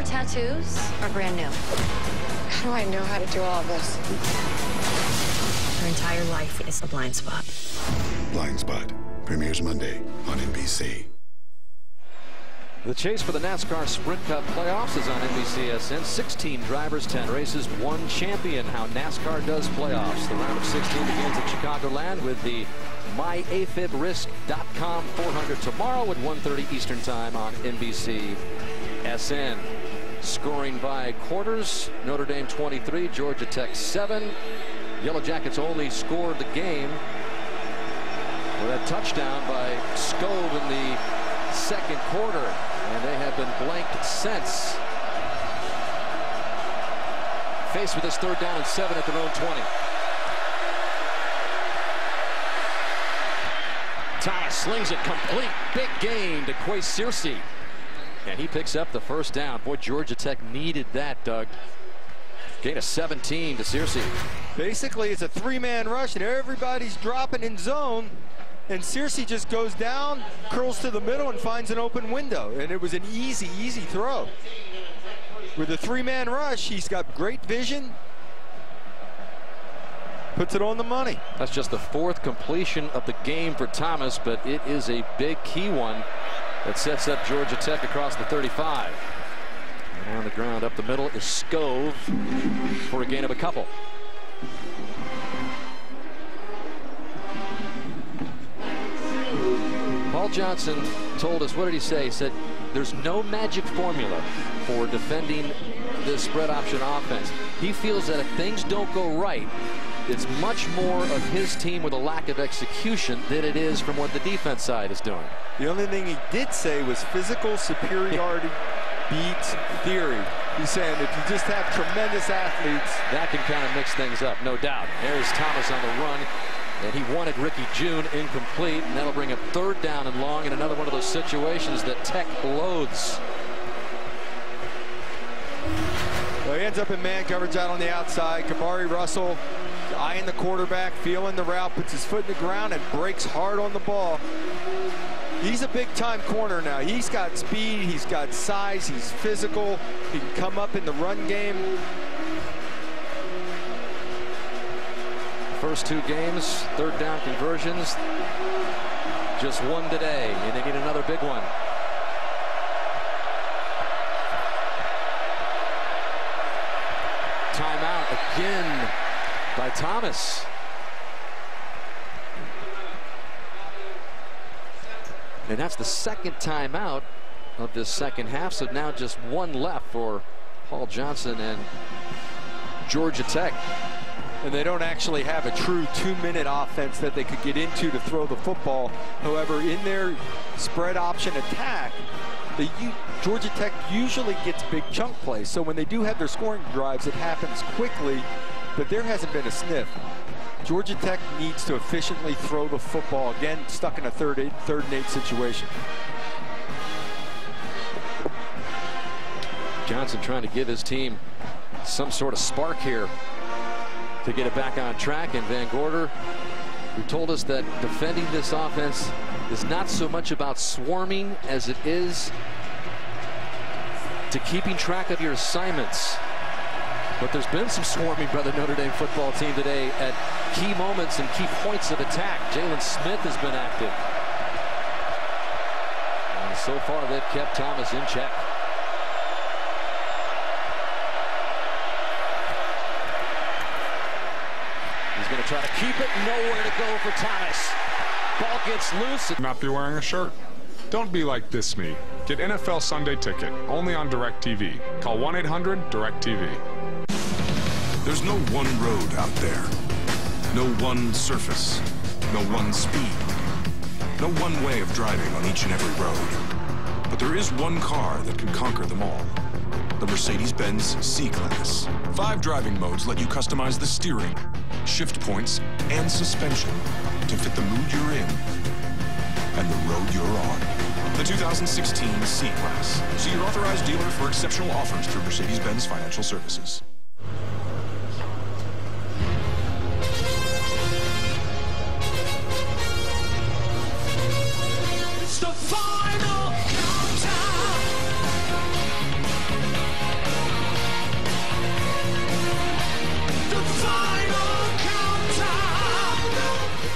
Tattoos are brand new. How do I know how to do all of this? Her entire life is a blind spot. Blind Spot premieres Monday on NBC. The chase for the NASCAR Sprint Cup playoffs is on NBCSN. 16 drivers, 10 races, 1 champion. How NASCAR does playoffs. The round of 16 begins at Chicagoland with the myafibrisc.com 400 tomorrow at 1:30 Eastern Time on NBCSN. Scoring by quarters: Notre Dame 23, Georgia Tech 7. Yellow Jackets only scored the game with a touchdown by Scove in the second quarter, and they have been blanked since. Faced with this 3rd down and 7 at their own 20. Thomas slings it complete. Big gain to Quay Searcy, and he picks up the 1st down. Boy, Georgia Tech needed that, Doug. Gain of 17 to Searcy. Basically, it's a 3-man rush, and everybody's dropping in zone. And Searcy just goes down, curls to the middle, and finds an open window. And it was an easy throw. With a 3-man rush, he's got great vision. Puts it on the money. That's just the 4th completion of the game for Thomas, but it is a big key one that sets up Georgia Tech across the 35. And on the ground up the middle is Scove for a gain of a couple. Paul Johnson told us, what did he say? He said there's no magic formula for defending this spread option offense. He feels that if things don't go right, it's much more of his team with a lack of execution than it is from what the defense side is doing. The only thing he did say was physical superiority beats theory. He's saying if you just have tremendous athletes, that can kind of mix things up, no doubt. There's Thomas on the run. And he wanted Ricky June incomplete, and that'll bring up 3rd down and long in another one of those situations that Tech loathes. Well, he ends up in man coverage out on the outside. Kamari Russell eyeing the quarterback, feeling the route, puts his foot in the ground and breaks hard on the ball. He's a big-time corner now. He's got speed, he's got size, he's physical. He can come up in the run game. First 2 games, 3rd down conversions. Just 1 today, and they need another big one. Timeout again by Thomas. And that's the 2nd timeout of this 2nd half, so now just 1 left for Paul Johnson and Georgia Tech. And they don't actually have a true 2-minute offense that they could get into to throw the football. However, in their spread option attack, Georgia Tech usually gets big chunk plays. So when they do have their scoring drives, it happens quickly, but there hasn't been a sniff. Georgia Tech needs to efficiently throw the football. Again, stuck in a 3rd and 8 situation. Johnson trying to give his team some sort of spark here to get it back on track. And Van Gorder, who told us that defending this offense is not so much about swarming as it is to keeping track of your assignments. But there's been some swarming by the Notre Dame football team today at key moments and key points of attack. Jalen Smith has been active. And so far they've kept Thomas in check. He's going to try to keep it. Nowhere to go for Thomas. Ball gets loose. Not be wearing a shirt? Don't be like this me. Get NFL Sunday Ticket, only on DirecTV. Call 1-800-DirecTV. There's no one road out there. No one surface. No one speed. No one way of driving on each and every road. But there is one car that can conquer them all. The Mercedes-Benz C-Class. 5 driving modes let you customize the steering, shift points, and suspension to fit the mood you're in and the road you're on. The 2016 C-Class. See your authorized dealer for exceptional offers through Mercedes-Benz Financial Services. It's the final countdown. The final countdown.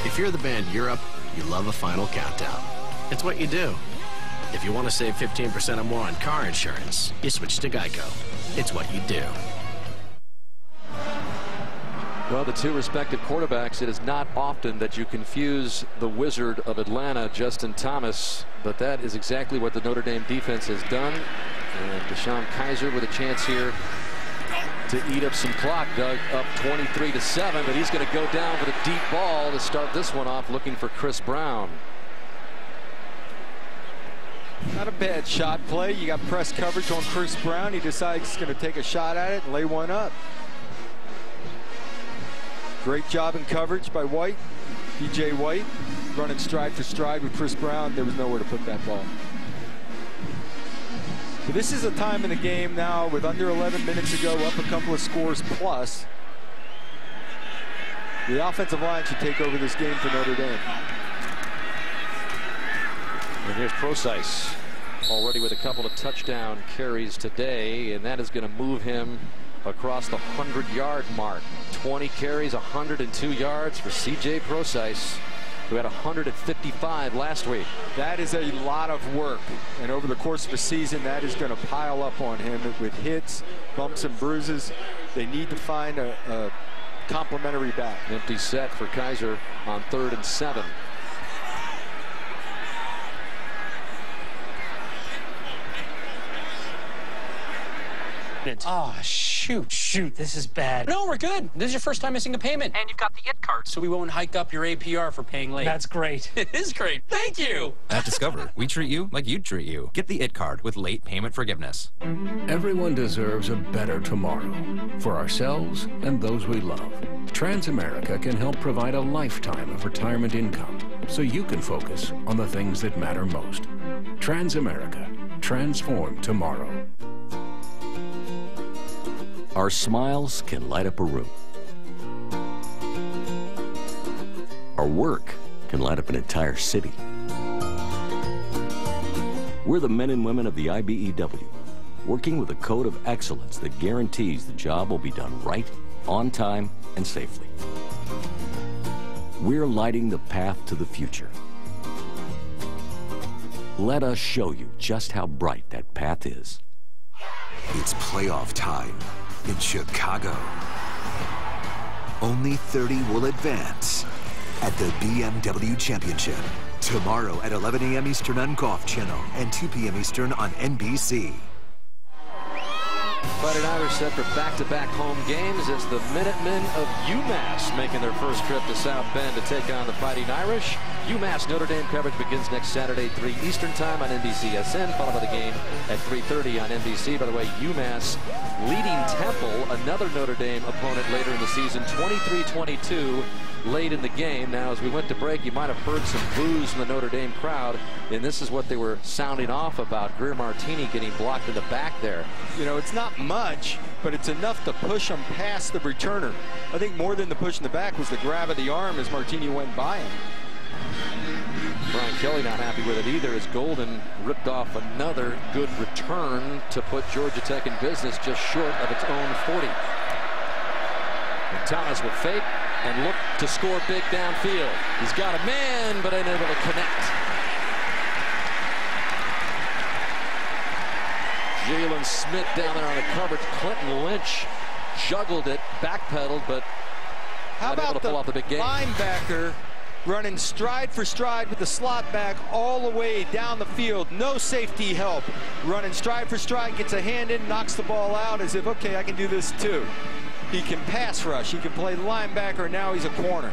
If you're the band Europe, you love a final countdown. It's what you do. If you want to save 15% or more on car insurance, you switch to Geico. It's what you do. Well, the two respective quarterbacks, it is not often that you confuse the Wizard of Atlanta, Justin Thomas, but that is exactly what the Notre Dame defense has done. And DeShone Kizer with a chance here to eat up some clock. Doug up 23-7, but he's going to go down with a deep ball to start this one off, looking for Chris Brown. Not a bad shot play. You got press coverage on Chris Brown. He decides he's going to take a shot at it and lay one up. Great job in coverage by White. DJ White running stride for stride with Chris Brown. There was nowhere to put that ball. But this is a time in the game now with under 11 minutes to go, up a couple of scores plus. The offensive line should take over this game for Notre Dame. And here's Procise, already with a couple of touchdown carries today, and that is going to move him across the 100-yard mark. 20 carries, 102 yards for C.J. Procise, who had 155 last week. That is a lot of work, and over the course of a season, that is going to pile up on him with hits, bumps, and bruises. They need to find a complimentary back. Empty set for Kizer on 3rd and 7. Oh, shoot, this is bad. No, we're good. This is your first time missing a payment. And you've got the IT card, so we won't hike up your APR for paying late. That's great. It is great. Thank you. At Discover, we treat you like you'd treat you. Get the IT card with late payment forgiveness. Everyone deserves a better tomorrow for ourselves and those we love. Transamerica can help provide a lifetime of retirement income so you can focus on the things that matter most. Transamerica. Transform tomorrow. Our smiles can light up a room. Our work can light up an entire city. We're the men and women of the IBEW, working with a code of excellence that guarantees the job will be done right, on time, and safely. We're lighting the path to the future. Let us show you just how bright that path is. It's playoff time in Chicago. Only 30 will advance at the BMW Championship. Tomorrow at 11 a.m. Eastern on Golf Channel and 2 p.m. Eastern on NBC. Fighting Irish set for back-to-back home games. It's the Minutemen of UMass making their first trip to South Bend to take on the Fighting Irish. UMass Notre Dame coverage begins next Saturday, 3 Eastern time on NBCSN, followed by the game at 3:30 on NBC. By the way, UMass leading Temple, another Notre Dame opponent later in the season, 23-22 late in the game. Now, as we went to break, you might have heard some boos from the Notre Dame crowd, and this is what they were sounding off about. Greer Martini getting blocked in the back there. You know, it's not much, but it's enough to push him past the returner. I think more than the push in the back was the grab of the arm as Martini went by him. Brian Kelly not happy with it either, as Golden ripped off another good return to put Georgia Tech in business just short of its own 40. And Thomas will fake and look to score big downfield. He's got a man, but unable to connect. Jalen Smith down there on the coverage. Clinton Lynch juggled it, backpedaled, but not able to pull off the big game. Linebacker running stride for stride with the slot back all the way down the field. No safety help. Running stride for stride, gets a hand in, knocks the ball out as if, okay, I can do this too. He can pass rush. He can play linebacker. Now he's a corner.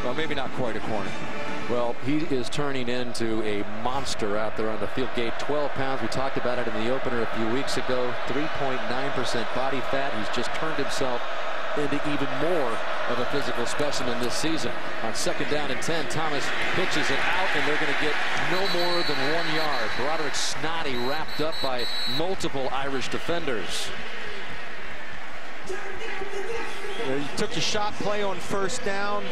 Well, maybe not quite a corner. Well, he is turning into a monster out there on the field. Gained 12 pounds. We talked about it in the opener a few weeks ago. 3.9% body fat. He's just turned himself into even more of a physical specimen this season. On 2nd down and 10, Thomas pitches it out, and they're going to get no more than 1 yard. Broderick Snoddy wrapped up by multiple Irish defenders. He took a shot play on 1st down,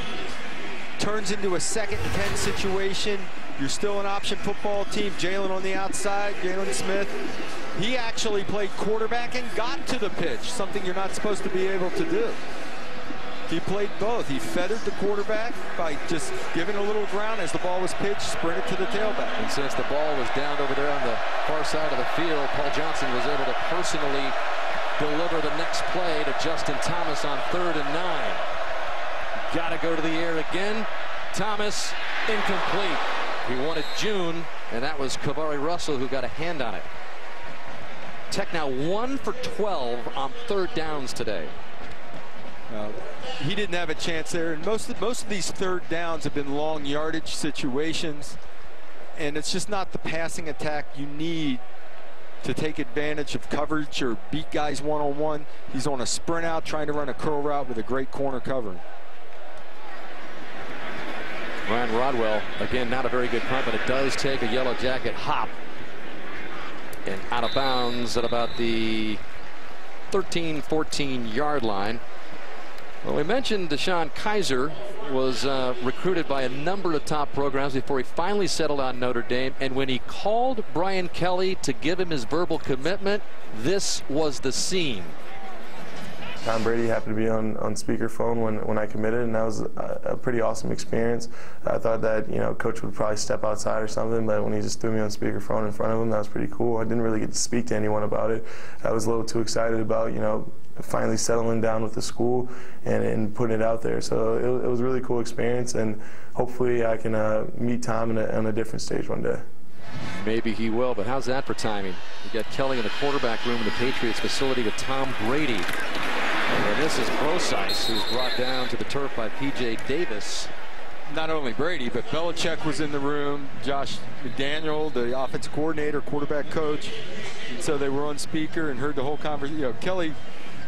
turns into a 2nd and 10 situation. You're still an option football team. Jalen on the outside, Jalen Smith. He actually played quarterback and got to the pitch, something you're not supposed to be able to do. He played both. He feathered the quarterback by just giving a little ground as the ball was pitched, sprinted to the tailback. And since the ball was down over there on the far side of the field, Paul Johnson was able to personally deliver the next play to Justin Thomas on 3rd and 9. Got to go to the air again. Thomas, incomplete. He wanted June, and that was Kavari Russell who got a hand on it. Tech now 1 for 12 on 3rd downs today. He didn't have a chance there, and most of these 3rd downs have been long yardage situations, and it's just not the passing attack you need to take advantage of coverage or beat guys one-on-one. He's on a sprint out trying to run a curl route with a great corner covering. Ryan Rodwell, again, not a very good punt, but it does take a Yellow Jacket hop. And out of bounds at about the 13-14 yard line. Well, we mentioned Deshaun Kaiser was recruited by a number of top programs before he finally settled on Notre Dame. And when he called Brian Kelly to give him his verbal commitment, this was the scene. Tom Brady happened to be on speakerphone when I committed, and that was a pretty awesome experience. I thought that, you know, Coach would probably step outside or something, but when he just threw me on speakerphone in front of him, that was pretty cool. I didn't really get to speak to anyone about it. I was a little too excited about, you know, finally settling down with the school and putting it out there. So it was a really cool experience, and hopefully I can meet Tom on a different stage one day. Maybe he will, but how's that for timing? You got Kelly in the quarterback room in the Patriots facility with Tom Brady. And this is Brosice, who's brought down to the turf by P.J. Davis. Not only Brady, but Belichick was in the room, Josh McDaniel, the offensive coordinator, quarterback coach. And so they were on speaker and heard the whole conversation. You know, Kelly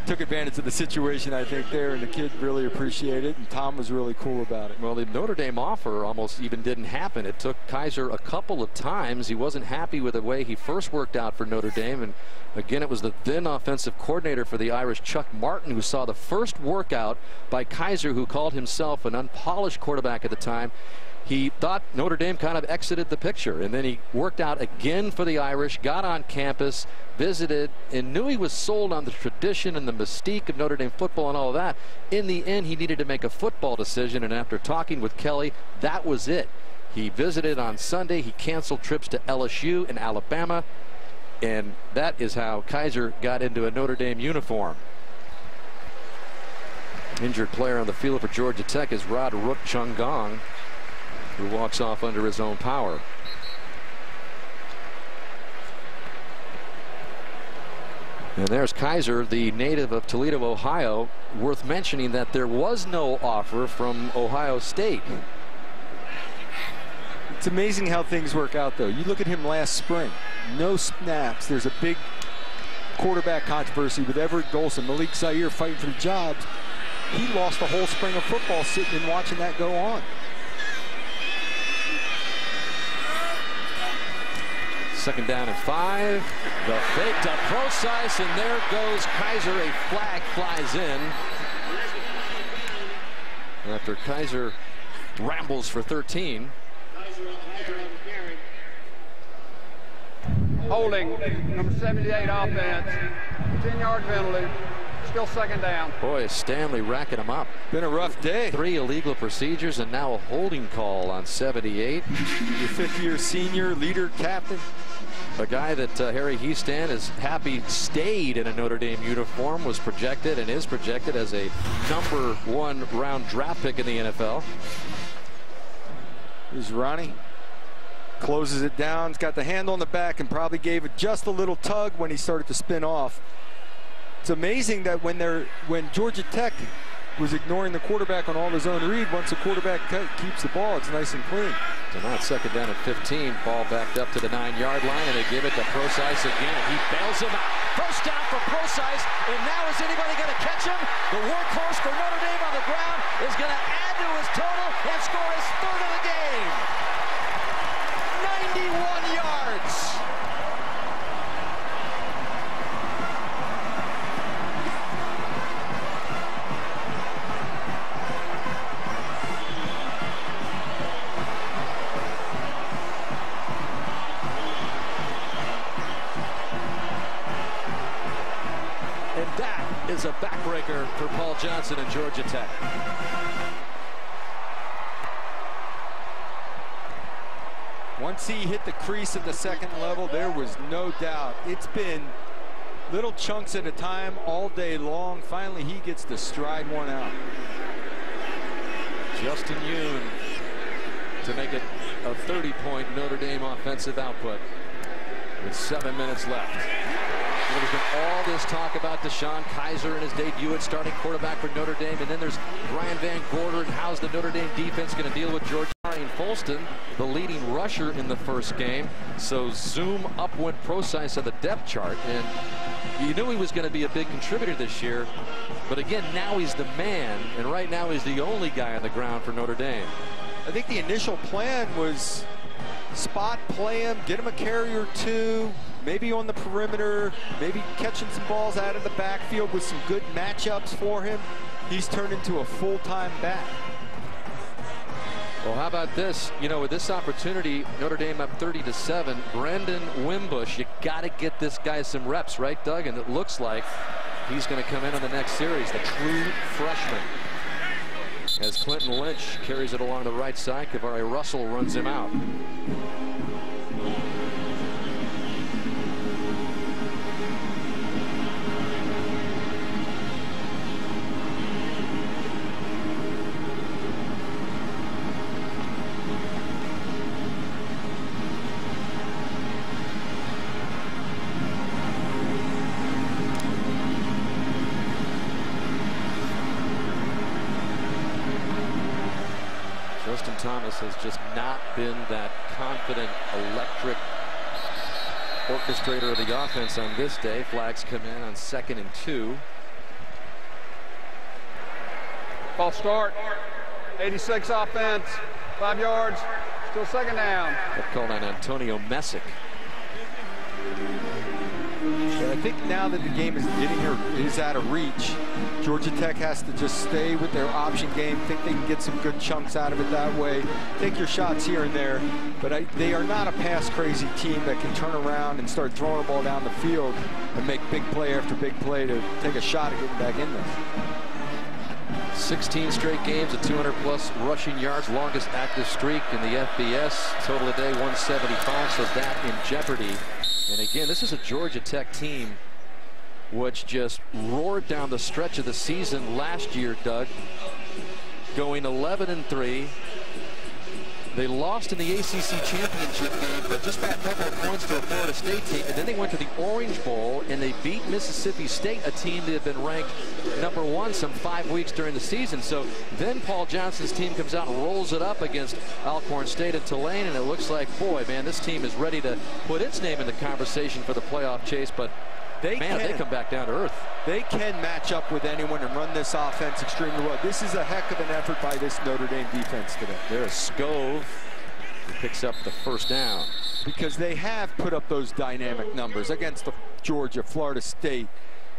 took advantage of the situation, I think, there, and the kid really appreciated it, and Tom was really cool about it. Well, the Notre Dame offer almost even didn't happen. It took Kaiser a couple of times. He wasn't happy with the way he first worked out for Notre Dame, and again, it was the then offensive coordinator for the Irish, Chuck Martin, who saw the first workout by Kaiser, who called himself an unpolished quarterback at the time. He thought Notre Dame kind of exited the picture, and then he worked out again for the Irish, got on campus, visited, and knew he was sold on the tradition and the mystique of Notre Dame football and all of that. In the end, he needed to make a football decision, and after talking with Kelly, that was it. He visited on Sunday. He canceled trips to LSU and Alabama, and that is how Kaiser got into a Notre Dame uniform. Injured player on the field for Georgia Tech is Rod Rook-Chung-Gong, who walks off under his own power. And there's Kaiser, the native of Toledo, Ohio. Worth mentioning that there was no offer from Ohio State. It's amazing how things work out, though. You look at him last spring, no snaps. There's a big quarterback controversy with Everett Golson, Malik Zaire fighting for the jobs. He lost the whole spring of football sitting and watching that go on. Second down and 5. The fake to Brosice, and there goes Kaiser. A flag flies in after Kaiser rambles for 13. Holding, number 78 offense, 10-yard penalty, still second down. Boy, is Stanley racking him up. Been a rough day. 3 illegal procedures and now a holding call on 78. Your 5th-year senior, leader, captain. A guy that Harry Hiestand is happy stayed in a Notre Dame uniform, was projected and is projected as a #1 round draft pick in the NFL. Here's Ronnie. Closes it down. He's got the hand on the back and probably gave it just a little tug when he started to spin off. It's amazing that when Georgia Tech was ignoring the quarterback on all his own read, once the quarterback keeps the ball, it's nice and clean. So now it's second down and 15. Ball backed up to the 9-yard line, and they give it to Brosice again. He bails him out. First down for Brosice, and now is anybody going to catch him? The workhorse for Notre Dame on the ground is going to add to his total and score his 3rd of the game. 91 yards. And that is a backbreaker for Paul Johnson and Georgia Tech. Once he hit the crease at the second level, there was no doubt. It's been little chunks at a time all day long. Finally, he gets to stride one out. Justin Yoon to make it a 30-point Notre Dame offensive output with 7 minutes left. There's been all this talk about Deshaun Kaiser and his debut at starting quarterback for Notre Dame, and then there's Brian Van Gorder, and how's the Notre Dame defense going to deal with George Folston, the leading rusher in the first game. So zoom up went Procise on the depth chart, and you knew he was going to be a big contributor this year. But again, now he's the man, and right now he's the only guy on the ground for Notre Dame. I think the initial plan was spot play him, get him a carry or two, maybe on the perimeter, maybe catching some balls out of the backfield with some good matchups for him. He's turned into a full-time back. Well, how about this? You know, with this opportunity, Notre Dame up 30-7. Brendan Wimbush, you got to get this guy some reps, right, Doug? And it looks like he's going to come in on the next series, the true freshman. As Clinton Lynch carries it along the right side, Kavari Russell runs him out. Justin Thomas has just not been that confident, electric orchestrator of the offense on this day. Flags come in on 2nd and 2. False start. 86 offense. 5 yards. Still second down. That called on Antonio Messick. And I think now that the game is out of reach, Georgia Tech has to just stay with their option game. Think they can get some good chunks out of it that way. Take your shots here and there, but they are not a pass-crazy team that can turn around and start throwing the ball down the field and make big play after big play to take a shot at getting back in there. 16 straight games of 200-plus rushing yards, longest active streak in the FBS. Total today 175, so that in jeopardy. And again, this is a Georgia Tech team which just roared down the stretch of the season last year, Doug, going 11-3. They lost in the ACC championship game, but just by a couple of points to a Florida State team, and then they went to the Orange Bowl and they beat Mississippi State, a team that had been ranked #1 some 5 weeks during the season. So then Paul Johnson's team comes out and rolls it up against Alcorn State at Tulane, and it looks like, boy, man, this team is ready to put its name in the conversation for the playoff chase, but they come back down to earth. They can match up with anyone and run this offense extremely well. This is a heck of an effort by this Notre Dame defense today. There's Scove, who picks up the first down. Because they have put up those dynamic numbers against the Georgia, Florida State,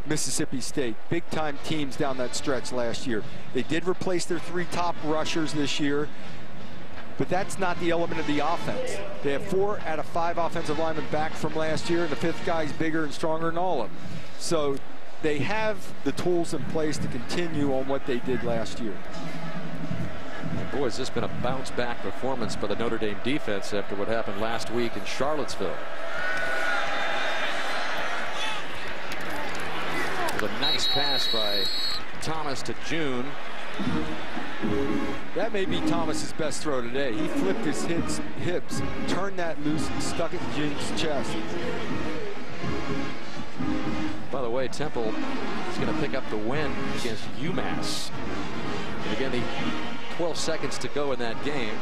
Mississippi State, big-time teams down that stretch last year. They did replace their 3 top rushers this year, but that's not the element of the offense. They have 4 out of 5 offensive linemen back from last year, and the 5th guy's bigger and stronger than all of them. So they have the tools in place to continue on what they did last year. And boy, has this been a bounce-back performance by the Notre Dame defense after what happened last week in Charlottesville. With a nice pass by Thomas to June. That may be Thomas's best throw today. He flipped his hips, turned that loose, and stuck it in June's chest. By the way, Temple is going to pick up the win against UMass. And again, the 12 seconds to go in that game.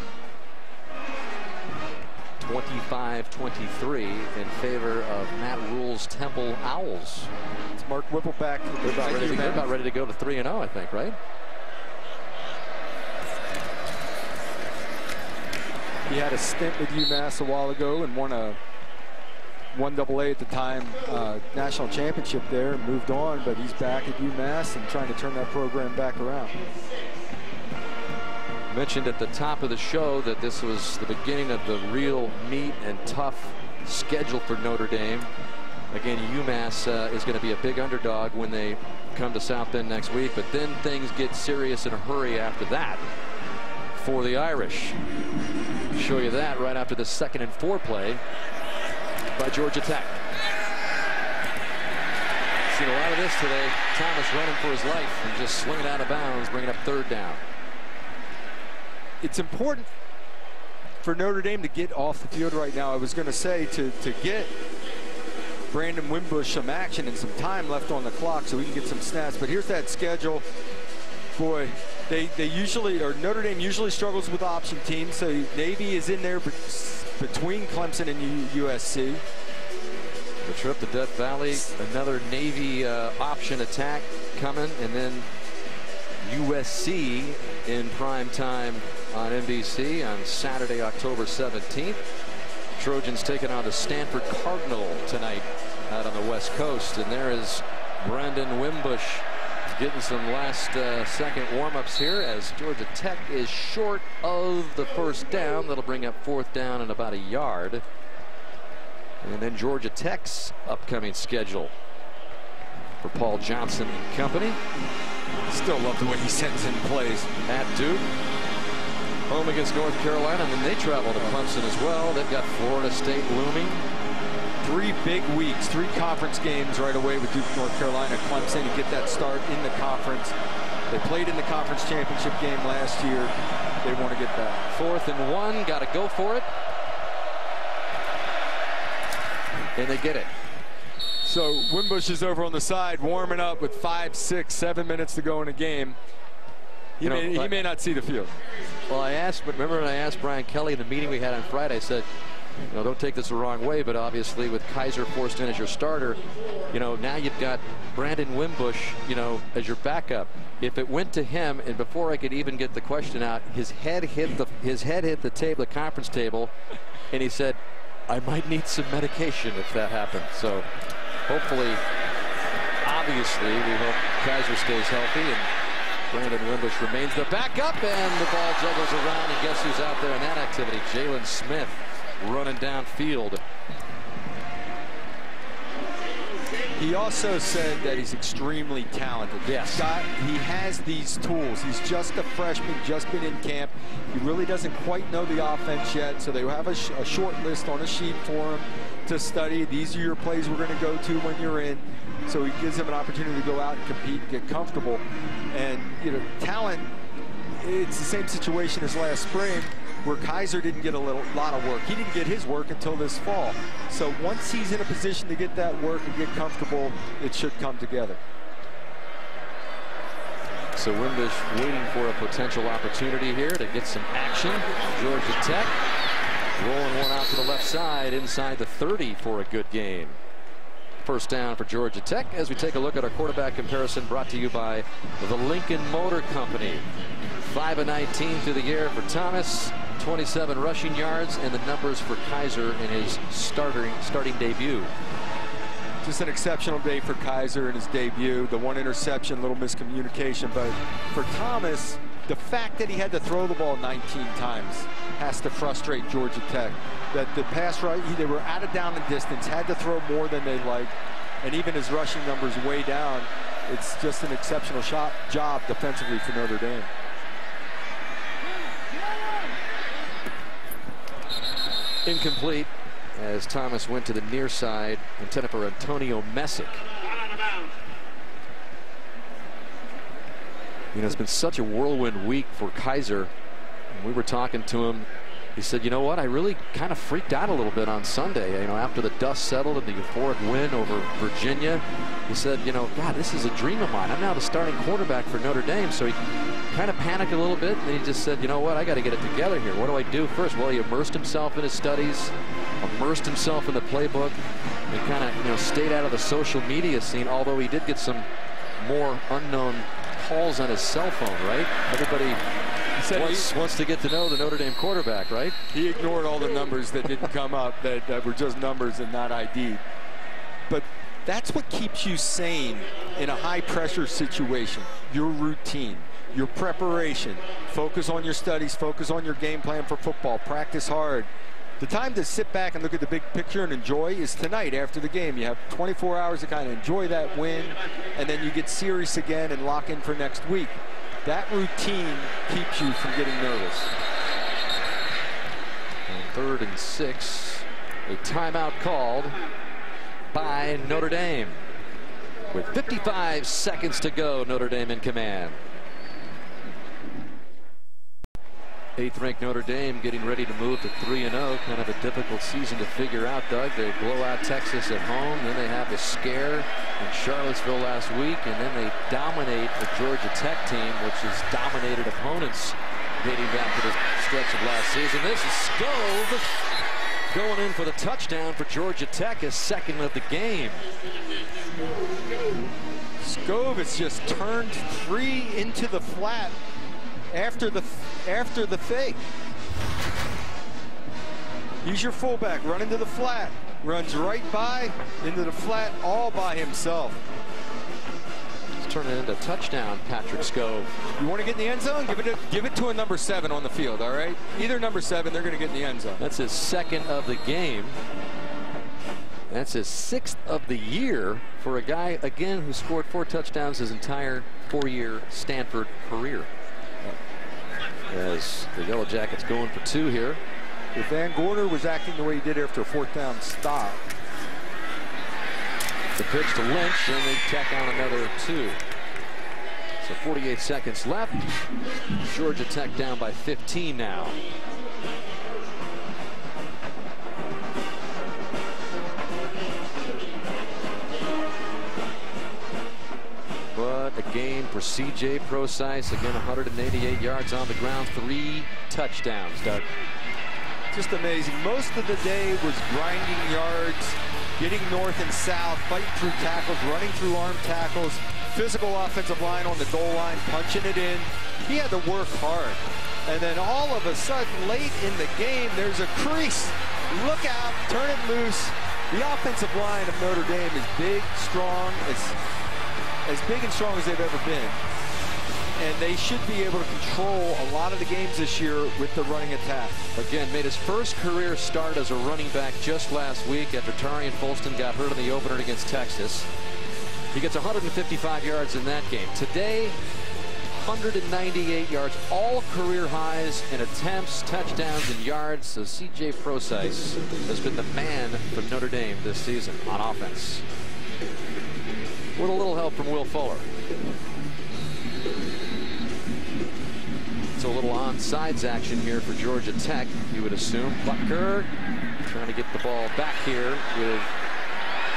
25-23 in favor of Matt Rule's Temple Owls. It's Mark Whipple back. They're about ready to go to 3-0, I think, right? He had a stint with UMass a while ago and won a 1AA at the time national championship there and moved on, but he's back at UMass and trying to turn that program back around. Mentioned at the top of the show that this was the beginning of the real meat and tough schedule for Notre Dame. Again, UMass is going to be a big underdog when they come to South Bend next week, but then things get serious in a hurry after that for the Irish. Show you that right after the 2nd and 4 play by Georgia Tech. Seen a lot of this today. Thomas running for his life and just slinging out of bounds, bringing up 3rd down. It's important for Notre Dame to get off the field right now. I was going to say to get Brandon Wimbush some action and some time left on the clock so he can get some snaps. But here's that schedule. Boy, they usually, or Notre Dame usually struggles with option teams. So Navy is in there between Clemson and USC. The trip to Death Valley, another Navy option attack coming, and then USC in prime time on NBC on Saturday, October 17th. Trojans taking on the Stanford Cardinal tonight out on the West Coast, and there is Brandon Wimbush getting some last second warm-ups here as Georgia Tech is short of the 1st down. That'll bring up 4th down and about a yard. And then Georgia Tech's upcoming schedule for Paul Johnson and company. Still love the way he sends in plays. At Duke, home against North Carolina, and then they travel to Clemson as well. They've got Florida State looming. 3 big weeks, 3 conference games right away with Duke, North Carolina, Clemson to get that start in the conference. They played in the conference championship game last year. They want to get back. 4th and 1, got to go for it. And they get it. So Wimbush is over on the side warming up with 5, 6, 7 minutes to go in a game. He may not see the field. Well, remember when I asked Brian Kelly in the meeting we had on Friday, I said, don't take this the wrong way, but obviously with Kaiser forced in as your starter, now you've got Brandon Wimbush, as your backup. If it went to him, and before I could even get the question out, his head hit the table, the conference table, and he said, I might need some medication if that happens. So hopefully, obviously, we hope Kaiser stays healthy and Brandon Wimbush remains the backup, and the ball juggles around, and guess who's out there in that activity? Jalen Smith running downfield. He also said that he's extremely talented. Yes. He has these tools. He's just a freshman, just been in camp. He really doesn't quite know the offense yet, so they have a short list on a sheet for him to study. These are your plays we're going to go to when you're in. So he gives him an opportunity to go out and compete and get comfortable. And, talent, it's the same situation as last spring, where Kaiser didn't get a lot of work. He didn't get his work until this fall. So once he's in a position to get that work and get comfortable, it should come together. So Wimbush waiting for a potential opportunity here to get some action. Georgia Tech rolling one out to the left side inside the 30 for a good game. 1st down for Georgia Tech as we take a look at our quarterback comparison brought to you by the Lincoln Motor Company. 5 of 19 through the air for Thomas, 27 rushing yards, and the numbers for Kaiser in his starting debut. Just an exceptional day for Kaiser in his debut. The 1 interception, little miscommunication, but for Thomas, the fact that he had to throw the ball 19 times has to frustrate Georgia Tech. That the pass rush, they were out of down and distance, had to throw more than they'd like, and even his rushing numbers way down. It's just an exceptional job defensively for Notre Dame. Incomplete as Thomas went to the near side, intended for Antonio Messick. It's been such a whirlwind week for Kaiser. We were talking to him. He said, you know what, I really kind of freaked out a little bit on Sunday, after the dust settled and the euphoric win over Virginia. He said, God, this is a dream of mine. I'm now the starting quarterback for Notre Dame. So he kind of panicked a little bit, and then he just said, you know what, I got to get it together here. What do I do first? Well, he immersed himself in his studies, immersed himself in the playbook, and kind of, stayed out of the social media scene, although he did get some more unknown calls on his cell phone, right? Everybody wants to get to know the Notre Dame quarterback, right? He ignored all the numbers that didn't come up, that were just numbers and not ID. But that's what keeps you sane in a high-pressure situation. Your routine, your preparation. Focus on your studies, focus on your game plan for football. Practice hard. The time to sit back and look at the big picture and enjoy is tonight after the game. You have 24 hours to kind of enjoy that win, and then you get serious again and lock in for next week. That routine keeps you from getting nervous. On 3rd and 6, a timeout called by Notre Dame. With 55 seconds to go, Notre Dame in command. 8th-ranked Notre Dame getting ready to move to 3-0. Kind of a difficult season to figure out, Doug. They blow out Texas at home. Then they have a scare in Charlottesville last week. And then they dominate the Georgia Tech team, which has dominated opponents dating back to the stretch of last season. This is Skov going in for the touchdown for Georgia Tech, his second of the game. Skov has just turned 3 into the flat after the fake. He's your fullback, running to the flat, runs right by into the flat all by himself. He's turning it into a touchdown, Patrick Skov. You want to get in the end zone? Give it to a number 7 on the field, all right? Either number 7, they're going to get in the end zone. That's his second of the game. That's his 6th of the year for a guy, again, who scored 4 touchdowns his entire 4-year Stanford career. As the Yellow Jackets going for 2 here. If Van Gorder was acting the way he did after a 4th down stop. The pitch to Lynch, and they tack on another 2. So 48 seconds left. Georgia Tech down by 15 now. But a game for C.J. Prosise. Again, 188 yards on the ground, 3 touchdowns, Doug. Just amazing. Most of the day was grinding yards, getting north and south, fighting through tackles, running through arm tackles, physical offensive line on the goal line, punching it in. He had to work hard. And then all of a sudden, late in the game, there's a crease. Look out, turn it loose. The offensive line of Notre Dame is big, strong, as big and strong as they've ever been. And they should be able to control a lot of the games this year with the running attack. Again, made his first career start as a running back just last week after Tarian Folston got hurt in the opener against Texas. He gets 155 yards in that game. Today, 198 yards, all career highs in attempts, touchdowns, and yards. So C.J. Prosise has been the man for Notre Dame this season on offense, with a little help from Will Fuller. So a little onside action here for Georgia Tech, you would assume. Butker trying to get the ball back here with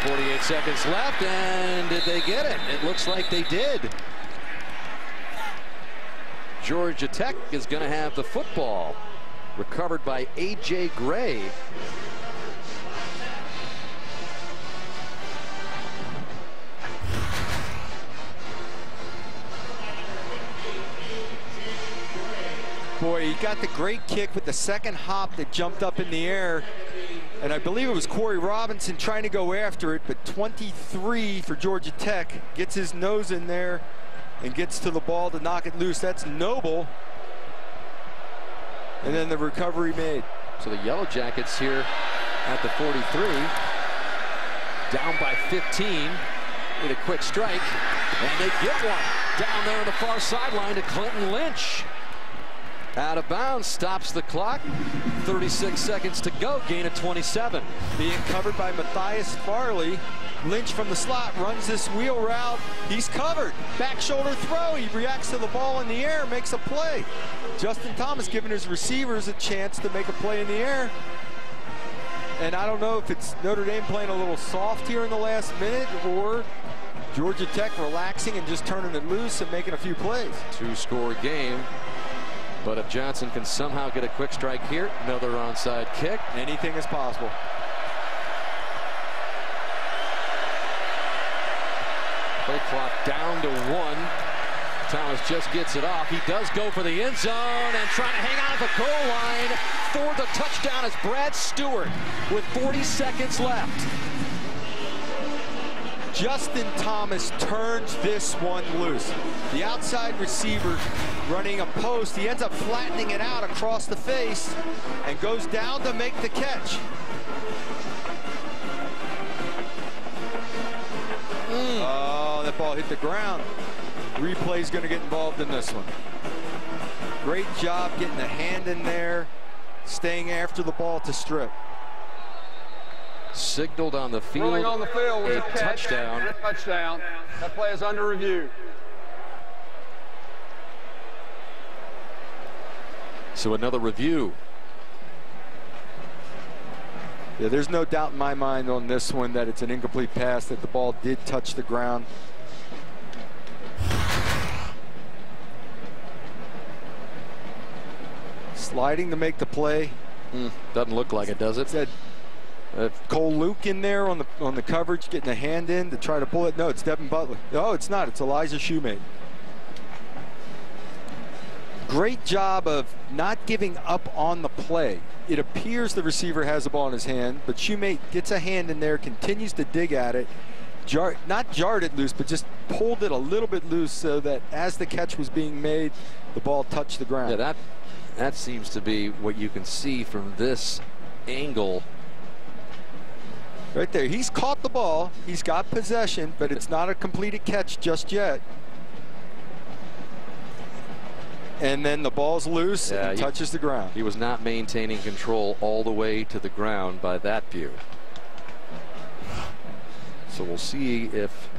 48 seconds left, and did they get it? It looks like they did. Georgia Tech is going to have the football, recovered by A.J. Gray. Boy, he got the great kick with the second hop that jumped up in the air. And I believe it was Corey Robinson trying to go after it, but 23 for Georgia Tech gets his nose in there and gets to the ball to knock it loose. That's noble. And then the recovery made. So the Yellow Jackets here at the 43, down by 15, with a quick strike, and they get one down there on the far sideline to Clinton Lynch. Out of bounds, stops the clock. 36 seconds to go, gain of 27. Being covered by Matthias Farley. Lynch from the slot runs this wheel route. He's covered. Back shoulder throw. He reacts to the ball in the air, makes a play. Justin Thomas giving his receivers a chance to make a play in the air. And I don't know if it's Notre Dame playing a little soft here in the last minute or Georgia Tech relaxing and just turning it loose and making a few plays. 2-score game. But if Johnson can somehow get a quick strike here, another onside kick. Anything is possible. Play clock down to 1. Thomas just gets it off. He does go for the end zone and trying to hang on at the goal line for the touchdown is Brad Stewart with 40 seconds left. Justin Thomas turns this one loose. The outside receiver running a post. He ends up flattening it out across the face and goes down to make the catch. Oh, that ball hit the ground. Replay's going to get involved in this one. Great job getting the hand in there, staying after the ball to strip. Signaled on the field. Rolling on the field was a catch. Touchdown. Touchdown. That play is under review. So another review. Yeah, there's no doubt in my mind on this one that it's an incomplete pass, that the ball did touch the ground. Sliding to make the play. Doesn't look like it, does it? Said Cole Luke in there on the coverage, getting a hand in to try to pull it. No, it's Devin Butler. No, it's not. It's Elijah Shoemate. Great job of not giving up on the play. It appears the receiver has the ball in his hand, but Shoemate gets a hand in there, continues to dig at it, not jarred it loose, but just pulled it a little bit loose so that as the catch was being made, the ball touched the ground. Yeah, that seems to be what you can see from this angle. Right there. He's caught the ball. He's got possession, but it's not a completed catch just yet. And then the ball's loose and touches the ground. He was not maintaining control all the way to the ground by that view. So we'll see if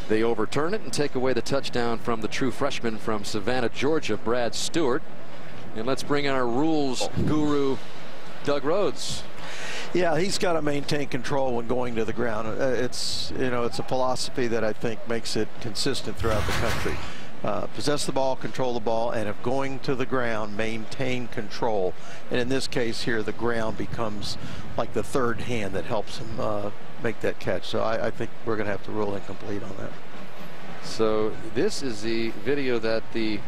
they overturn it and take away the touchdown from the true freshman from Savannah, Georgia, Brad Stewart. And let's bring in our rules guru, Doug Rhodes. Yeah, he's got to maintain control when going to the ground. It's a philosophy that I think makes it consistent throughout the country. Possess the ball, control the ball, and if going to the ground, maintain control. And in this case here, the ground becomes like the third hand that helps him make that catch. So I think we're going to have to rule incomplete on that. So this is the video that the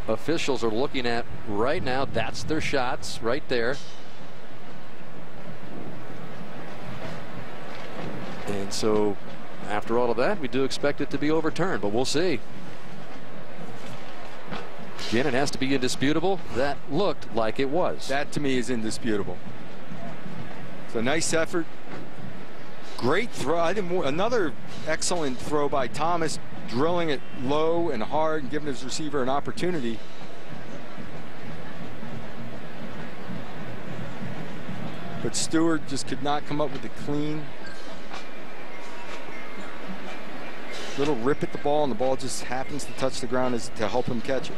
officials are looking at right now. That's their shots right there. And so after all of that, we do expect it to be overturned, but we'll see. Again, it has to be indisputable. That looked like it was. That to me is indisputable. It's a nice effort. Great throw. Another excellent throw by Thomas, drilling it low and hard and giving his receiver an opportunity. But Stewart just could not come up with a clean. Little rip at the ball, and the ball just happens to touch the ground to help him catch it.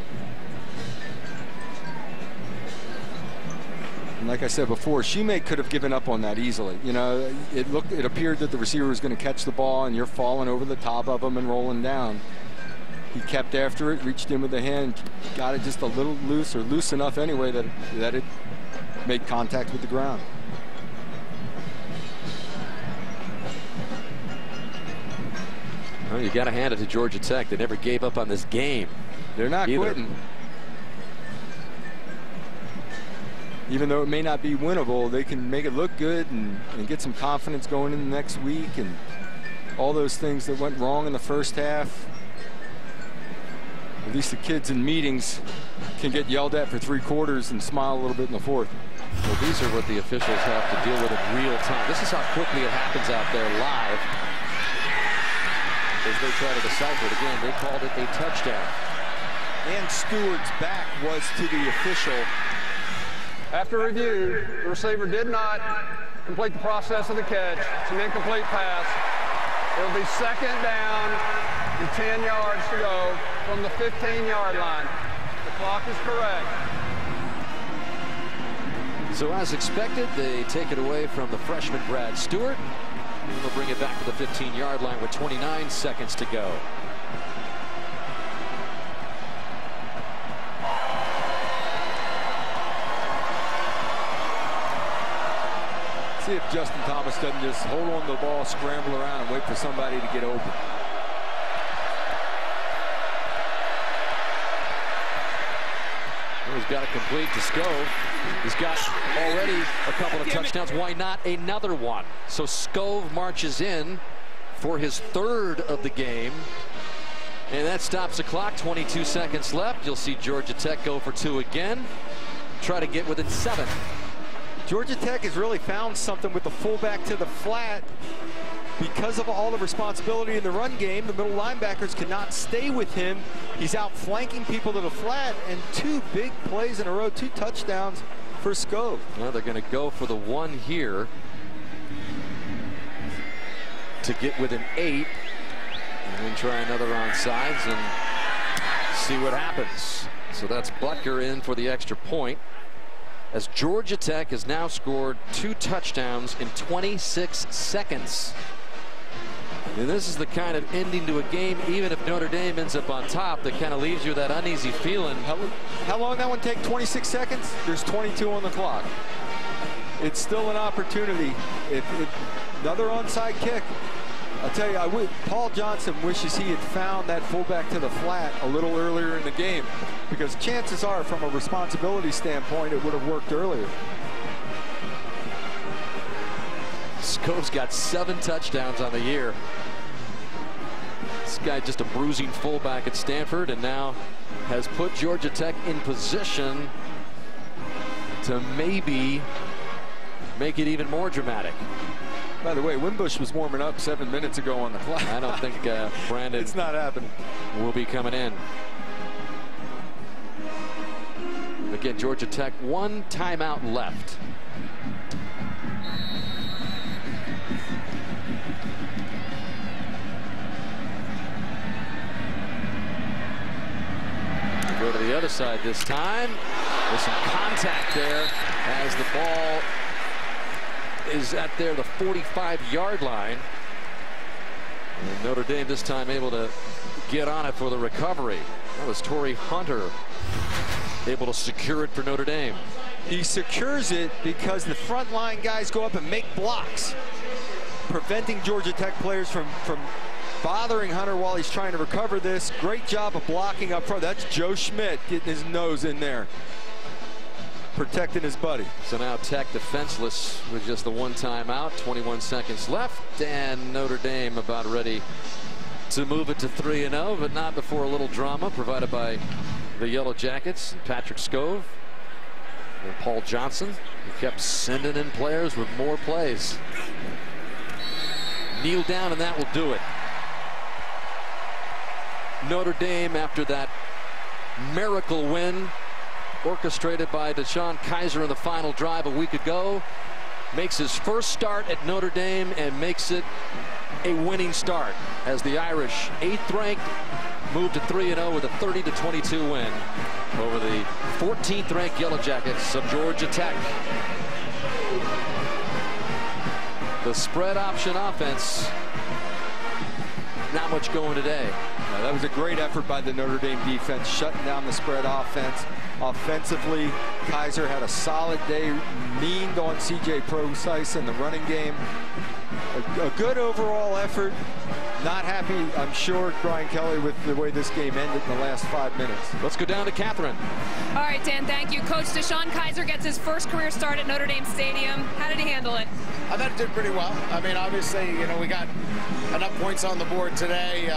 And like I said before, Shoemate could have given up on that easily. You know, it appeared that the receiver was going to catch the ball, and you're falling over the top of him and rolling down. He kept after it, reached in with the hand, got it just a little loose, or loose enough anyway that it made contact with the ground. Well, you got to hand it to Georgia Tech. They never gave up on this game. They're not quitting. Even though it may not be winnable, they can make it look good and get some confidence going in the next week, and all those things that went wrong in the first half. At least the kids in meetings can get yelled at for 3 quarters and smile a little bit in the fourth. Well, these are what the officials have to deal with in real time. This is how quickly it happens out there live. As they try to decipher it again, they called it a touchdown. And Stewart's back was to the official. After review, the receiver did not complete the process of the catch. It's an incomplete pass. It will be second down and 10 yards to go from the 15-yard line. The clock is correct. So as expected, they take it away from the freshman Brad Stewart. And they'll bring it back to the 15-yard line with 29 seconds to go. See if Justin Thomas doesn't just hold on to the ball, scramble around, and wait for somebody to get open. He's got it complete to Scove. He's got already a couple of touchdowns. Why not another one? So Scove marches in for his third of the game. And that stops the clock. 22 seconds left. You'll see Georgia Tech go for 2 again. Try to get within 7. Georgia Tech has really found something with the fullback to the flat. Because of all the responsibility in the run game, the middle linebackers cannot stay with him. He's out flanking people to the flat, and 2 big plays in a row, 2 touchdowns for Scove. Well, they're going to go for the 1 here to get within 8, and then try another onside and see what happens. So that's Butker in for the extra point, as Georgia Tech has now scored 2 touchdowns in 26 seconds. And this is the kind of ending to a game, even if Notre Dame ends up on top, that kind of leaves you with that uneasy feeling. How long that one take? 26 seconds? There's 22 on the clock. It's still an opportunity. Another onside kick. I'll tell you, Paul Johnson wishes he had found that fullback to the flat a little earlier in the game, because chances are, from a responsibility standpoint, it would have worked earlier. Scove's got 7 touchdowns on the year. This guy just a bruising fullback at Stanford, and now has put Georgia Tech in position to maybe make it even more dramatic. By the way, Wimbush was warming up 7 minutes ago on the clock. I don't think Brandon it's not happening. Will be coming in. Again, Georgia Tech 1 timeout left. Go to the other side this time. There's some contact there as the ball is at the 45-yard line. And Notre Dame this time able to get on it for the recovery. That was Torrey Hunter able to secure it for Notre Dame. He secures it because the front line guys go up and make blocks, preventing Georgia Tech players from bothering Hunter while he's trying to recover this. Great job of blocking up front. That's Joe Schmidt getting his nose in there, protecting his buddy. So now Tech defenseless with just the 1 timeout, 21 seconds left, and Notre Dame about ready to move it to 3-0, but not before a little drama provided by the Yellow Jackets. Patrick Scove and Paul Johnson, who kept sending in players with more plays. Kneel down and that will do it. Notre Dame, after that miracle win orchestrated by Deshaun Kaiser in the final drive a week ago, makes his first start at Notre Dame and makes it a winning start as the Irish, 8th ranked, moved to 3-0 with a 30-22 win over the 14th ranked Yellow Jackets of Georgia Tech. The spread option offense, not much going today. That was a great effort by the Notre Dame defense, shutting down the spread offense. Offensively, Kaiser had a solid day, leaned on C.J. Procise in the running game. A good overall effort. Not happy, I'm sure, Brian Kelly, with the way this game ended in the last 5 minutes. Let's go down to Catherine. All right, Dan, thank you. Coach Deshaun Kaiser gets his first career start at Notre Dame Stadium. How did he handle it? I thought he did pretty well. I mean, obviously, you know, we got enough points on the board today.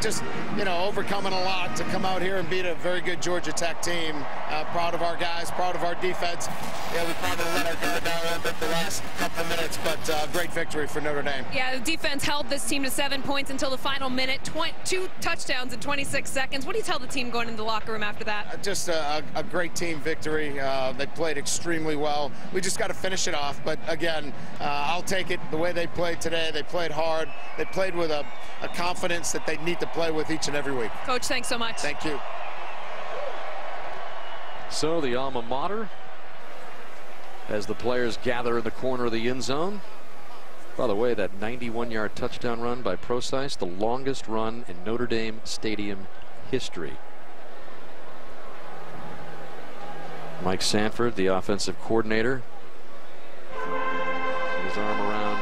Just, you know, overcoming a lot to come out here and beat a very good Georgia Tech team. Proud of our guys, proud of our defense. Yeah, we probably let our guard down a little bit the last couple of minutes, but great victory for Notre Dame. Yeah, the defense held this team to 7 points until the final minute. 2 touchdowns in 26 seconds. What do you tell the team going into the locker room after that? Just a great team victory. They played extremely well. We just got to finish it off. But again, I'll take it the way they played today. They played hard. They played with a confidence that they need to play with each and every week. Coach, thanks so much. Thank you. So the alma mater, as the players gather in the corner of the end zone. By the way, that 91-yard touchdown run by Procise, the longest run in Notre Dame Stadium history. Mike Sanford, the offensive coordinator, his arm around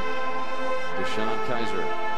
Deshaun Kaiser.